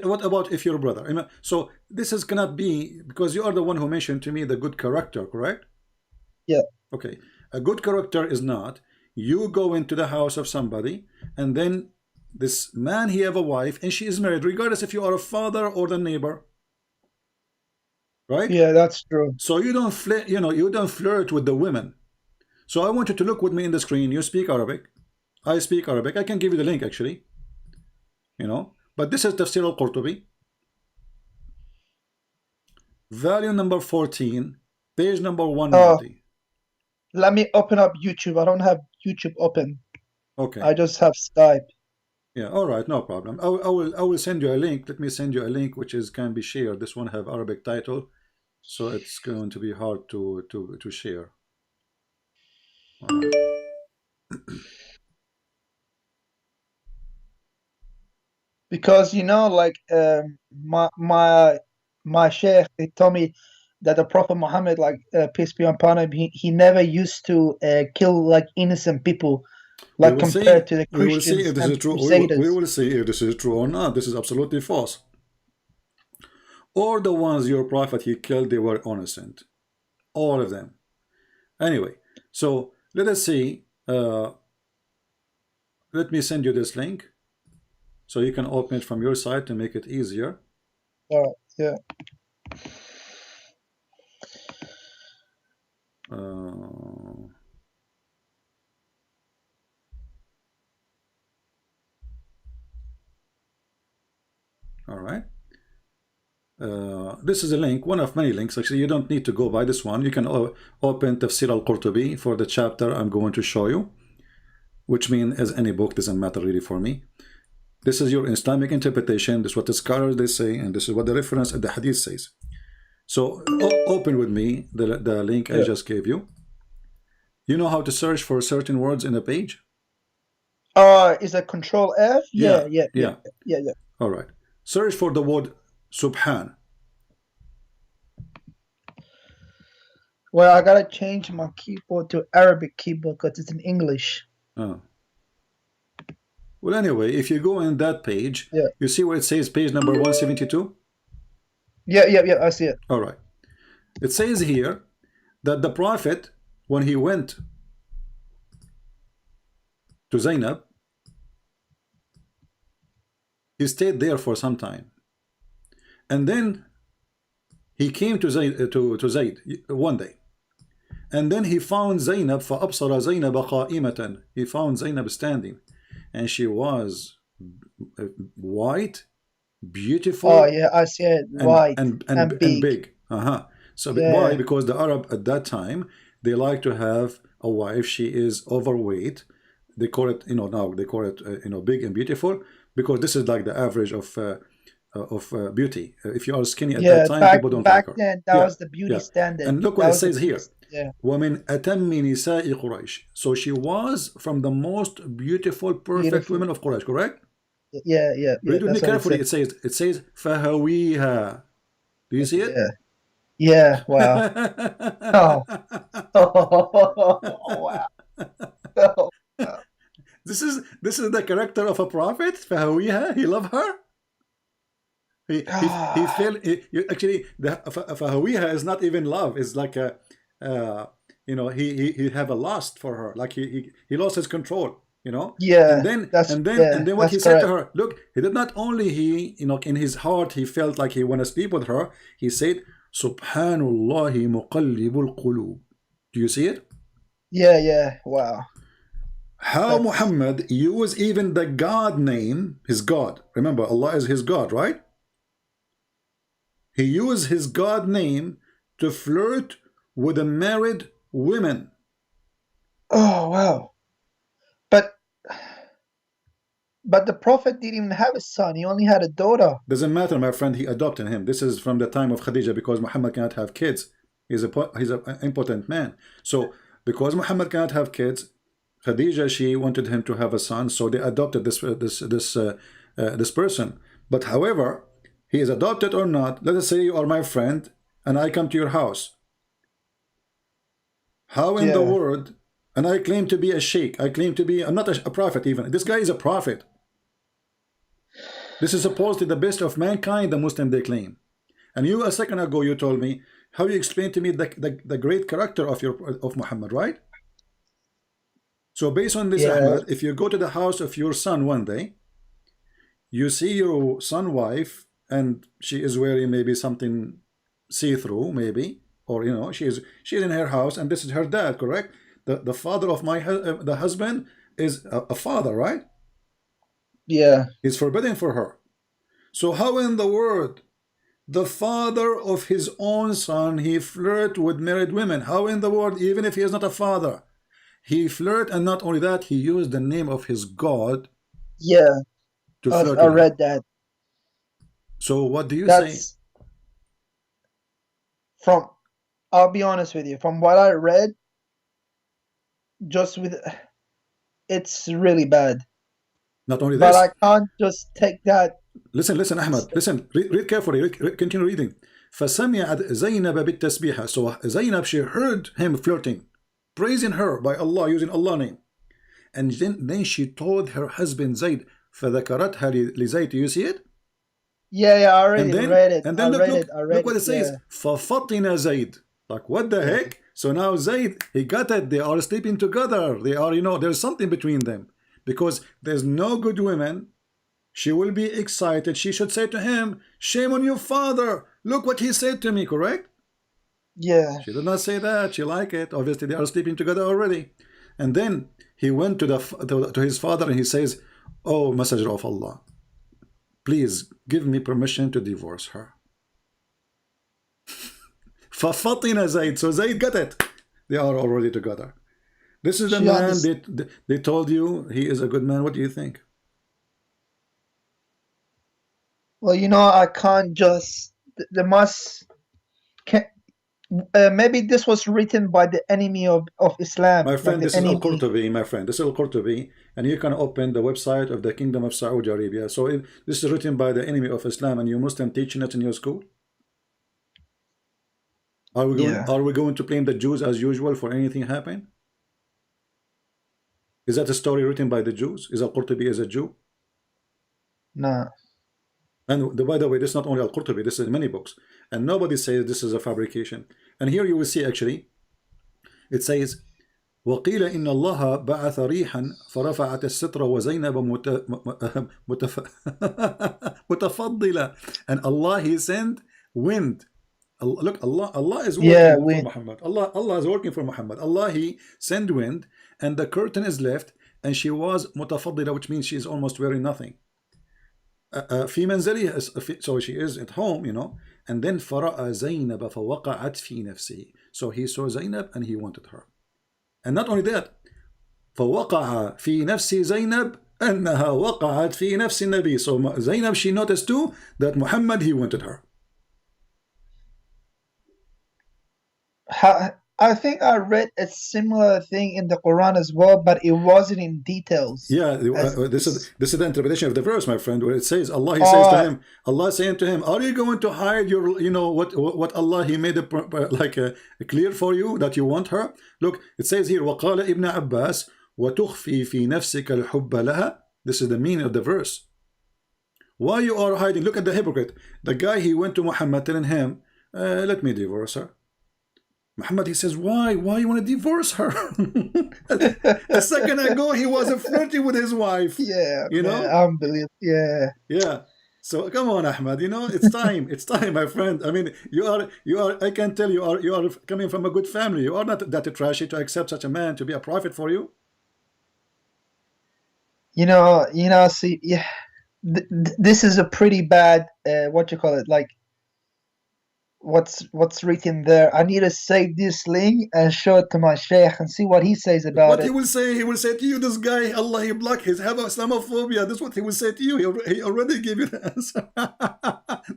Speaker 2: What about if your brother? So this is cannot be, because you are the one who mentioned to me the good character, correct?
Speaker 1: Yeah.
Speaker 2: Okay, a good character is not you go into the house of somebody and then this man, he have a wife and she is married, regardless if you are a father or the neighbor, right?
Speaker 1: Yeah, that's true.
Speaker 2: So you don't flirt with the women. So I want you to look with me in the screen. You speak Arabic, I speak Arabic. I can give you the link actually, but this is Tafsir al-Qurtubi, volume number 14, page number 190.
Speaker 1: Let me open up YouTube. I don't have YouTube open.
Speaker 2: Okay.
Speaker 1: I just have Skype.
Speaker 2: Yeah, all right, no problem. I will send you a link. Let me send you a link which can be shared. This one have Arabic title, so it's going to be hard to share. All right.
Speaker 1: Because like my sheikh, he told me that the Prophet Muhammad, like peace be upon him, he never used to kill like innocent people, like compared to the Christians.
Speaker 2: We will see if this is true. We will see if this is true or not. This is absolutely false. Or the ones your prophet he killed, they were innocent, all of them. Anyway, so let us see. Let me send you this link so you can open it from your side to make it easier.
Speaker 1: All right. Yeah.
Speaker 2: All right. This is a link, one of many links. Actually, you don't need to go by this one. You can open Tafsir al-Qurtubi for the chapter I'm going to show you, which means as any book, doesn't matter really for me. This is your Islamic interpretation. This is what the scholars they say, and this is what the reference at the hadith says. So open with me the link I just gave you. You know how to search for certain words in a page?
Speaker 1: Is it Control F? Yeah.
Speaker 2: All right. Search for the word Subhan.
Speaker 1: Well, I gotta change my keyboard to Arabic keyboard because it's in English.
Speaker 2: Oh. Well, anyway, if you go in that page, you see where it says page number 172?
Speaker 1: Yeah, I see it.
Speaker 2: All right. It says here that the Prophet, when he went to Zainab, he stayed there for some time. And then he came to Zayd one day. And then he found Zainab, فَأَبْصَرَ زَيْنَبَ قَائِمَةً. He found Zainab standing. And she was white, beautiful.
Speaker 1: Oh, yeah, I see it. White and big.
Speaker 2: So why? Because the Arab at that time, they like to have a wife. She is overweight. They call it, now they call it, big and beautiful, because this is like the average of beauty. If you are skinny at that time, people don't like her.
Speaker 1: Back then, that was the beauty standard.
Speaker 2: And look what it says here. وَمِنْ أَتَمِّ نِسَاءِ قُرَيْشِ. So she was from the most beautiful, perfect women of Quraysh, correct?
Speaker 1: Yeah.
Speaker 2: Read with me carefully. It says فَهَوِيهَا. Do you see it?
Speaker 1: Yeah. Wow. Wow.
Speaker 2: This is the character of a prophet. فَهَوِيهَا. He loved her. He felt actually the فَهَوِيهَا is not even love. It's like a he have a lust for her, like he lost his control,
Speaker 1: Yeah.
Speaker 2: And then what he said to her, look, he did not only in his heart he felt like he want to sleep with her. He said, Subhanallah muqallibul qulub. Do you see it?
Speaker 1: Yeah. Wow.
Speaker 2: How Muhammad used even the God name, his God. Remember, Allah is his God, right? He used his God name to flirt with the married women.
Speaker 1: Oh, wow. But the Prophet didn't even have a son. He only had a daughter.
Speaker 2: Doesn't matter, my friend. He adopted him. This is from the time of Khadija, because Muhammad cannot have kids. He's an impotent man. So because Muhammad cannot have kids, Khadija, she wanted him to have a son, so they adopted this person. But however, he is adopted or not, let us say you are my friend and I come to your house. How in the world, and I claim to be a sheikh, I claim to be, I'm not a prophet even. This guy is a prophet. This is supposedly the best of mankind, the Muslim they claim. And you a second ago you told me how you explained to me the great character of Muhammad, right? So based on this, Ahmad, if you go to the house of your son one day, you see your son wife and she is wearing maybe something see-through, maybe, or you know, she's in her house and this is her dad, correct? The father of the husband is a father, right?
Speaker 1: Yeah.
Speaker 2: It's forbidden for her. So how in the world the father of his own son, he flirt with married women? How in the world, even if he is not a father, he flirt, and not only that, he used the name of his God to flirt
Speaker 1: I
Speaker 2: with
Speaker 1: read
Speaker 2: him.
Speaker 1: that.
Speaker 2: So what do you say?
Speaker 1: I'll be honest with you, from what I read, it's really bad.
Speaker 2: Not only
Speaker 1: But
Speaker 2: this,
Speaker 1: I can't just take that.
Speaker 2: listen, Ahmad, listen, read carefully, continue reading. فسمعت زينب بالتسبيحة. So Zainab, she heard him flirting, praising her by Allah, using Allah name. And then she told her husband Zayd, فذكرتها لزيد. You see it?
Speaker 1: Yeah, I already read it.
Speaker 2: And then look what it says.
Speaker 1: Yeah.
Speaker 2: ففطن زيد. Like what the heck? So now Zayd, he got it. They are sleeping together. They are, you know, there's something between them. Because there's no good woman. She will be excited. She should say to him, shame on your father. Look what he said to me, correct?
Speaker 1: Yeah.
Speaker 2: She did not say that. She liked it. Obviously, they are sleeping together already. And then he went to his father and he says, oh, Messenger of Allah, please give me permission to divorce her. فَفَطِنَ Zayd. So Zayd got it. They are already together. This is the man they told you he is a good man. What do you think?
Speaker 1: Well, you know, I can't just. Maybe this was written by the enemy of Islam.
Speaker 2: My friend, this is Al-Qurtubi, my friend. This is Al-Qurtubi, and you can open the website of the Kingdom of Saudi Arabia. So this is written by the enemy of Islam, and you Muslim teaching it in your school? Are we going to blame the Jews as usual for anything happen? Is that a story written by the Jews? Is Al-Qurtubi as a Jew?
Speaker 1: No.
Speaker 2: And by the way, this is not only Al-Qurtubi, this is many books. And nobody says this is a fabrication. And here you will see actually, it says, وقيل إن الله بعث ريحا فرفعت الستر وزينب متفضلة. And Allah, he sent wind. Look, Allah is working for Muhammad. Allah is working for Muhammad. Allah, he sent wind, and the curtain is left, and she was متفضلة, which means she is almost wearing nothing. في منزلها, so she is at home, you know. And then فرأى زينب فوقعت في نفسه. So he saw Zainab and he wanted her. And not only that, فوقع في نفس زينب أنها وقعت في نفس النبي. So Zainab, she noticed too that Muhammad, he wanted her.
Speaker 1: I think I read a similar thing in the Quran as well, but it wasn't in details.
Speaker 2: Yeah, this is the interpretation of the verse, my friend, where it says Allah, he says to him, Allah is saying to him, are you going to hide your, you know, what Allah, he made it like clear for you that you want her? Look, it says here, وقال ابن عباس وتخفي في نفسك الحب لها. This is the meaning of the verse. Why you are hiding? Look at the hypocrite. The guy, he went to Muhammad telling him, let me divorce her. Muhammad, he says, why you want to divorce her? A second ago he was flirting with his wife.
Speaker 1: Yeah,
Speaker 2: you know,
Speaker 1: unbelievable.
Speaker 2: Yeah. So come on, Ahmad, you know, it's time. It's time, my friend. I mean, you are I can tell you are coming from a good family. You are not that trashy to accept such a man to be a prophet for you.
Speaker 1: You know, see, yeah, this is a pretty bad what you call it, like what's written there. I need to save this link and show it to my sheikh and see what he says about
Speaker 2: What
Speaker 1: it.
Speaker 2: he will say to you, this guy, Allah, he block his have Islamophobia. That's what he will say to you. He already gave you the answer.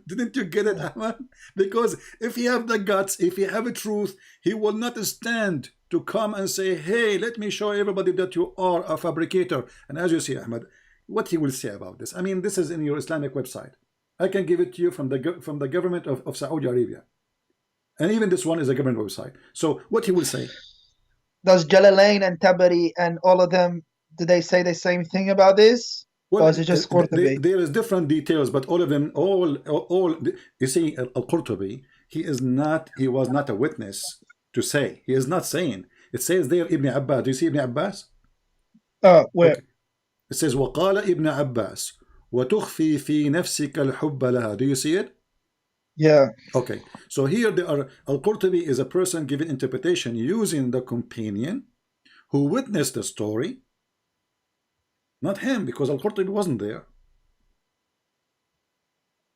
Speaker 2: Didn't you get it, Ahmad? Because if he have the guts, if he have a truth, he will not stand to come and say, hey, let me show everybody that you are a fabricator. And as you see, Ahmad, what he will say about this. I mean, this is in your Islamic website. I can give it to you from the government of Saudi Arabia. And even this one is a government website. So what he will say.
Speaker 1: Does Jalalain and Tabari and all of them, do they say the same thing about this?
Speaker 2: Well,
Speaker 1: or is it just Qurtubi?
Speaker 2: there is different details, but all of them, all you see, Al-Qurtubi, he was not a witness to say. He is not saying. It says there, Ibn Abbas. Do you see Ibn Abbas?
Speaker 1: Oh, where?
Speaker 2: Okay. It says, وَقَالَ Ibn Abbas وَتُخْفِي فِي نَفْسِكَ الْحُبَّ لَهَا. Do you see it?
Speaker 1: Yeah.
Speaker 2: Okay. So here they are. Al-Qurtubi is a person giving interpretation using the companion who witnessed the story. Not him, because Al-Qurtubi wasn't there.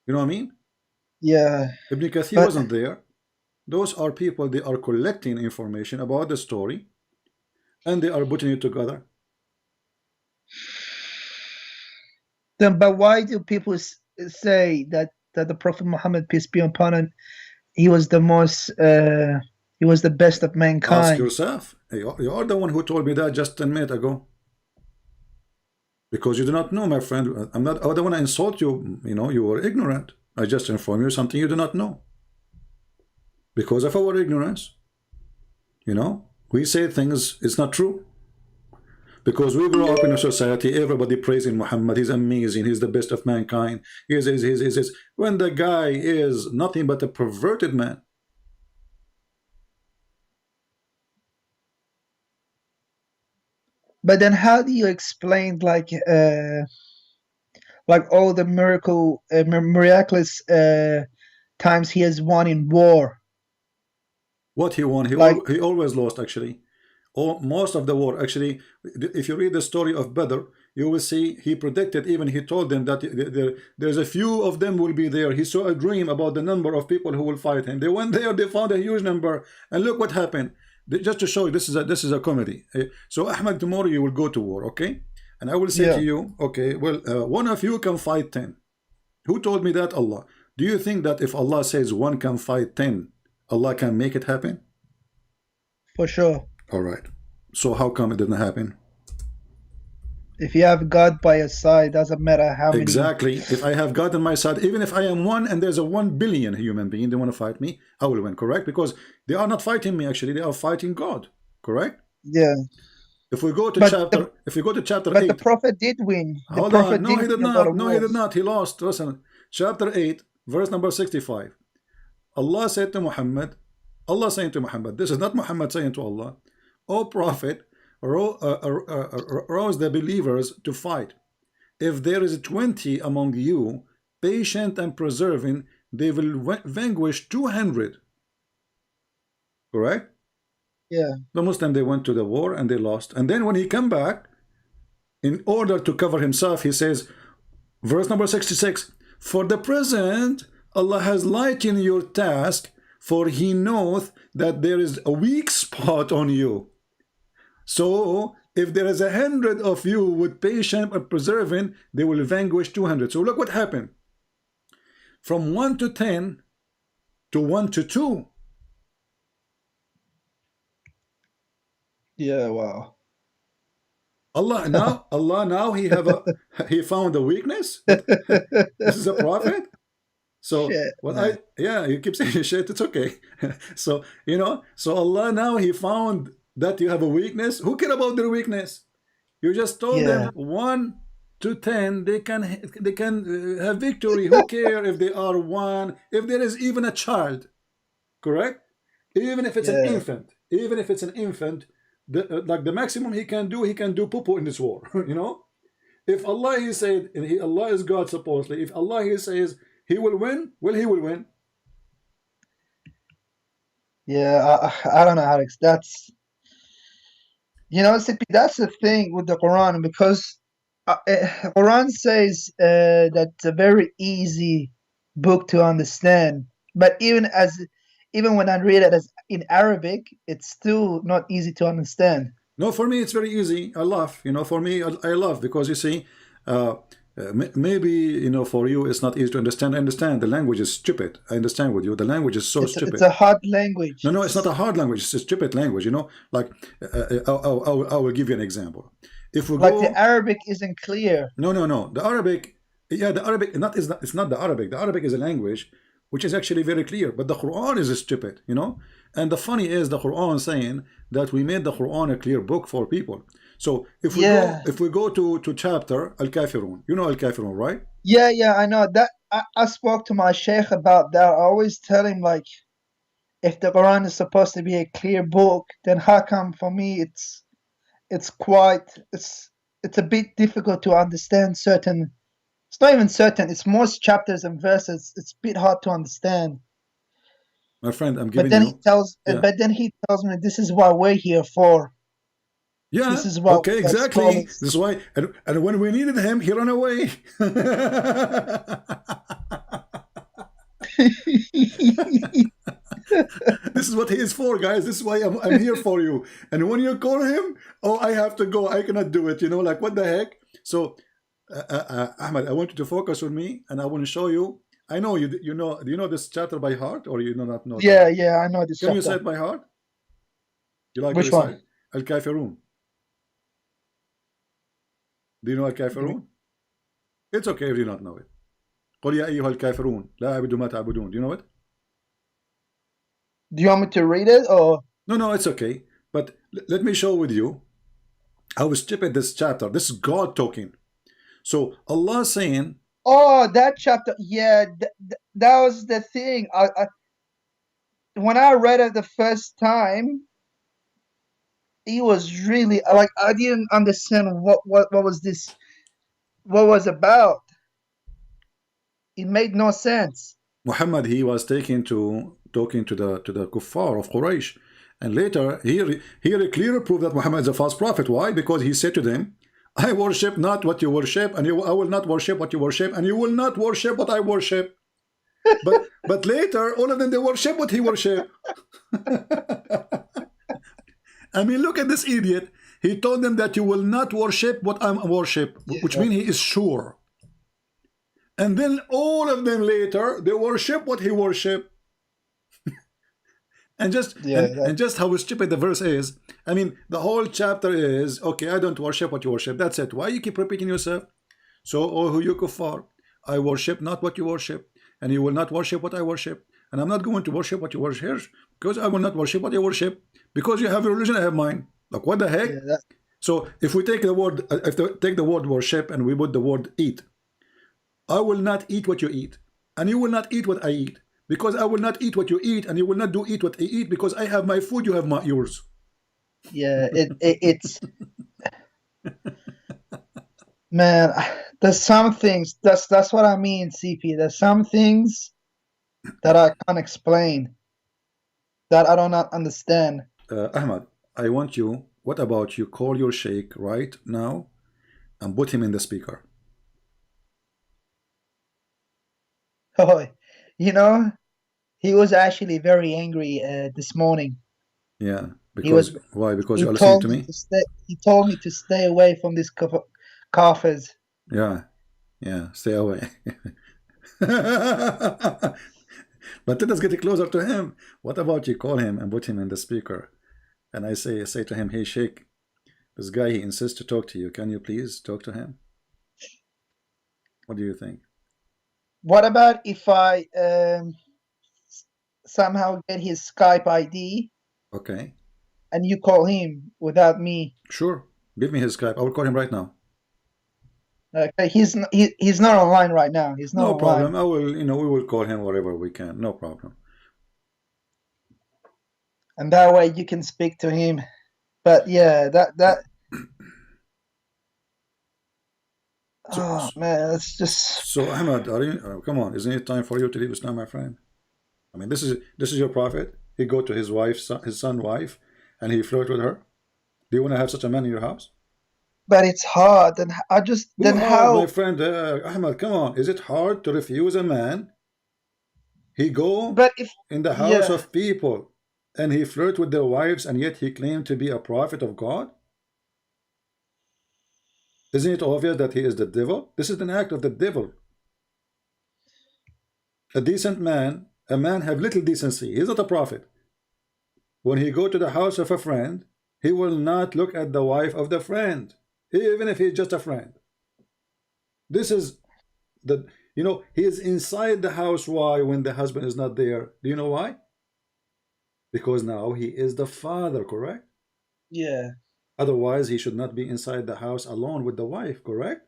Speaker 2: You know what I mean?
Speaker 1: Yeah.
Speaker 2: Ibn Kathir wasn't there. Those are people, they are collecting information about the story and they are putting it together.
Speaker 1: Then, but why do people say that the Prophet Muhammad, peace be upon him, he was the most, he was the best of mankind?
Speaker 2: Ask yourself. You are the one who told me that just 10 minutes ago. Because you do not know, my friend. I don't want to insult you. You know, you were ignorant. I just inform you something you do not know. Because of our ignorance, you know, we say things, it's not true. Because we grow up in a society, everybody praising Muhammad, he's amazing, he's the best of mankind. When the guy is nothing but a perverted man.
Speaker 1: But then how do you explain like all the miraculous times he has won in war?
Speaker 2: What he won? He always lost, actually. Most of the war, actually, if you read the story of Badr, you will see he predicted, even he told them that there's a few of them will be there. He saw a dream about the number of people who will fight him. They went there, they found a huge number, and look what happened. Just to show you, this is a comedy. So Ahmad, tomorrow you will go to war, okay? And I will say to you, okay, well, one of you can fight 10. Who told me that? Allah. Do you think that if Allah says one can fight 10, Allah can make it happen?
Speaker 1: For sure.
Speaker 2: All right. So how come it didn't happen?
Speaker 1: If you have God by your side, doesn't matter how many.
Speaker 2: Exactly. If I have God on my side, even if I am one and there's a 1 billion human being, they want to fight me, I will win, correct? Because they are not fighting me, actually, they are fighting God, correct?
Speaker 1: Yeah.
Speaker 2: If we go to chapter 8.
Speaker 1: But the Prophet did win.
Speaker 2: Hold on. No, he did not. No, he did not. He lost. Listen. Chapter 8, verse number 65. Allah said to Muhammad, Allah saying to Muhammad, this is not Muhammad saying to Allah, O Prophet, rouse the believers to fight. If there is 20 among you, patient and persevering, they will vanquish 200. Correct?
Speaker 1: Yeah.
Speaker 2: The Muslim, they went to the war and they lost. And then when he come back, in order to cover himself, he says, verse number 66, for the present, Allah has lightened your task, for he knoweth that there is a weak spot on you. So if there is 100 of you with patient and persevering, they will vanquish 200. So look what happened. From 1 to 10 to 1 to 2.
Speaker 1: Yeah, wow.
Speaker 2: Allah now he found a weakness. This is a prophet. So
Speaker 1: Shit,
Speaker 2: you keep saying shit, it's okay. So so Allah now he found that you have a weakness. Who care about their weakness? You just told them 1 to 10 they can have victory. Who care if they are 1, if there is even a child, correct? Even if it's an infant, like the maximum he can do poo-poo in this war. If Allah he said, and Allah is God supposedly, if Allah he says he will win, well, he will win.
Speaker 1: Yeah, I don't know, Alex. That's that's the thing with the Quran, because Quran says that's a very easy book to understand, But even when I read it as in Arabic, it's still not easy to understand.
Speaker 2: No, for me it's very easy. I laugh. For me I love because you see, maybe for you it's not easy to understand. I understand the language is stupid. I understand with you. The language is so stupid.
Speaker 1: It's a hard language.
Speaker 2: No, it's not a hard language. It's a stupid language. Like I will give you an example. If we
Speaker 1: like
Speaker 2: go,
Speaker 1: the Arabic isn't clear.
Speaker 2: No. The Arabic, yeah, the Arabic it's not the Arabic. The Arabic is a language which is actually very clear, but the Quran is stupid. And the funny is the Quran saying that we made the Quran a clear book for people. So if we go to chapter Al-Kafirun, Al-Kafirun, right?
Speaker 1: Yeah, I know that. I spoke to my sheikh about that. I always tell him, like, if the Quran is supposed to be a clear book, then how come for me it's a bit difficult to understand certain. It's not even certain. It's most chapters and verses. It's a bit hard to understand.
Speaker 2: My friend, I'm giving
Speaker 1: But then
Speaker 2: you.
Speaker 1: But then he tells me this is what we're here for.
Speaker 2: Yeah.
Speaker 1: This is what.
Speaker 2: Okay. Exactly. This is why. And when we needed him, he ran away. This is what he is for, guys. This is why I'm here for you. And when you call him, oh, I have to go. I cannot do it. Like what the heck? So, Ahmad, I want you to focus on me, and I want to show you. I know you. Do you know this chapter by heart, or you do not know?
Speaker 1: Yeah, I know this.
Speaker 2: Can you say it by heart? You like
Speaker 1: which one?
Speaker 2: Al-Kafirun. Do you know Al-Kafirun? It's okay if you don't know it. قل يا أيها الكافرون لا أعبد ما تعبدون. Do you know it?
Speaker 1: Do you want me to read it or?
Speaker 2: No, it's okay. But let me show with you how stupid this chapter. This is God talking. So Allah saying.
Speaker 1: Oh, that chapter. Yeah, that was the thing. When I read it the first time, it was really like I didn't understand what was this, what was about. It made no sense.
Speaker 2: Muhammad, he was talking to the kuffar of Quraysh, and later he clearly proved that Muhammad is a false prophet. Why? Because he said to them, I worship not what you worship, and I will not worship what you worship, and you will not worship what I worship. But later, all of them, they worship what he worship. I mean, look at this idiot. He told them that you will not worship what I worship, which means he is sure. And then all of them later, they worship what he worship. And just how stupid the verse is. I mean, the whole chapter is, okay, I don't worship what you worship. That's it. Why you keep repeating yourself? So, oh, you kuffar, I worship not what you worship, and you will not worship what I worship. And I'm not going to worship what you worship, because I will not worship what you worship. Because you have a religion, I have mine. Like, what the heck? Yeah, so, if we take the word worship and we put the word eat, I will not eat what you eat, and you will not eat what I eat, because I will not eat what you eat, and you will not eat what I eat, because I have my food, you have yours.
Speaker 1: Yeah, it's man. There's some things. That's what I mean, CP. There's some things that I can't explain, that I do not understand.
Speaker 2: Ahmad, I want you. What about you call your sheikh right now and put him in the speaker?
Speaker 1: Oh, he was actually very angry this morning.
Speaker 2: Yeah, because why? Because you're listening to me?
Speaker 1: He told me to stay away from these kafirs.
Speaker 2: Yeah, stay away. But let us get closer to him. What about you call him and put him in the speaker? And I say to him, hey, Sheikh, this guy, he insists to talk to you. Can you please talk to him? What do you think?
Speaker 1: What about if I somehow get his Skype ID?
Speaker 2: Okay.
Speaker 1: And you call him without me?
Speaker 2: Sure. Give me his Skype. I will call him right now.
Speaker 1: Okay. He's not online right now. He's not.
Speaker 2: No
Speaker 1: online.
Speaker 2: problem. I will. We will call him wherever we can. No problem.
Speaker 1: And that way you can speak to him. But yeah, that. Oh man, it's just.
Speaker 2: So Ahmad, come on, isn't it time for you to leave Islam, my friend? I mean, this is your prophet. He go to his son's wife, and he flirt with her. Do you want to have such a man in your house?
Speaker 1: But it's hard, and I just
Speaker 2: how, my friend Ahmad, come on, is it hard to refuse a man? He go
Speaker 1: But if
Speaker 2: in the house
Speaker 1: yeah,
Speaker 2: of people and he flirt with their wives, and yet he claimed to be a prophet of God. Isn't it obvious that he is the devil? This is an act of the devil. A decent man, a man have little decency. He's not a prophet. When he go to the house of a friend, he will not look at the wife of the friend, even if he's just a friend. This is the, you know, he is inside the house. Why? When the husband is not there. Do you know why? Because now he is the father, correct?
Speaker 1: yeah,
Speaker 2: Otherwise, he should not be inside the house alone with the wife, correct?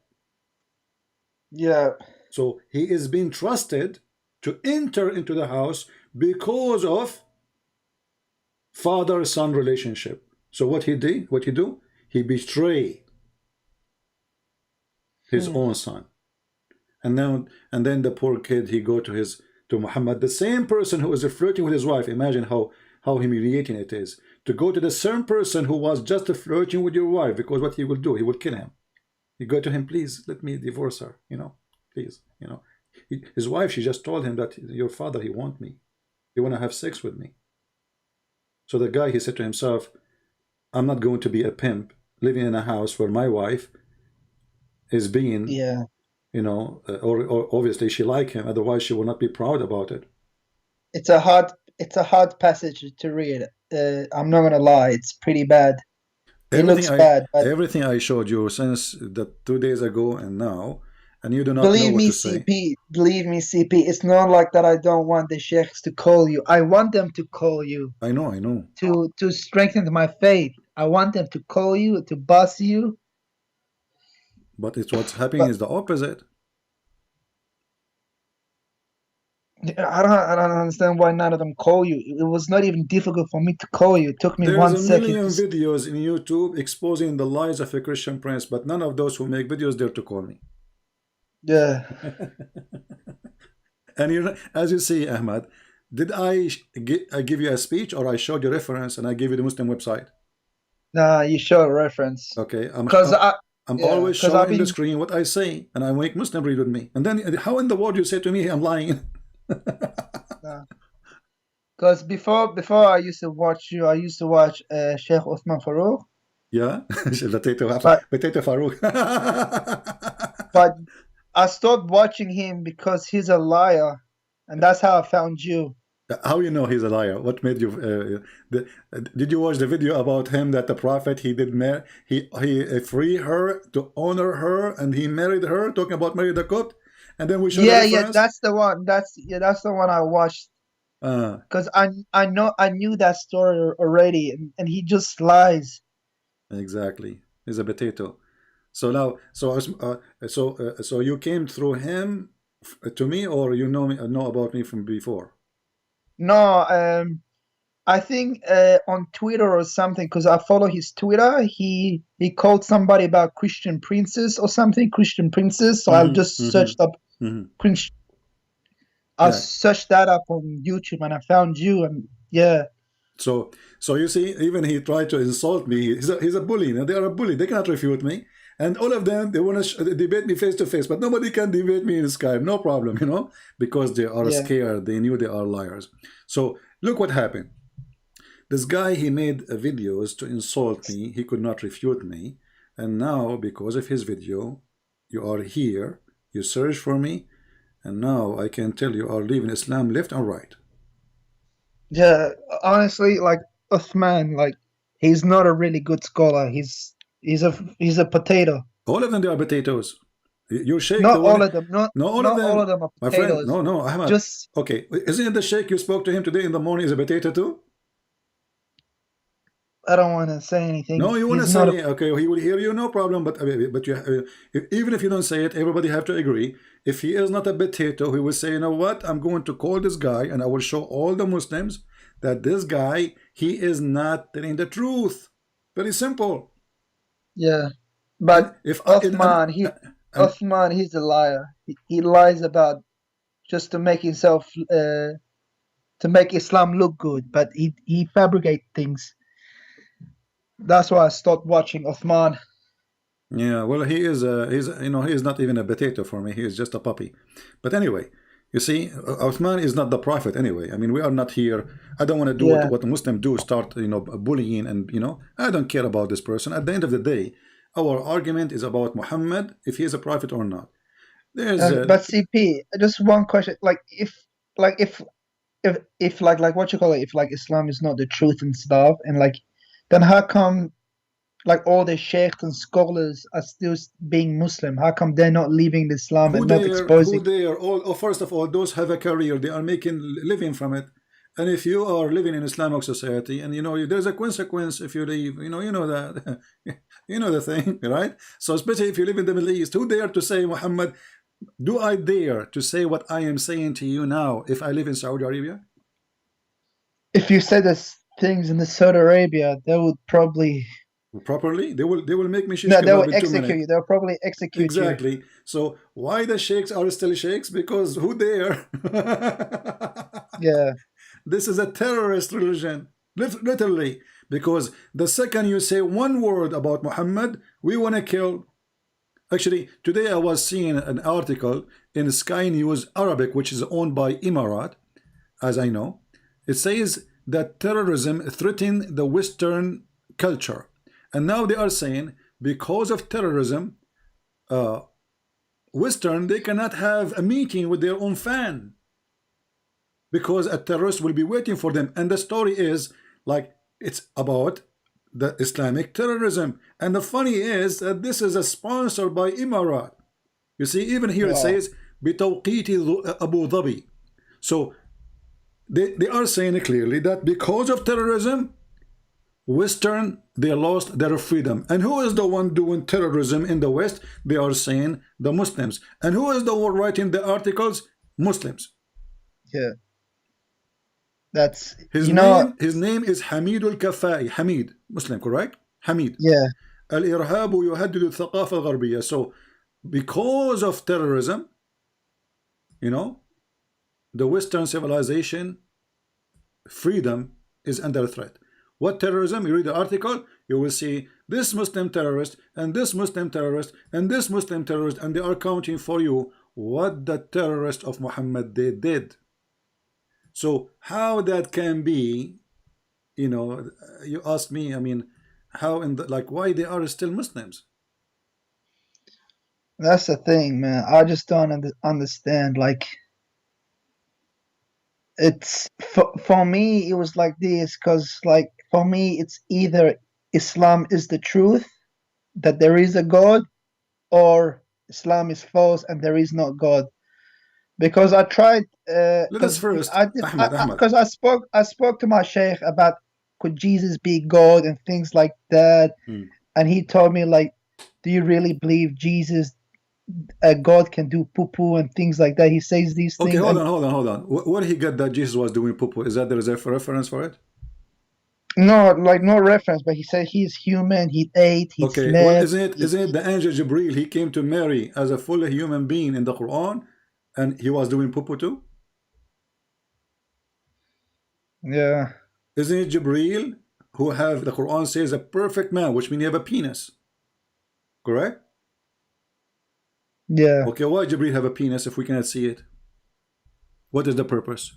Speaker 1: yeah,
Speaker 2: So he is being trusted to enter into the house because of father-son relationship. So what he did, what he do? He betrayed his own son. And then the poor kid, he go to Muhammad, the same person who is flirting with his wife. Imagine how humiliating it is to go to the same person who was just flirting with your wife, because what he will do, he will kill him. You go to him, please let me divorce her, you know, please, you know. His wife, she just told him that your father, he want me, he want to have sex with me. So the guy, he said to himself, I'm not going to be a pimp living in a house where my wife is being,
Speaker 1: yeah.
Speaker 2: you know, or obviously she like him, otherwise she will not be proud about it.
Speaker 1: It's a hard passage to read. I'm not gonna lie, it's pretty bad. It looks bad, but
Speaker 2: Everything I showed you since the 2 days ago and now, and you do not know
Speaker 1: believe
Speaker 2: what
Speaker 1: me,
Speaker 2: to say.
Speaker 1: CP, it's not like that I don't want the sheikhs to call you. I want them to call you
Speaker 2: I know.
Speaker 1: to strengthen my faith. I want them to call you, to boss you.
Speaker 2: But it's what's happening
Speaker 1: But
Speaker 2: is the opposite.
Speaker 1: I don't understand why none of them call you. It was not even difficult for me to call you. It took me
Speaker 2: There's
Speaker 1: one
Speaker 2: a
Speaker 1: second
Speaker 2: million
Speaker 1: to.
Speaker 2: videos in YouTube exposing the lies of a Christian prince, but none of those who make videos dare to call me.
Speaker 1: Yeah.
Speaker 2: And you know, as you see, Ahmad, did I give you a speech, or I showed you reference and I gave you the Muslim website?
Speaker 1: Nah, you show a reference.
Speaker 2: Okay,
Speaker 1: Cause
Speaker 2: I'm
Speaker 1: yeah,
Speaker 2: always
Speaker 1: cause I've
Speaker 2: showing the
Speaker 1: been
Speaker 2: screen what I say, and I make Muslim read with me. And then how in the world you say to me I'm lying?
Speaker 1: Cause before I used to watch you, I used to watch Sheikh Uthman Farouk.
Speaker 2: Yeah,
Speaker 1: But
Speaker 2: potato Farouk.
Speaker 1: but I stopped watching him because he's a liar, and that's how I found you.
Speaker 2: How you know he's a liar? What made you? Did you watch the video about him that the prophet he did he free her to honor her and he married her, talking about Mary the Copt, and then we showed the
Speaker 1: Yeah,
Speaker 2: reference.
Speaker 1: that's the one. That's the one I watched. Because I knew that story already, and he just lies.
Speaker 2: Exactly, he's a potato. So now, so you came through him to me, or you know about me from before?
Speaker 1: No, I think on Twitter or something, because I follow his Twitter. He called somebody about Christian princess or something, Christian princess. So I've just searched up Christian. I
Speaker 2: Yeah.
Speaker 1: searched that up on YouTube and I found you, and yeah.
Speaker 2: So you see, even he tried to insult me. He's a bully. They are a bully. They cannot refute me. And all of them, they want to debate me face to face, but nobody can debate me in Skype. No problem, you know, because they are scared. They knew they are liars. So look what happened. This guy, he made videos to insult me. He could not refute me. And now, because of his video, you are here. You search for me. And now I can tell you are leaving Islam left and right.
Speaker 1: Yeah, honestly, like Uthman, like he's not a really good scholar. He's a potato.
Speaker 2: All of them, they are potatoes. Your sheikh,
Speaker 1: Not
Speaker 2: the
Speaker 1: all
Speaker 2: one,
Speaker 1: of them. Not
Speaker 2: all of them.
Speaker 1: all of them are
Speaker 2: My friend,
Speaker 1: potatoes.
Speaker 2: no, Ahmad.
Speaker 1: Just
Speaker 2: okay. Isn't it the sheikh you spoke to him today in the morning is a potato too?
Speaker 1: I don't want to say anything.
Speaker 2: No, you want to say okay. He will hear you, no problem. But you, even if you don't say it, everybody have to agree. If he is not a potato, he will say, you know what? I'm going to call this guy, and I will show all the Muslims that this guy, he is not telling the truth. Very simple.
Speaker 1: Yeah, but
Speaker 2: if
Speaker 1: Uthman, Uthman, he's a liar. He lies about just to make himself to make Islam look good, but he fabricates things. That's why I stopped watching Uthman.
Speaker 2: Yeah, well, he is he is not even a potato for me. He is just a puppy. But anyway, You see, Uthman is not the prophet anyway. I mean, we are not here. I don't want to do
Speaker 1: Yeah.
Speaker 2: what the Muslims do, start, bullying, and, I don't care about this person. At the end of the day, our argument is about Muhammad, if he is a prophet or not. There's
Speaker 1: But CP, just one question. If like what you call it, if like Islam is not the truth and stuff, and like, then how come like all the sheikhs and scholars are still being Muslim? How come they're not leaving Islam
Speaker 2: who
Speaker 1: and not
Speaker 2: there,
Speaker 1: exposing?
Speaker 2: first of all, those have a career, they are making living from it. And if you are living in Islamic society, and there's a consequence if you leave, that, the thing, right? So especially if you live in the Middle East, who dare to say, Muhammad, do I dare to say what I am saying to you now if I live in Saudi Arabia?
Speaker 1: If you said this things in the Saudi Arabia, they would probably
Speaker 2: Properly, they will make me shish
Speaker 1: no, they
Speaker 2: kebab
Speaker 1: will
Speaker 2: in 2
Speaker 1: execute
Speaker 2: minutes.
Speaker 1: you. They'll probably execute
Speaker 2: Exactly. So why the sheikhs are still sheikhs? Because who dare?
Speaker 1: you. Yeah.
Speaker 2: This is a terrorist religion, literally. Because the second you say one word about Muhammad, we want to kill. Actually, today I was seeing an article in Sky News Arabic, which is owned by Emirat, as I know. It says that terrorism threatened the Western culture. And now they are saying, because of terrorism, Western, they cannot have a meeting with their own fan, because a terrorist will be waiting for them. And the story is like, it's about the Islamic terrorism. And the funny is that this is sponsored by Emirat. You see, even here it says بتوقيت Abu Dhabi. So they are saying clearly that because of terrorism, Western, they lost their freedom. And who is the one doing terrorism in the West? They are saying the Muslims. And who is the one writing the articles? Muslims.
Speaker 1: Yeah. That's
Speaker 2: his name is Hamid al-Kafai. Hamid, Muslim, correct? Hamid.
Speaker 1: Yeah.
Speaker 2: الإرهاب يهدد الثقافة الغربية. So because of terrorism, the Western civilization freedom is under threat. What terrorism? You read the article, you will see this Muslim terrorist and this Muslim terrorist and this Muslim terrorist, and they are counting for you what the terrorist of Muhammad they did. So how that can be, you ask me, I mean, how in the, like, why they are still Muslims?
Speaker 1: That's the thing, man. I just don't understand. Like, it's for me, it was like this, because like for me, it's either Islam is the truth, that there is a God, or Islam is false and there is no God. Because I tried.
Speaker 2: Let us first, Ahmad.
Speaker 1: Because I spoke to my sheikh about could Jesus be God and things like that, and he told me like, do you really believe Jesus, God can do poo-poo and things like that? He says these things.
Speaker 2: Okay, hold on. Where he got that Jesus was doing poo-poo? Is that there is a reference for it?
Speaker 1: No, like no reference, but he said he's human. He ate. He
Speaker 2: okay,
Speaker 1: slept.
Speaker 2: well, isn't it the angel Jibril? He came to Mary as a full human being in the Quran, and he was doing poo-poo too.
Speaker 1: Yeah.
Speaker 2: Isn't it Jibril who have, the Quran says, a perfect man, which means you have a penis, correct?
Speaker 1: Yeah.
Speaker 2: Okay, why Jibril have a penis if we cannot see it? What is the purpose?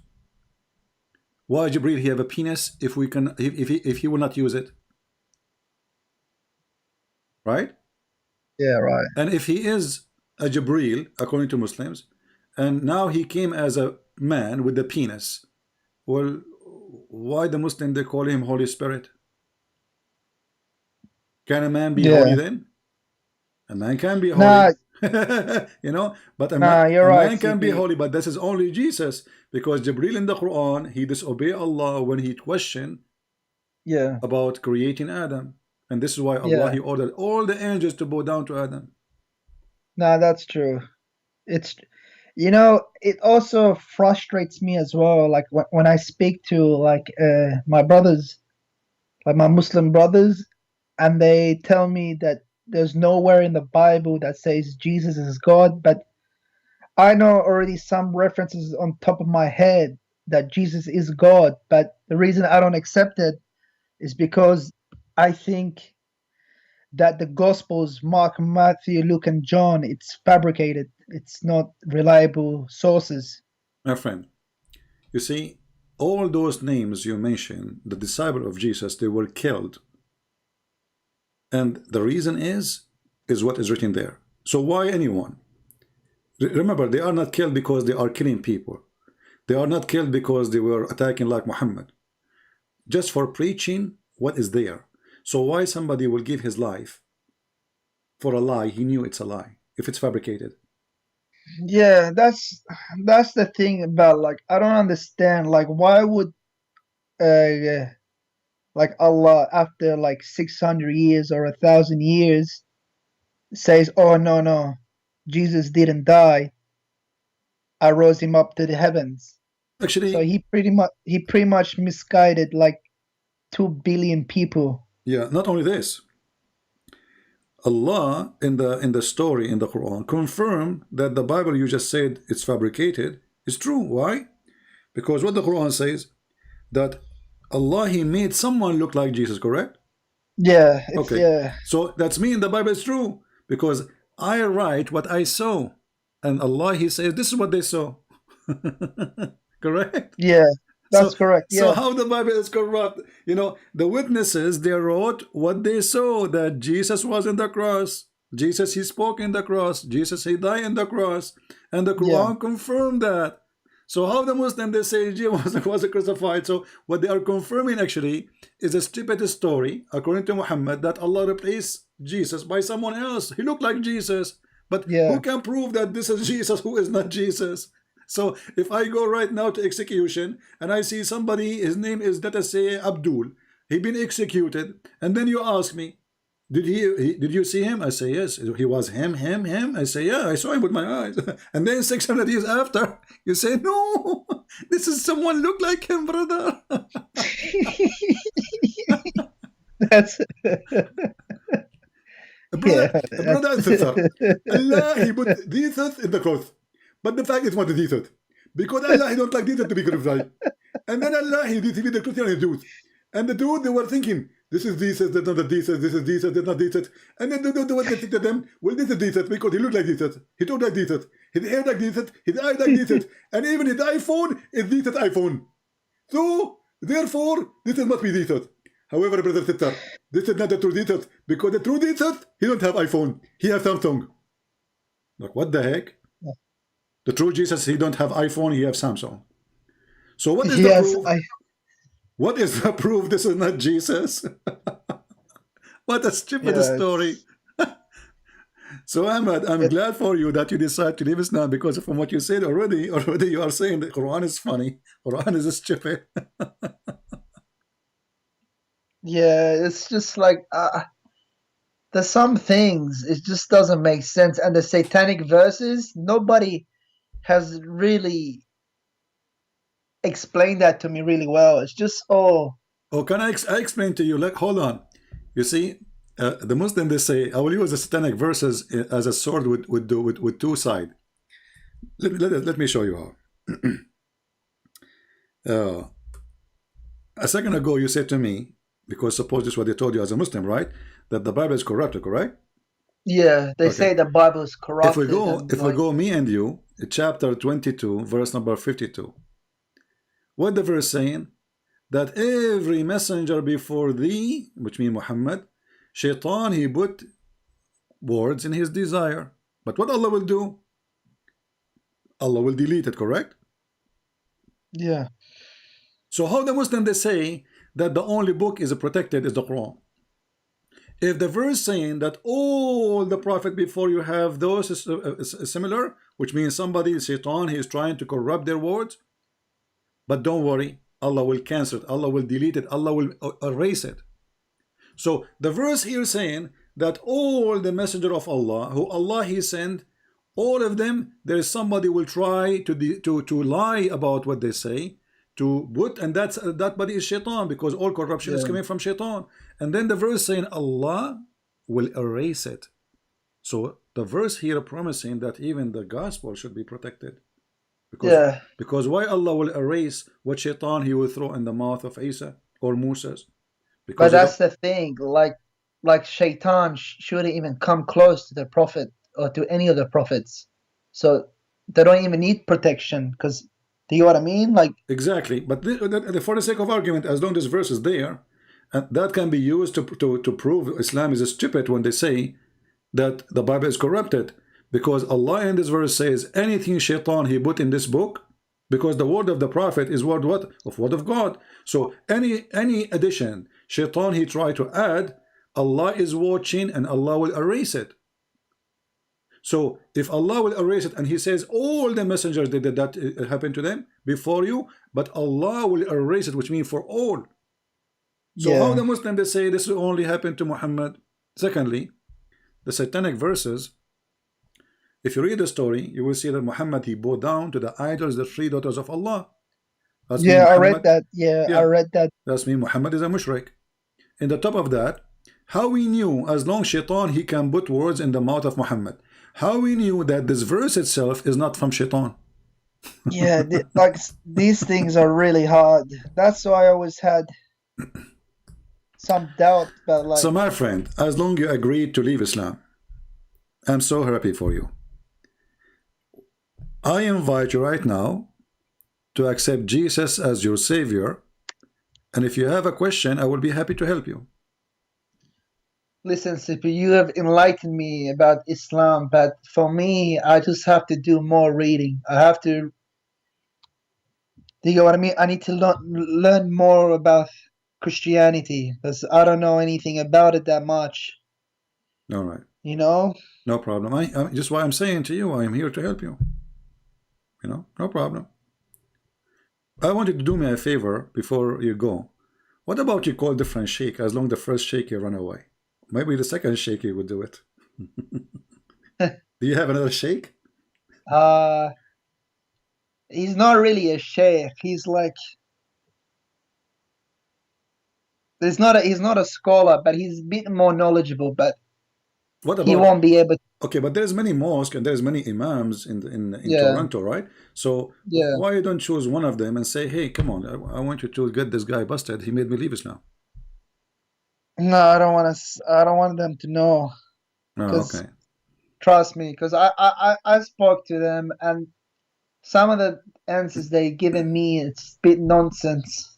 Speaker 2: Why Jibril he have a penis if we can, if he will not use it? Right?
Speaker 1: Yeah, right.
Speaker 2: And if he is a Jibril, according to Muslims, and now he came as a man with the penis, well, why the Muslim they call him Holy Spirit? Can a man be holy then? A man can be holy. But a man can be holy, but this is only Jesus, because Jibril in the Quran, he disobeyed Allah when he questioned about creating Adam, and this is why Allah he ordered all the angels to bow down to Adam.
Speaker 1: No, that's true. It's, it also frustrates me as well, like when I speak to like my brothers, like my Muslim brothers, and they tell me that there's nowhere in the Bible that says Jesus is God, but I know already some references on top of my head that Jesus is God, but the reason I don't accept it is because I think that the Gospels, Mark, Matthew, Luke, and John, it's fabricated. It's not reliable sources.
Speaker 2: My friend, you see, all those names you mentioned, the disciple of Jesus, they were killed. And the reason is what is written there. So why anyone? Remember, they are not killed because they are killing people. They are not killed because they were attacking like Muhammad. Just for preaching what is there. So why somebody will give his life for a lie? He knew it's a lie if it's fabricated.
Speaker 1: Yeah, that's the thing about, like, I don't understand, like, why would like Allah, after like 600 years or 1,000 years, says, oh no, no, Jesus didn't die, I rose him up to the heavens. So
Speaker 2: Actually,
Speaker 1: he pretty much misguided like 2 billion people.
Speaker 2: yeah, not only this. Allah in the story in the Quran confirmed that the Bible you just said it's fabricated is true. Why? Because what the Quran says, that Allah, he made someone look like Jesus, correct?
Speaker 1: Yeah, it's
Speaker 2: Okay, so that's mean the Bible is true, because I write what I saw, and Allah, he says this is what they saw. Correct?
Speaker 1: yeah, that's
Speaker 2: So,
Speaker 1: correct.
Speaker 2: so
Speaker 1: Yeah,
Speaker 2: how the Bible is corrupt? You know, the witnesses, they wrote what they saw, that Jesus was in the cross. Jesus, he spoke in the cross. Jesus, he died in the cross. And the
Speaker 1: yeah,
Speaker 2: Quran confirmed that. So how the Muslim, they say Jesus was crucified. So what they are confirming actually is a stupid story, according to Muhammad, that Allah replaced Jesus by someone else. He looked like Jesus. But
Speaker 1: yeah,
Speaker 2: who can prove that this is Jesus who is not Jesus? So if I go right now to execution and I see somebody, his name is, let us say, Abdul, he been executed, and then you ask me, did you see him? I say yes. He was him. I say yeah, I saw him with my eyes. And then 600 years after, you say no, this is someone look like him, brother.
Speaker 1: that's
Speaker 2: Brother,
Speaker 1: yeah,
Speaker 2: brother and sister, Allah, he put Jesus in the cross. But the fact is what is Jesus? Because Allah, he don't like Jesus to be crucified. And then Allah, he deceived the Christian and Jews. And the Jews, they were thinking, this is Jesus, that's not Jesus, this is Jesus, that's not Jesus. And then the one that think to them, well, this is Jesus because he looked like Jesus, he talked like Jesus, his hair like Jesus, his eyes like Jesus, and even his iPhone is Jesus' iPhone. So, therefore, this must be Jesus. However, brother, sister, this is not the true Jesus, because the true Jesus, he don't have iPhone, he has Samsung. Like, what the heck? The true Jesus, he don't have iPhone, he have Samsung. So what is the
Speaker 1: yes,
Speaker 2: proof? What is the proof this is not Jesus? What a stupid
Speaker 1: yeah,
Speaker 2: story. So Ahmad, I'm glad for you that you decide to leave Islam, because from what you said already you are saying the Quran is funny, Quran is stupid.
Speaker 1: yeah, it's just like there's some things it just doesn't make sense, and the satanic verses, nobody has really explained that to me really well. It's just
Speaker 2: Oh, can I explain to you? Like, hold on. You see, the Muslim, they say, I will use the satanic verses as a sword with two sides. Let me show you how. A second ago, you said to me, because suppose this is what they told you as a Muslim, right? That the Bible is corrupted, correct?
Speaker 1: yeah, they
Speaker 2: Okay.
Speaker 1: say the Bible is corrupted.
Speaker 2: If we go, me and you, chapter 22, verse number 52. What the verse saying? That every messenger before thee, which means Muhammad, Shaitan, he put words in his desire. But what Allah will do? Allah will delete it, correct?
Speaker 1: Yeah.
Speaker 2: So how the Muslim, they say that the only book is protected is the Quran. If the verse saying that all the prophet before you have those is similar, which means somebody, Shaitan, he is trying to corrupt their words, but don't worry, Allah will cancel it, Allah will delete it, Allah will erase it. So the verse here saying that all the messenger of Allah, who Allah he sent, all of them, there is somebody will try to lie about what they say, to put, and that body is Shaitan, because all corruption is coming from Shaitan. And then the verse saying Allah will erase it. So the verse here promising that even the gospel should be protected. Because why Allah will erase what Shaitan he will throw in the mouth of Isa or Moses?
Speaker 1: But that's the thing, like Shaitan shouldn't even come close to the prophet or to any of the prophets. So they don't even need protection, because Do you know what I mean? Like,
Speaker 2: Exactly. But for the sake of argument, as long as verse is there, and that can be used to prove Islam is stupid when they say that the Bible is corrupted, because Allah in this verse says anything shaitan he put in this book, because the word of the prophet is word what? Of word of God. So any addition shaitan he tried to add, Allah is watching and Allah will erase it. So if Allah will erase it and he says all the messengers did that happened to them before you, but Allah will erase it, which means for all. So how the Muslims they say this will only happen to Muhammad? Secondly, the satanic verses, if you read the story, you will see that Muhammad he bowed down to the idols, the three daughters of Allah. That's
Speaker 1: yeah, I read
Speaker 2: Muhammad,
Speaker 1: that. Yeah, I read that.
Speaker 2: that's mean Muhammad is a mushrik. In the top of that, how we knew as long shaitan he can put words in the mouth of Muhammad, how we knew that this verse itself is not from shaitan.
Speaker 1: Yeah, like these things are really hard. That's why I always had some doubt about, like.
Speaker 2: So my friend, as long you agreed to leave Islam, I'm so happy for you. I invite you right now to accept Jesus as your savior, and if you have a question, I will be happy to help you.
Speaker 1: Listen, Sippy, you have enlightened me about Islam, but for me, I just have to do more reading. I have to. Do you know what I mean? I need to learn more about Christianity, because I don't know anything about it that much.
Speaker 2: All right.
Speaker 1: You know?
Speaker 2: No problem. I just what I'm saying to you, I am here to help you. You know, no problem. I want you to do me a favor before you go. What about you call different sheikh, as long the first sheikh you run away? Maybe the second sheikh you would do it. Do you have another sheikh?
Speaker 1: He's not really a sheikh. He's like, he's not a scholar, but he's a bit more knowledgeable, but
Speaker 2: what about,
Speaker 1: he won't be able to.
Speaker 2: Okay, but there's many mosques and there's many imams in Toronto, right? So why you don't choose one of them and say, hey, come on, I want you to get this guy busted. He made me leave Islam.
Speaker 1: No, I don't want to. I don't want them to know.
Speaker 2: Oh, okay.
Speaker 1: Trust me, because I spoke to them, and some of the answers they given me, it's a bit nonsense.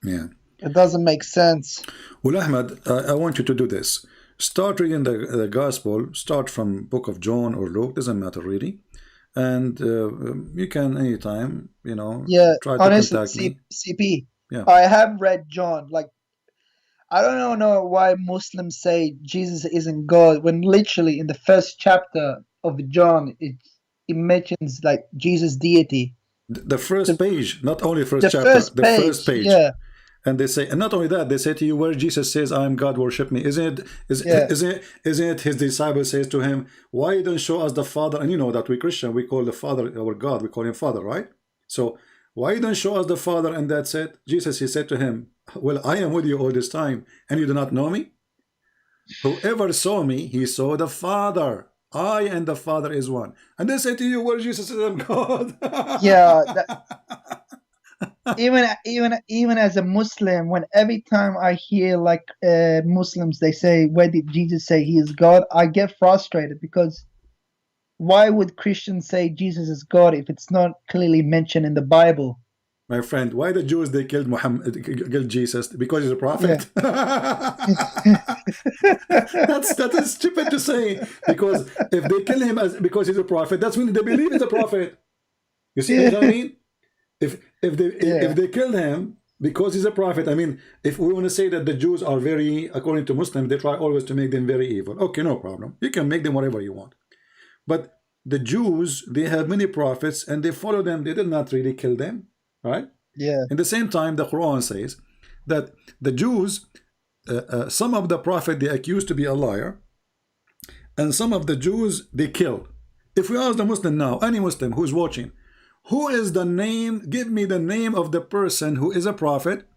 Speaker 2: Yeah.
Speaker 1: It doesn't make sense.
Speaker 2: Well, Ahmad, I want you to do this. Start reading the gospel. Start from book of John or Luke. Doesn't matter really. And you can anytime, you know, try to contact me.
Speaker 1: CP,
Speaker 2: yeah.
Speaker 1: I have read John. Like, I don't know why Muslims say Jesus isn't God, when literally in the first chapter of John, it mentions like Jesus' deity.
Speaker 2: The first page, not only first chapter, the first page.
Speaker 1: Yeah.
Speaker 2: And they say, and not only that, they say to you, where Jesus says, I am God, worship me. Isn't it his disciple says to him, why you don't show us the Father? And you know that we Christian, we call the Father our God, we call him Father, right? So why you don't show us the Father? And that's it. Jesus, he said to him, well, I am with you all this time, and you do not know me? Whoever saw me, he saw the Father. I and the Father is one. And they say to you, where Jesus says, I'm God.
Speaker 1: Yeah. Even as a Muslim, when every time I hear like Muslims, they say, where did Jesus say he is God? I get frustrated, because why would Christians say Jesus is God if it's not clearly mentioned in the Bible?
Speaker 2: My friend, why the Jews they killed Jesus? Because he's a prophet. Yeah. that is stupid to say. Because if they kill him because he's a prophet, that's when they believe he's a prophet. You see what I mean? If they killed him because he's a prophet, I mean, if we want to say that the Jews are very, according to Muslims, they try always to make them very evil. Okay, no problem. You can make them whatever you want. But the Jews, they have many prophets and they follow them. They did not really kill them, right?
Speaker 1: Yeah.
Speaker 2: At the same time, the Quran says that the Jews, some of the prophet they accused to be a liar, and some of the Jews they killed. If we ask the Muslim now, any Muslim who's watching, who is the name, give me the name of the person who is a prophet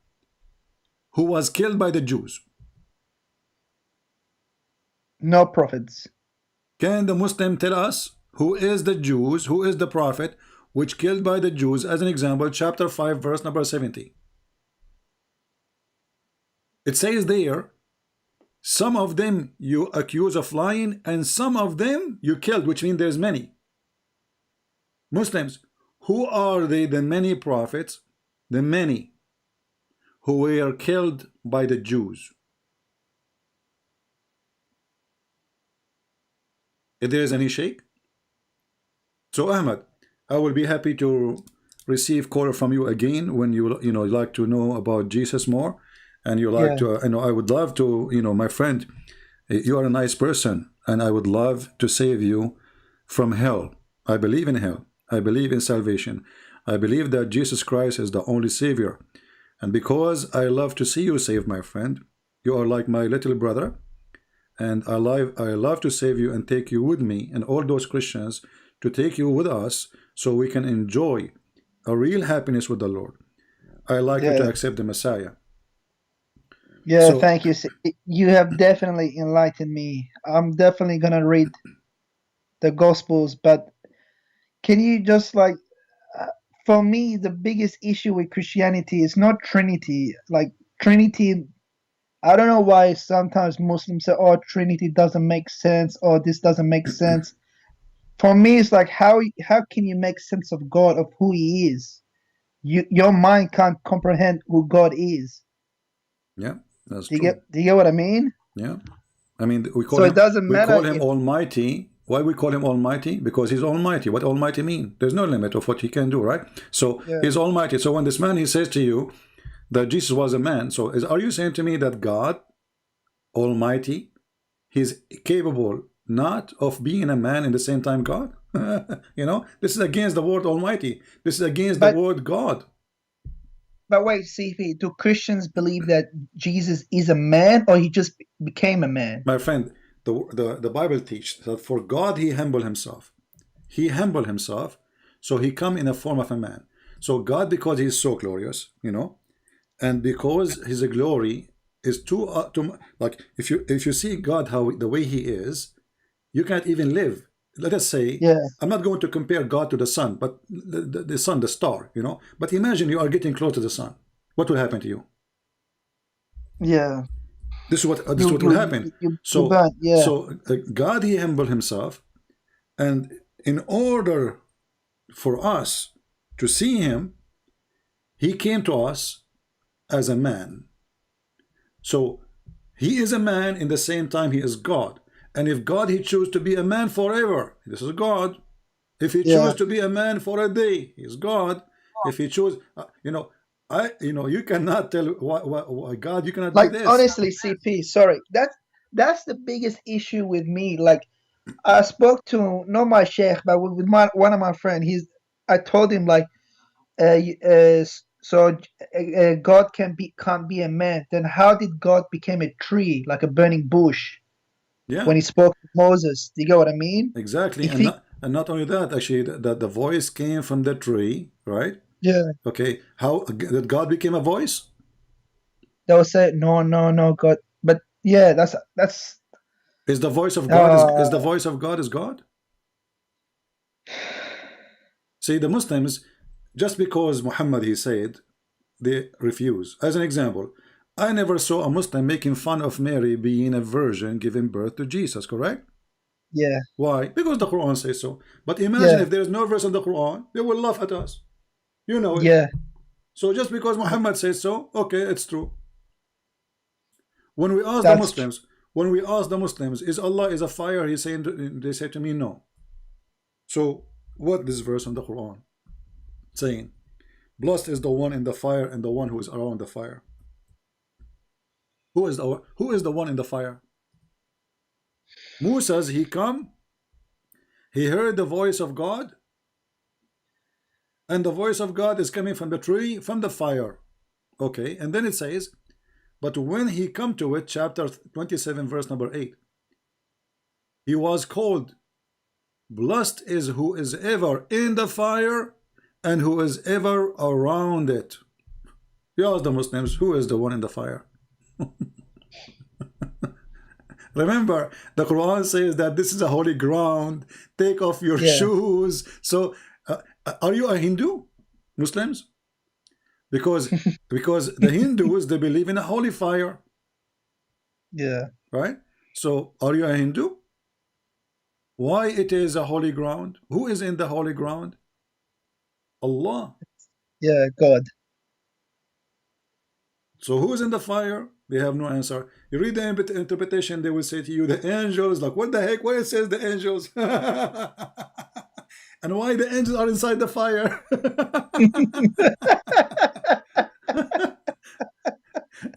Speaker 2: who was killed by the Jews.
Speaker 1: No prophets.
Speaker 2: Can the Muslim tell us who is the Jews, who is the prophet which killed by the Jews? As an example, chapter 5 verse number 70. It says there, some of them you accuse of lying and some of them you killed, which means there's many. Muslims, Who are they, the many prophets, the many who were killed by the Jews? If there is any shake. So Ahmad, I will be happy to receive call from you again when you like to know about Jesus more, and you like
Speaker 1: Yeah.
Speaker 2: to I would love to, my friend, you are a nice person, and I would love to save you from hell. I believe in hell. I believe in salvation. I believe that Jesus Christ is the only Savior. And because I love to see you saved, my friend, you are like my little brother, and I love to save you and take you with me and all those Christians to take you with us so we can enjoy a real happiness with the Lord. I like you to
Speaker 1: Yeah.
Speaker 2: accept the Messiah.
Speaker 1: Yeah,
Speaker 2: So
Speaker 1: thank you. You have definitely enlightened me. I'm definitely gonna read the Gospels, but can you just like, uh, for me, the biggest issue with Christianity is not Trinity. Like Trinity, I don't know why sometimes Muslims say, "Oh, Trinity doesn't make sense," or "This doesn't make sense." For me, it's like how can you make sense of God, of who He is? Your mind can't comprehend who God is.
Speaker 2: yeah, that's
Speaker 1: Do you
Speaker 2: true.
Speaker 1: get what I mean?
Speaker 2: Yeah. I mean,
Speaker 1: So it doesn't
Speaker 2: we
Speaker 1: matter
Speaker 2: call him
Speaker 1: if
Speaker 2: Almighty. Why we call him Almighty? Because he's Almighty. What Almighty mean? There's no limit of what he can do, right? So
Speaker 1: yeah.
Speaker 2: he's Almighty. So when this man he says to you that Jesus was a man, so are you saying to me that God Almighty, he's capable not of being a man in the same time God? This is against the word Almighty. This is against the
Speaker 1: But
Speaker 2: word God.
Speaker 1: wait, CP, do Christians believe that Jesus is a man or he just became a man?
Speaker 2: My friend, the Bible teaches that for God he humbled himself. He humbled himself, so he come in a form of a man. So God, because he is so glorious, and because his glory is too like if you see God how the way he is, you can't even live. Let us say,
Speaker 1: Yeah,
Speaker 2: I'm not going to compare God to the sun, but the sun, the star, But imagine you are getting close to the sun. What will happen to you?
Speaker 1: yeah.
Speaker 2: This is what will happen.
Speaker 1: You
Speaker 2: So
Speaker 1: burn, yeah.
Speaker 2: God he humbled himself, and in order for us to see him, he came to us as a man. So he is a man in the same time he is God. And if God he choose to be a man forever, this is God. If he
Speaker 1: Yeah.
Speaker 2: choose to be a man for a day, he is God. If he choose, you cannot tell why God, you cannot be
Speaker 1: Like
Speaker 2: this.
Speaker 1: honestly, CP, sorry. That's the biggest issue with me. Like I spoke to not my sheikh, but with one of my friend. I told him like, so God can't be a man. Then how did God become a tree, like a burning bush,
Speaker 2: Yeah,
Speaker 1: when he spoke to Moses? Do you get what I mean?
Speaker 2: exactly.
Speaker 1: If
Speaker 2: And
Speaker 1: he,
Speaker 2: not only that, actually, the voice came from the tree, right?
Speaker 1: yeah,
Speaker 2: Okay, how did God became a voice?
Speaker 1: they'll say no, no, no, God. But yeah, that's
Speaker 2: Is the voice of God
Speaker 1: uh
Speaker 2: is the voice of God is God? See, the Muslims, just because Muhammad he said, they refuse. As an example, I never saw a Muslim making fun of Mary being a virgin giving birth to Jesus, correct?
Speaker 1: yeah,
Speaker 2: Why? Because the Quran says so. But imagine
Speaker 1: yeah,
Speaker 2: if there is no verse in the Quran, they will laugh at us. You know it.
Speaker 1: yeah.
Speaker 2: So just because Muhammad says so, okay, it's true. When we ask the
Speaker 1: That's tr-
Speaker 2: Muslims, is Allah is a fire? They say to me, no. So what this verse in the Quran saying? Blessed is the one in the fire and the one who is around the fire. Who is the one in the fire? Moses, he come, he heard the voice of God, and the voice of God is coming from the tree, from the fire. Okay, and then it says, but when he come to it, chapter 27, verse number 8, he was called, blessed is who is ever in the fire and who is ever around it. You ask the Muslims, who is the one in the fire? Remember, the Quran says that this is a holy ground. Take off your
Speaker 1: yeah,
Speaker 2: shoes. So, are you a Hindu, Muslims? Because the Hindus they believe in a holy fire,
Speaker 1: yeah.
Speaker 2: right? So, are you a Hindu? Why it is a holy ground? Who is in the holy ground? Allah.
Speaker 1: Yeah, God.
Speaker 2: So who is in the fire? They have no answer. You read the interpretation, they will say to you, the angels. Like, what the heck? Why it says the angels? And why the angels are inside the fire?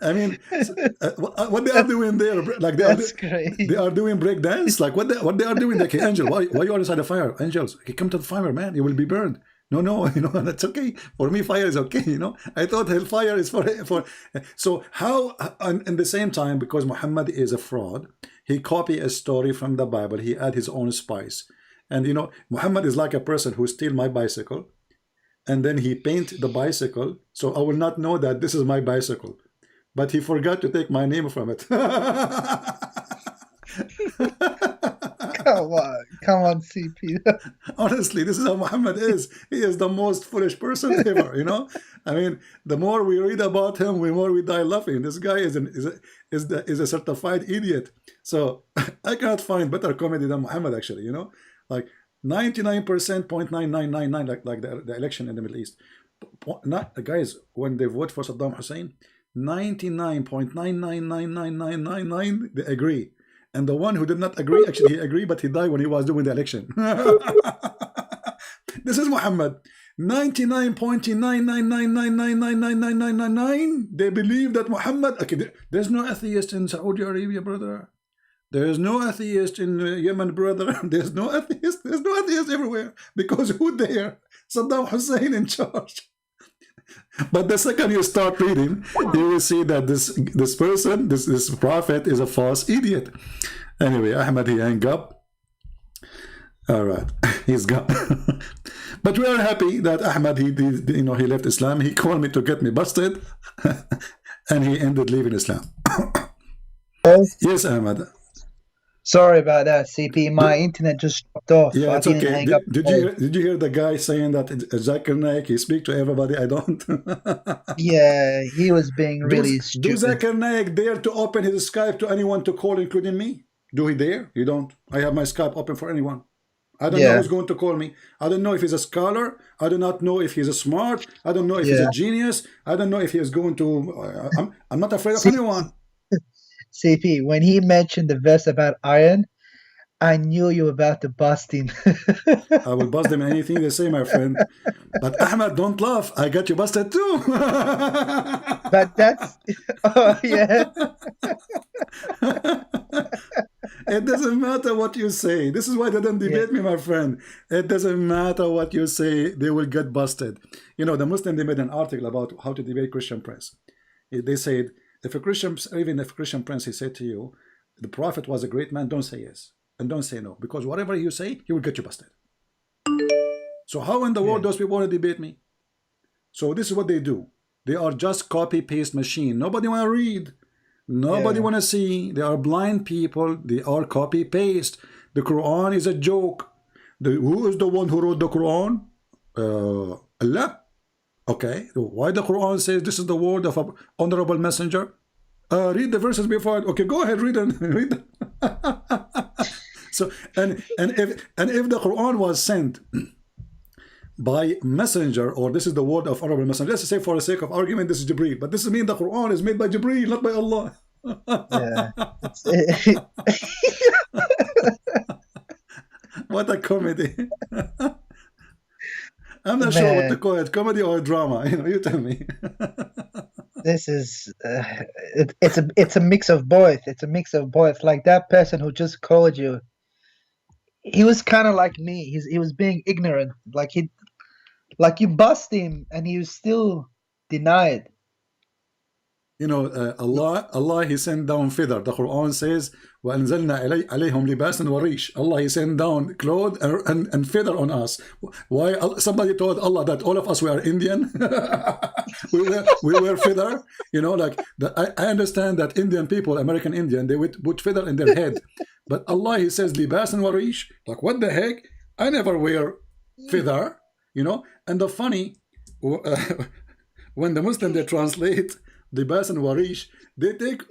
Speaker 2: I mean, what they are doing there? Like
Speaker 1: That's
Speaker 2: they
Speaker 1: crazy.
Speaker 2: are doing break dance. Like what they are doing? Like, hey, angel, why you are inside the fire? Angels, okay, come to the fire, man. You will be burned. No, no, that's okay. For me, fire is okay. I thought hellfire is for. So how? And in the same time, because Muhammad is a fraud, he copy a story from the Bible. He add his own spice, and Muhammad is like a person who steal my bicycle, and then he paint the bicycle, so I will not know that this is my bicycle. But he forgot to take my name from it.
Speaker 1: Come on, CP.
Speaker 2: Honestly, this is how Muhammad is. He is the most foolish person ever. I mean, the more we read about him, the more we die laughing. This guy is a certified idiot. So I cannot find better comedy than Muhammad. Actually, like 99%, 0.9999, like the election in the Middle East. Guys, when they vote for Saddam Hussein, 99.999999 they agree. And the one who did not agree, actually he agreed, but he died when he was doing the election. This is Muhammad. 99.99999999999. They believe that Muhammad. Okay, there's no atheist in Saudi Arabia, brother. There is no atheist in Yemen, brother. There's no atheist. There's no atheist everywhere. Because who there? Saddam Hussein in charge. But the second you start reading, you will see that this person, this prophet, is a false idiot. Anyway, Ahmad, he hung up. All right, he's gone. But we are happy that Ahmad, he left Islam. He called me to get me busted, and he ended leaving Islam. Yes, Ahmad.
Speaker 1: Sorry about that, CP. My internet just dropped off.
Speaker 2: Yeah,
Speaker 1: I
Speaker 2: it's
Speaker 1: didn't
Speaker 2: okay.
Speaker 1: hang up.
Speaker 2: Did you hear the guy saying that Zakir Naik, he speak to everybody? I don't.
Speaker 1: Yeah, he was being really
Speaker 2: Do
Speaker 1: stupid.
Speaker 2: Zakir Naik dare to open his Skype to anyone to call, including me? Do he dare? You don't. I have my Skype open for anyone. I don't know who's going to call me. I don't know if he's a scholar. I do not know if he's a smart. I don't know if he's a genius. I don't know if he's going to. I'm not afraid of anyone.
Speaker 1: CP, when he mentioned the verse about iron, I knew you were about to bust him.
Speaker 2: I will bust them anything they say, my friend. But Ahmad, don't laugh. I got you busted too.
Speaker 1: But that's... Oh, yeah.
Speaker 2: It doesn't matter what you say. This is why they don't debate me, my friend. It doesn't matter what you say. They will get busted. The Muslim, they made an article about how to debate Christian Prince. They said, even if a Christian Prince, he said to you, the Prophet was a great man, don't say yes. And don't say no. Because whatever you say, he will get you busted. So how in the world those people want to debate me? So this is what they do. They are just copy-paste machine. Nobody want to read. Nobody want to see. They are blind people. They are copy-paste. The Quran is a joke. Who is the one who wrote the Quran? Allah. Okay. Why the Quran says this is the word of an honorable messenger? Read the verses before. Okay, go ahead, read them. Read them. So and if the Quran was sent by messenger, or this is the word of honorable messenger, let's say for the sake of argument this is Jibreel, but this means the Quran is made by Jibreel, not by Allah. What a comedy. I'm not sure what to call it, comedy or drama. You tell me.
Speaker 1: This is it's a mix of both. It's a mix of both. Like that person who just called you, he was kind of like me. He was being ignorant. Like you bust him, and he was still denied.
Speaker 2: Allah, he sent down feather. The Quran says, وَأَنزَلْنَا عَلَيْهِمْ لِبَاسًا وَرِيشًا. Allah, he sent down clothes and feather on us. Why? Somebody told Allah that all of us were Indian. we were feather. I understand that Indian people, American Indian, they would put feather in their head. But Allah, he says, لِبَاسًا وَرِيشًا. Like, what the heck? I never wear feather. And the funny, when the Muslim, they translate libas and warish, they take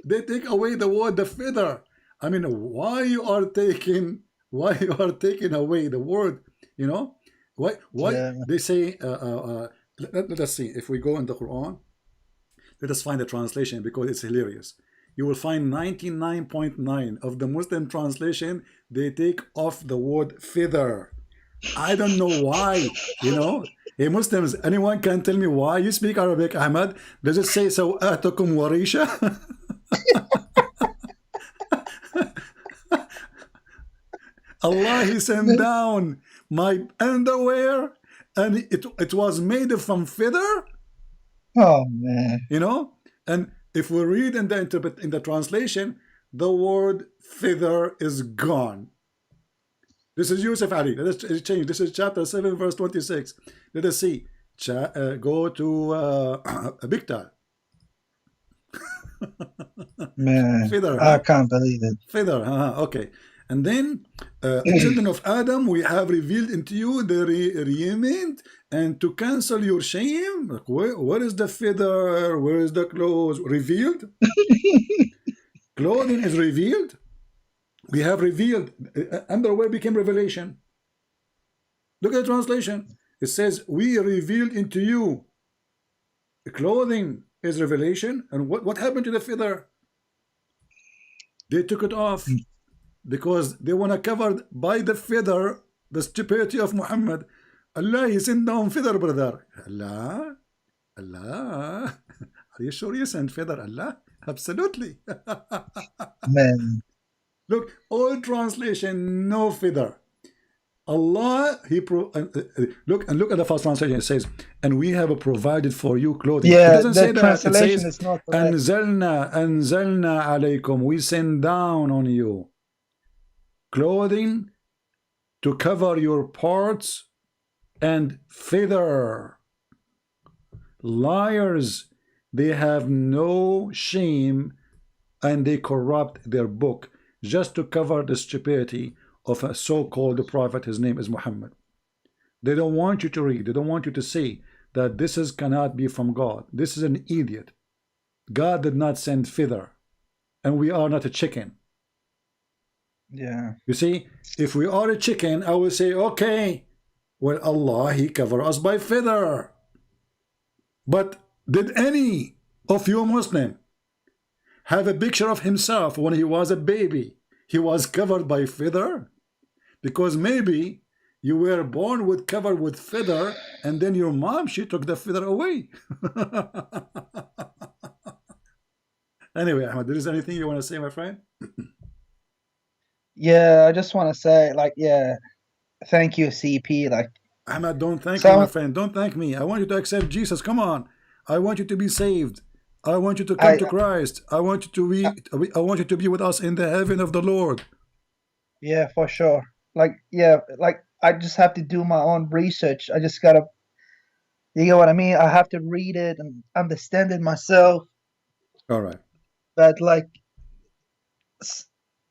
Speaker 2: away the word the feather. I mean, why you are taking away the word, Why
Speaker 1: Yeah.
Speaker 2: they say let us see if we go in the Quran. Let us find the translation because it's hilarious. You will find 99.9 of the Muslim translation, they take off the word feather. I don't know why, you know. Hey Muslims, anyone can tell me why you speak Arabic, Ahmad? Does it say sawatukum warisha? Allah, He sent down my underwear and it was made from feather,
Speaker 1: Oh man.
Speaker 2: you know. And if we read in the translation, the word feather is gone. This is Yusuf Ali. Let us change. This is chapter 7, verse 26. Let us see. Go to Biktal.
Speaker 1: Man,
Speaker 2: Feather,
Speaker 1: I
Speaker 2: huh?
Speaker 1: can't believe it.
Speaker 2: Feather, okay. And then, children of Adam, we have revealed into you the raiment and to cancel your shame. Like, where is the feather? Where is the clothes? Revealed? Clothing is revealed. We have revealed. Underwear became revelation. Look at the translation. It says, we revealed into you. Clothing is revelation. And what happened to the feather? They took it off because they want to cover by the feather the stupidity of Muhammad. Allah, He sent down feather, brother. Allah? Allah? Are you sure you sent feather, Allah? Absolutely.
Speaker 1: Man.
Speaker 2: Look, all translation, no feather. Allah, look at the first translation. It says, and we have provided for you clothing. It
Speaker 1: Yeah,
Speaker 2: doesn't say
Speaker 1: the
Speaker 2: that. It
Speaker 1: translation
Speaker 2: says,
Speaker 1: is not correct.
Speaker 2: anzalna alaykum. We send down on you clothing to cover your parts and feather. Liars, they have no shame and they corrupt their book just to cover the stupidity of a so-called prophet. His name is Muhammad. They don't want you to read. They don't want you to see that this cannot be from God. This is an idiot. God did not send feather, and we are not a chicken.
Speaker 1: Yeah.
Speaker 2: You see, if we are a chicken, I will say, okay, well, Allah, He covered us by feather. But did any of you Muslim have a picture of himself when he was a baby? He was covered by feather? Because maybe you were born with covered with feather, and then your mom, she took the feather away. Anyway, Ahmad, there is anything you want to say, my friend?
Speaker 1: Yeah, I just want to say, like, yeah, thank you, CP. Like,
Speaker 2: Ahmad, don't thank me, my friend. Don't thank me. I want you to accept Jesus. Come on. I want you to be saved. I want you to come to Christ. I want you to be with us in the heaven of the Lord.
Speaker 1: Yeah, for sure. Like, yeah, like I just have to do my own research. I just gotta, you know what I mean? I have to read it and understand it myself.
Speaker 2: All right.
Speaker 1: But like,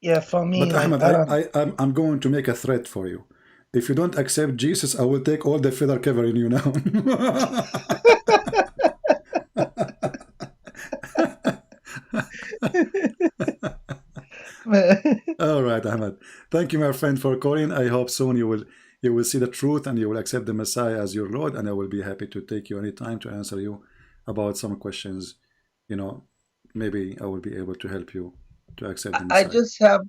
Speaker 1: yeah, for me,
Speaker 2: but
Speaker 1: like,
Speaker 2: Ahmad, I'm going to make a threat for you. If you don't accept Jesus, I will take all the feather covering you now. All right, Ahmad. Thank you, my friend, for calling. I hope soon you will see the truth and you will accept the Messiah as your Lord, and I will be happy to take you anytime to answer you about some questions. You know, maybe I will be able to help you to accept the Messiah.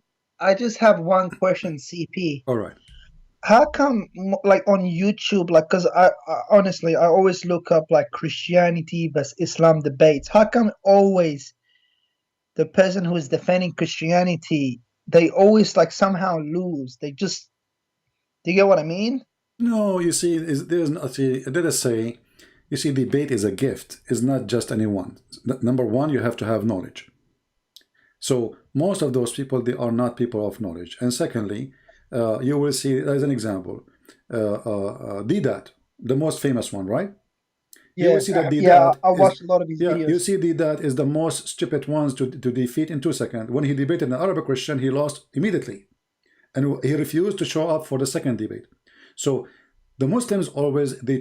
Speaker 1: I just have one question, CP.
Speaker 2: All right.
Speaker 1: How come, like on YouTube, like, because I honestly, I always look up like Christianity versus Islam debates. How come always the person who is defending Christianity, they always like somehow lose? They just, do you get what I mean?
Speaker 2: No, you see, there's not. Let us say, you see, debate is a gift. It's not just anyone. Number one, you have to have knowledge. So most of those people, they are not people of knowledge. And secondly, you will see, as an example, Didat, the most famous one, right?
Speaker 1: Yeah,
Speaker 2: you will see that
Speaker 1: yeah, I watched a lot of his videos.
Speaker 2: You see Didat is the most stupid ones to defeat in 2 seconds. When he debated an Arabic Christian, he lost immediately. And he refused to show up for the second debate. So the Muslims always, they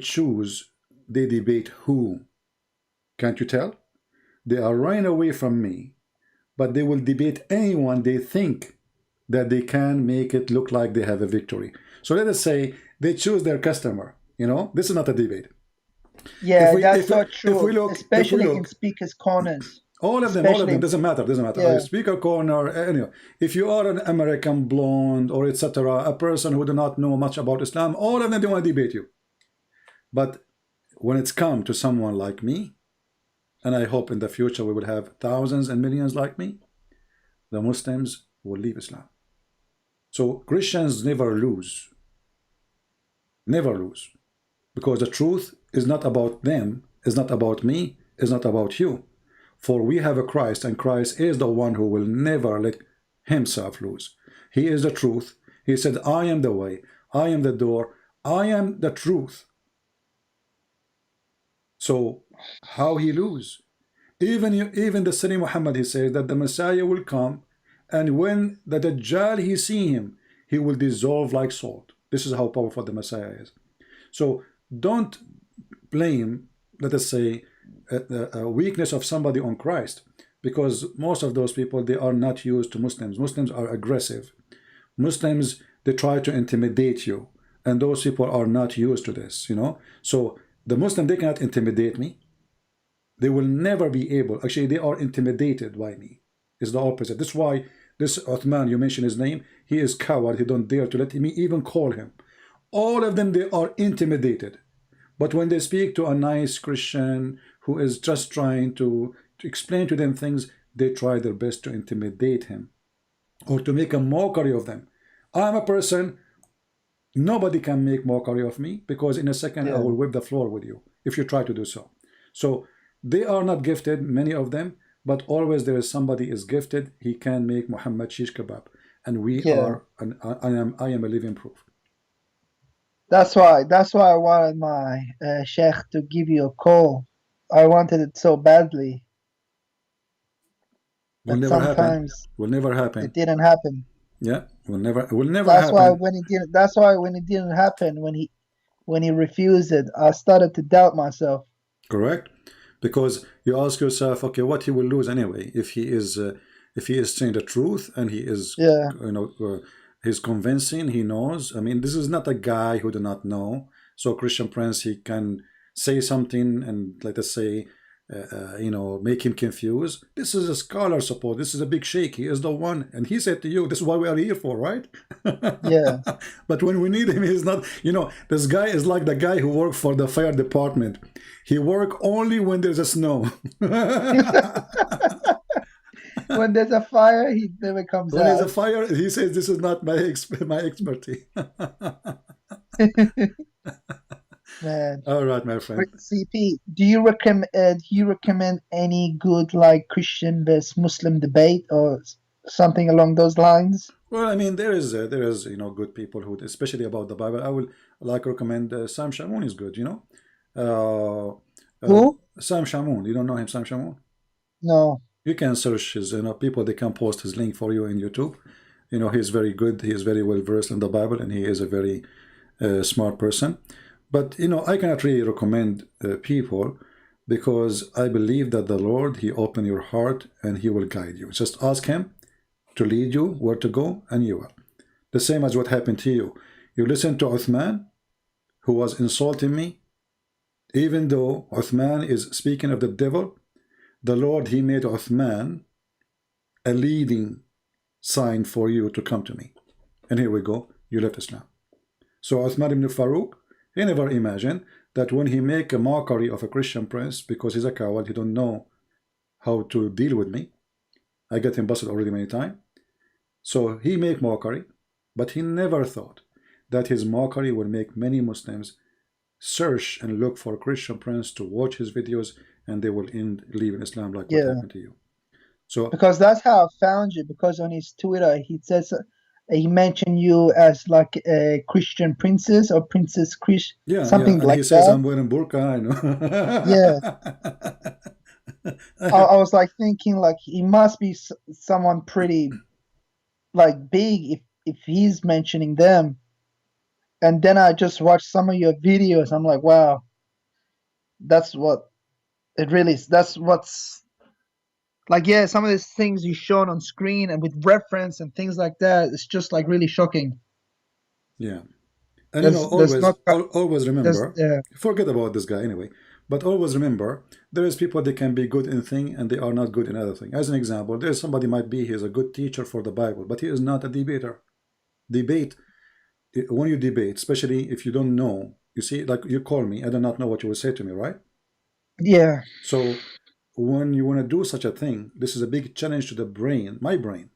Speaker 2: debate who. Can't you tell? They are running away from me, but they will debate anyone they think that they can make it look like they have a victory. So let us say they choose their customer. You know, this is not a debate.
Speaker 1: Yeah, that's so
Speaker 2: If we
Speaker 1: true.
Speaker 2: look,
Speaker 1: Especially in speakers' corners.
Speaker 2: all of them, doesn't matter,
Speaker 1: Yeah.
Speaker 2: Speaker corner, anyway. If you are an American blonde or etc., a person who do not know much about Islam, all of them they want to debate you. But when it's come to someone like me, and I hope in the future we will have thousands and millions like me, the Muslims will leave Islam. So Christians never lose. Never lose. Because the truth is not about them, is not about me, is not about you. For we have a Christ, and Christ is the one who will never let himself lose. He is the truth. He said, I am the way, I am the door, I am the truth. So how he lose? Even the Sayyid Muhammad, he says that the Messiah will come, and when the Dajjal he see him, he will dissolve like salt. This is how powerful the Messiah is. So don't blame, let us say, a weakness of somebody on Christ, because most of those people, they are not used to Muslims. Muslims are aggressive. Muslims, they try to intimidate you, and those people are not used to this, you know. So the Muslim, they cannot intimidate me. They will never be able, actually they are intimidated by me. It's the opposite. That's why this Uthman, you mentioned his name, he is coward. He don't dare to let me even call him. All of them, they are intimidated. But when they speak to a nice Christian who is just trying to explain to them things, they try their best to intimidate him or to make a mockery of them. I'm a person, nobody can make mockery of me, because in a second I will whip the floor with you if you try to do so. So they are not gifted, many of them, but always there is somebody is gifted. He can make Muhammad shish kebab, and we are, and I am a living proof.
Speaker 1: That's why I wanted my Sheikh to give you a call. I wanted it so badly.
Speaker 2: Will
Speaker 1: But
Speaker 2: never happen.
Speaker 1: sometimes
Speaker 2: Will never happen.
Speaker 1: it didn't happen.
Speaker 2: Yeah, will never
Speaker 1: That's
Speaker 2: happen.
Speaker 1: why when it didn't. That's why when it didn't happen, when he refused it, I started to doubt myself.
Speaker 2: Correct, because you ask yourself, okay, what he will lose anyway if he is saying the truth, and he is, you know, he's convincing, he knows. I mean, this is not a guy who do not know. So Christian Prince, he can say something and, let us say, you know, make him confused. This is a scholar support. This is a big sheikh. He is the one, and he said to you, this is what we are here for, right?
Speaker 1: Yeah.
Speaker 2: But when we need him, he's not. You know, this guy is like the guy who worked for the fire department. He work only when there's a snow.
Speaker 1: When there's a fire, he never comes out.
Speaker 2: When there's a fire, he says, this is not my expertise.
Speaker 1: Man.
Speaker 2: All right, my friend.
Speaker 1: CP, do you recommend any good like Christian versus Muslim debate or something along those lines?
Speaker 2: Well, I mean, there is you know, good people who, especially about the Bible. I will like recommend Sam Shamoun is good. You know,
Speaker 1: who?
Speaker 2: Sam Shamoun. You don't know him, Sam Shamoun?
Speaker 1: No.
Speaker 2: You can search his, you know, people. They can post his link for you in YouTube. You know, he's very good. He is very well versed in the Bible, and he is a very smart person. But, you know, I cannot really recommend people, because I believe that the Lord, he opened your heart and he will guide you. Just ask him to lead you where to go, and you will. The same as what happened to you. You listened to Uthman, who was insulting me. Even though Uthman is speaking of the devil, the Lord, he made Uthman a leading sign for you to come to me. And here we go. You left Islam. So Uthman ibn Farouk, he never imagined that when he make a mockery of a Christian prince, because he's a coward, he don't know how to deal with me. I get him busted already many times. So he make mockery, but he never thought that his mockery will make many Muslims search and look for a Christian prince to watch his videos, and they will end leaving Islam, like what happened to you. So
Speaker 1: because that's how I found you, because on his Twitter he says he mentioned you as like a Christian princess or Princess Chris, something
Speaker 2: and
Speaker 1: like
Speaker 2: he says
Speaker 1: that.
Speaker 2: I'm wearing burqa, I
Speaker 1: know. I was like thinking like he must be someone pretty like big if he's mentioning them. And then I just watched some of your videos. I'm like, wow, that's what it really is. That's what's like, yeah, some of these things you shown on screen and with reference and things like that, it's just like really shocking.
Speaker 2: Yeah. And you know,
Speaker 1: There's
Speaker 2: always,
Speaker 1: not
Speaker 2: always
Speaker 1: there's
Speaker 2: remember, forget about this guy anyway, but always remember, there is people that can be good in thing and they are not good in other thing. As an example, there's somebody might be, he's a good teacher for the Bible, but he is not a debater. Debate, when you debate, especially if you don't know, you see, like you call me, I do not know what you will say to me, right?
Speaker 1: yeah
Speaker 2: So when you want to do such a thing, this is a big challenge to the brain, my brain,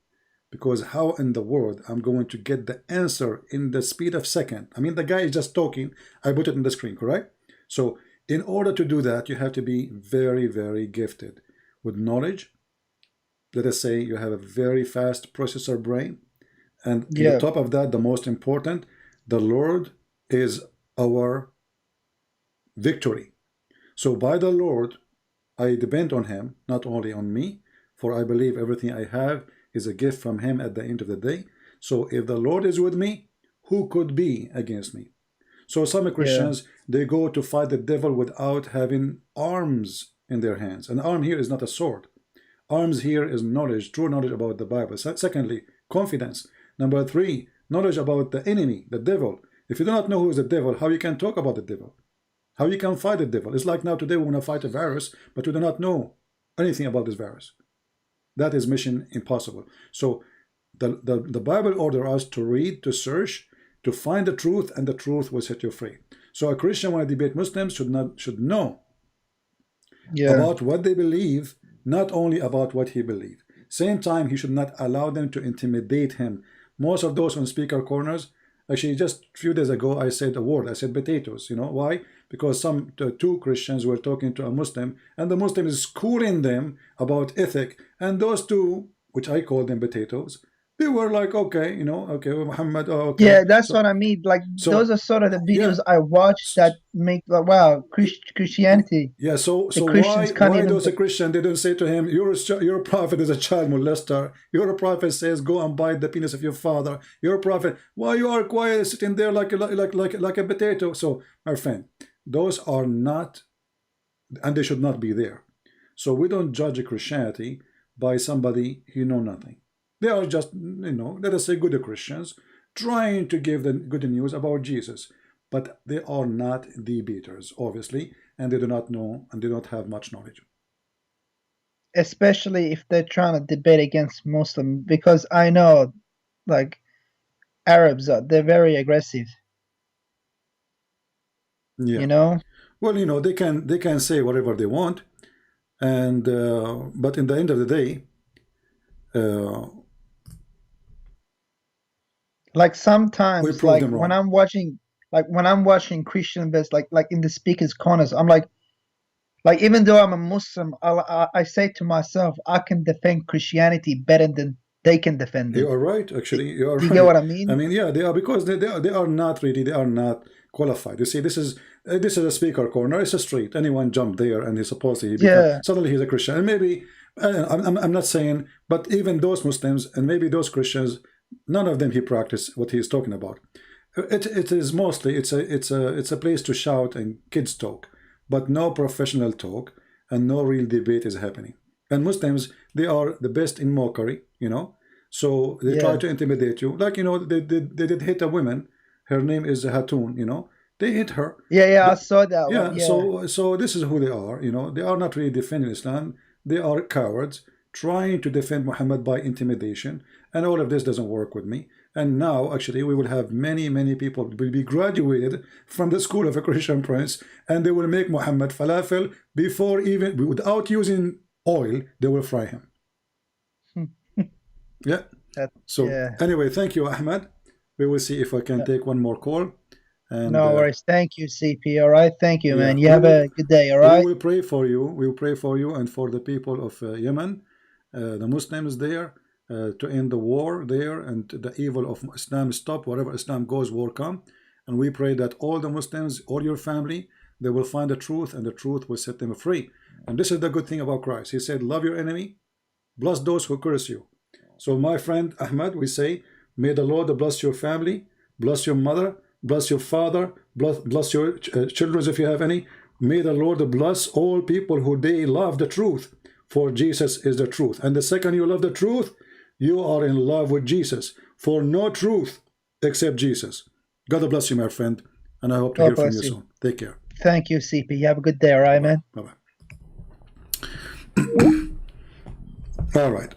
Speaker 2: because how in the world I'm going to get the answer in the speed of second? I mean, the guy is just talking, I put it on the screen, correct? So in order to do that, you have to be very, very gifted with knowledge. Let us say you have a very fast processor brain, and in the
Speaker 1: yeah
Speaker 2: top of that, the most important, the Lord is our victory. So by the Lord, I depend on him, not only on me, for I believe everything I have is a gift from him at the end of the day. So if the Lord is with me, who could be against me? So some
Speaker 1: yeah
Speaker 2: Christians, they go to fight the devil without having arms in their hands. An arm here is not a sword. Arms here is knowledge, true knowledge about the Bible. Secondly, confidence. Number three, knowledge about the enemy, the devil. If you do not know who is the devil, how you can talk about the devil? How you can fight the devil? It's like now today we want to fight a virus, but we do not know anything about this virus. That is mission impossible. So the Bible orders us to read, to search, to find the truth, and the truth will set you free. So a Christian, when I debate Muslims, should know
Speaker 1: yeah
Speaker 2: about what they believe, not only about what he believes. Same time, he should not allow them to intimidate him. Most of those on speaker corners, actually just a few days ago, I said a word, I said potatoes. You know why? Because two Christians were talking to a Muslim, and the Muslim is schooling them about ethic, and those two, which I call them potatoes, they were like, okay, you know, okay, Muhammad, oh, okay.
Speaker 1: yeah that's what I mean. Like those
Speaker 2: So
Speaker 1: are sort of the
Speaker 2: yeah,
Speaker 1: videos I watch that make like, wow, Christianity,
Speaker 2: yeah. So
Speaker 1: the
Speaker 2: why
Speaker 1: Christians can't even
Speaker 2: those a Christian? They don't say to him, your prophet is a child molester. Your prophet says, go and bite the penis of your father. Your prophet, why you are quiet, sitting there like a potato? So my friend, those are not, and they should not be there. So we don't judge Christianity by somebody who know nothing. They are just, you know, let us say good Christians trying to give the good news about Jesus, but they are not debaters, obviously, and they do not know and they don't have much knowledge.
Speaker 1: especially if they're trying to debate against Muslim, because I know like Arabs are they're very aggressive,
Speaker 2: Yeah.
Speaker 1: you know.
Speaker 2: Well, you know, they can say whatever they want, and but in the end of the day, uh,
Speaker 1: Like
Speaker 2: we
Speaker 1: sometimes
Speaker 2: prove them wrong.
Speaker 1: when I'm watching Christian best like in the speakers corners, I'm like even though I'm a Muslim, I say to myself, I can defend Christianity better than they can defend
Speaker 2: You
Speaker 1: it.
Speaker 2: are right, actually. You are
Speaker 1: Do you get
Speaker 2: right.
Speaker 1: what I
Speaker 2: I
Speaker 1: mean?
Speaker 2: mean, yeah, they are, because they are not really, they are not qualified. You see, this is a speaker corner. It's a street. Anyone jump there, and he's supposedly he become
Speaker 1: Yeah,
Speaker 2: suddenly he's a Christian. And maybe I'm not saying, but even those Muslims and maybe those Christians, none of them he practice what he is talking about. It is mostly it's a place to shout and kids talk, but no professional talk and no real debate is happening. And Muslims, they are the best in mockery, you know. So they try
Speaker 1: yeah,
Speaker 2: to intimidate you, like, you know, they did hit a woman. Her name is Hatun, you know. They hit her.
Speaker 1: yeah. I
Speaker 2: The-
Speaker 1: saw that one.
Speaker 2: yeah.
Speaker 1: Yeah,
Speaker 2: So this is who they are. You know, they are not really defending Islam. They are cowards trying to defend Muhammad by intimidation, and all of this doesn't work with me. And now, actually, we will have many people will be graduated from the school of a Christian prince, and they will make Muhammad falafel before even without using oil. They will fry him. Yeah.
Speaker 1: that,
Speaker 2: So
Speaker 1: yeah.
Speaker 2: anyway, thank you, Ahmad. We will see if I can take one more call. And
Speaker 1: No worries. Thank you, CP. All right. Thank you,
Speaker 2: yeah,
Speaker 1: man. You have a good day. All
Speaker 2: we
Speaker 1: right.
Speaker 2: will pray for you. We will pray for you and for the people of Yemen, the Muslims there, to end the war there and the evil of Islam stop. Wherever Islam goes, war come. And we pray that all the Muslims, all your family, they will find the truth, and the truth will set them free. And this is the good thing about Christ. He said, love your enemy, bless those who curse you. So my friend Ahmad, we say, may the Lord bless your family, bless your mother, bless your father, bless your children if you have any. May the Lord bless all people who they love the truth, for Jesus is the truth. And the second you love the truth, you are in love with Jesus, for no truth except Jesus. God bless you, my friend, and I hope to
Speaker 1: God
Speaker 2: hear from
Speaker 1: bless
Speaker 2: you
Speaker 1: you.
Speaker 2: soon. Take care.
Speaker 1: Thank you, CP. You have a good day, all right, man?
Speaker 2: Bye bye. All right.